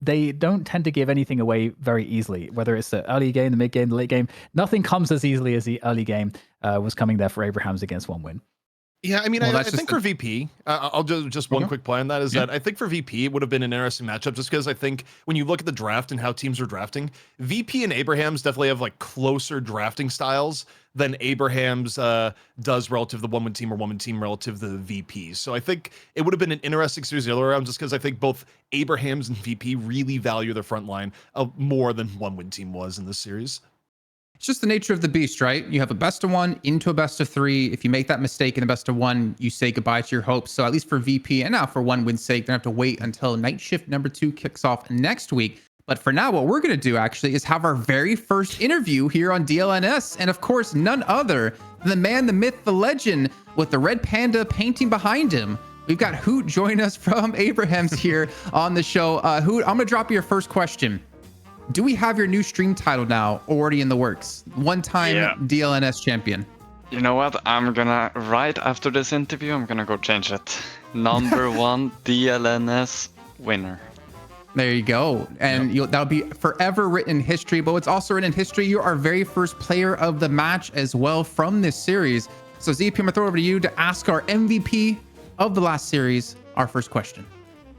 they don't tend to give anything away very easily, whether it's the early game, the mid game, the late game. Nothing comes as easily as the early game was coming there for Abrahams against 1-1. Yeah, I mean, Well, I that's think just for VP, I'll just one Okay. quick point on that is that I think for VP it would have been an interesting matchup just because I think when you look at the draft and how teams are drafting, VP and Abrahams definitely have like closer drafting styles than Abrahams does relative to the one-win team or one-win team relative to the VP. So I think it would have been an interesting series the other way around just because I think both Abrahams and VP really value their front line more than one-win team was in this series. It's just the nature of the beast, right? You have a best of one into a best of three. If you make that mistake in a best of one, you say goodbye to your hopes. So at least for VP and now for one win's sake, they have to wait until night shift number 2 kicks off next week. But for now, what we're going to do actually is have our very first interview here on DLNS. And of course, none other than the man, the myth, the legend with the red panda painting behind him. We've got Hoot join us from Abrahams here on the show. Hoot, I'm going to drop you your first question. Do we have your new stream title now already in the works? One-time DLNS champion. You know what? I'm gonna, right after this interview, I'm gonna go change it. Number 1 DLNS winner. There you go. And that'll be forever written in history. But what's also written in history, you're our very first player of the match as well from this series. So ZP, I'm gonna throw it over to you to ask our MVP of the last series our first question.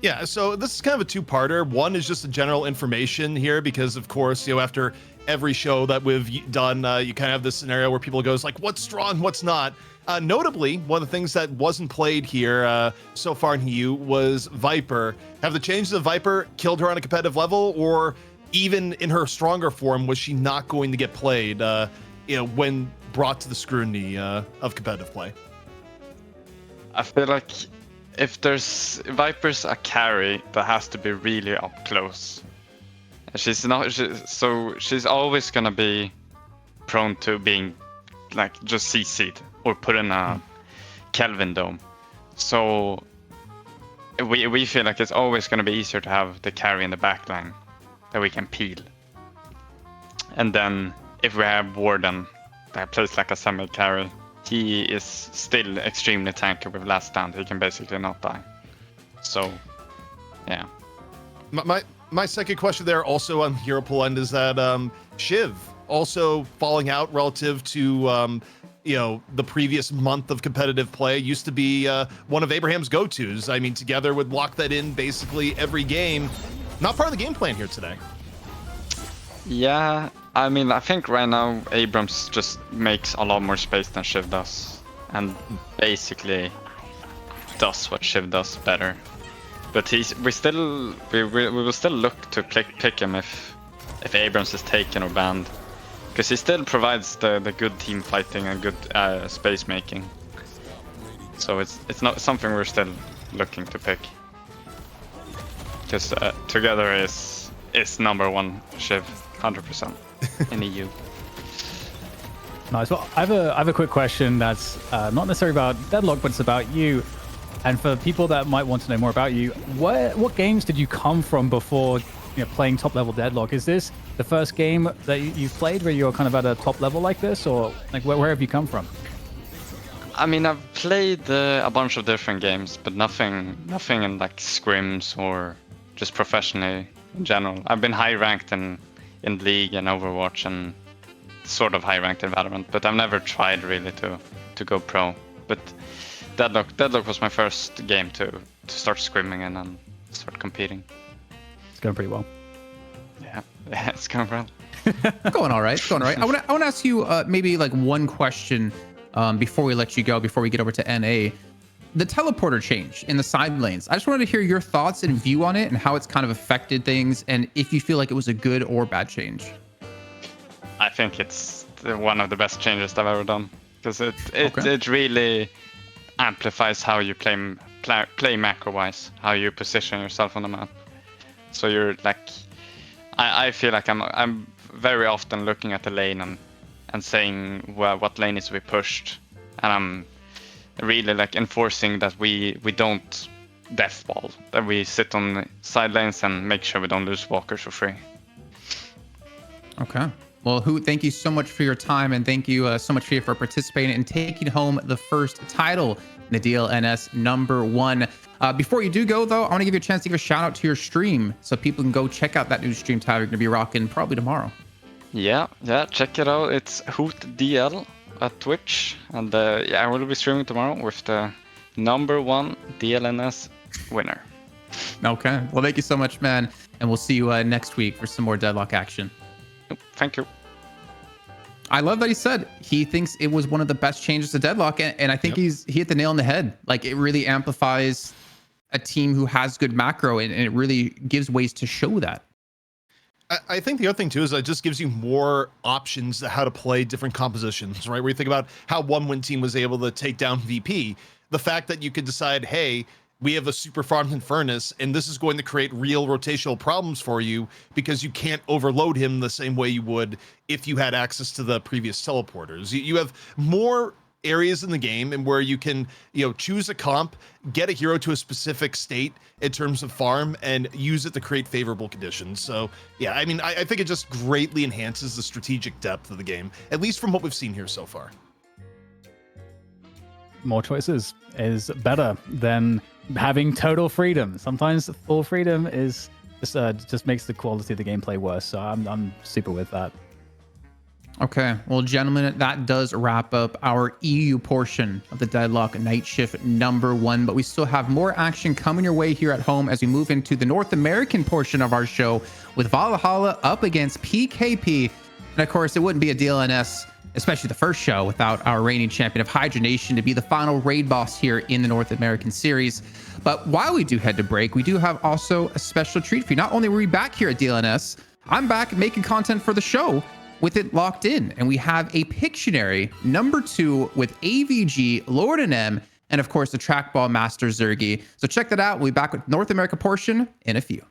Yeah, so this is kind of a two-parter. One is just a general information here because, of course, after every show that we've done, you kind of have this scenario where people goes like, what's strong, what's not? Notably, one of the things that wasn't played here so far in EU was Viper. Have the changes of Viper killed her on a competitive level, or even in her stronger form, was she not going to get played, when brought to the scrutiny of competitive play? I feel like if there's Viper's a carry that has to be really up close. She's always gonna be prone to being like just CC'd or put in a Kelvin dome. So we feel like it's always gonna be easier to have the carry in the backline that we can peel. And then if we have Warden that plays like a semi carry, he is still extremely tanky with last stand. He can basically not die. So, yeah. My second question there also on Hero Pool end is that Shiv also falling out relative to the previous month of competitive play used to be one of Abraham's go-tos. I mean, together would lock that in basically every game. Not part of the game plan here today. Yeah, I mean, I think right now Abrams just makes a lot more space than Shiv does, and basically does what Shiv does better. But we will still look to pick him if Abrams is taken or banned, because he still provides the good team fighting and good space making. So it's not something we're still looking to pick, because together is number 1 Shiv. 100% in EU. Nice. Well, I have a quick question that's not necessarily about Deadlock, but it's about you. And for people that might want to know more about you, what games did you come from before playing top level Deadlock? Is this the first game that you've played where you're kind of at a top level like this, or like where have you come from? I mean, I've played a bunch of different games, but nothing in like scrims or just professionally in general. I've been high ranked in League and Overwatch and sort of high ranked in Valorant, but I've never tried really to go pro. But Deadlock was my first game to start scrimming in and start competing. It's going pretty well. Yeah, it's going well. Going all right. I want to ask you maybe like one question before we let you go, before we get over to NA. The teleporter change in the side lanes. I just wanted to hear your thoughts and view on it and how it's kind of affected things, and if you feel like it was a good or bad change. I think it's one of the best changes I've ever done, because it really amplifies how you play macro-wise, how you position yourself on the map. So you're like, I feel like I'm very often looking at the lane and saying, well, what lane is to be pushed, and I'm really like enforcing that we don't deathball, that we sit on the side lanes and make sure we don't lose walkers for free. Okay. Well, Hoot, thank you so much for your time, and thank you so much for participating and taking home the first title in the DLNS number 1. Before you do go, though, I want to give you a chance to give a shout out to your stream so people can go check out that new stream title you're going to be rocking probably tomorrow. Yeah, check it out. It's Hoot DL. at Twitch, and yeah, I will be streaming tomorrow with the #1 DLNS winner. Okay. Well, thank you so much, man. And we'll see you next week for some more Deadlock action. Thank you. I love that he said he thinks it was one of the best changes to Deadlock. And I think he hit the nail on the head. Like, it really amplifies a team who has good macro, and it really gives ways to show that. I think the other thing too is it just gives you more options to how to play different compositions, right? Where you think about how one win team was able to take down VP, the fact that you could decide, hey, we have a super farmed in Furnace, and this is going to create real rotational problems for you because you can't overload him the same way you would if you had access to the previous teleporters. You have more areas in the game and where you can, choose a comp, get a hero to a specific state in terms of farm, and use it to create favorable conditions. So yeah, I mean, I think it just greatly enhances the strategic depth of the game, at least from what we've seen here so far. More choices is better than having total freedom. Sometimes full freedom is just makes the quality of the gameplay worse. So I'm super with that. Okay, well, gentlemen, that does wrap up our EU portion of the Deadlock Night Shift #1, but we still have more action coming your way here at home as we move into the North American portion of our show with Valhalla up against PKP. And of course, it wouldn't be a DLNS, especially the first show, without our reigning champion of Hydra Nation to be the final raid boss here in the North American series. But while we do head to break, we do have also a special treat for you. Not only were we back here at DLNS, I'm back making content for the show with it locked in, and we have a Pictionary #2 with AVG, Lord and M, and of course the trackball master Zergy. So check that out. We'll be back with North America portion in a few.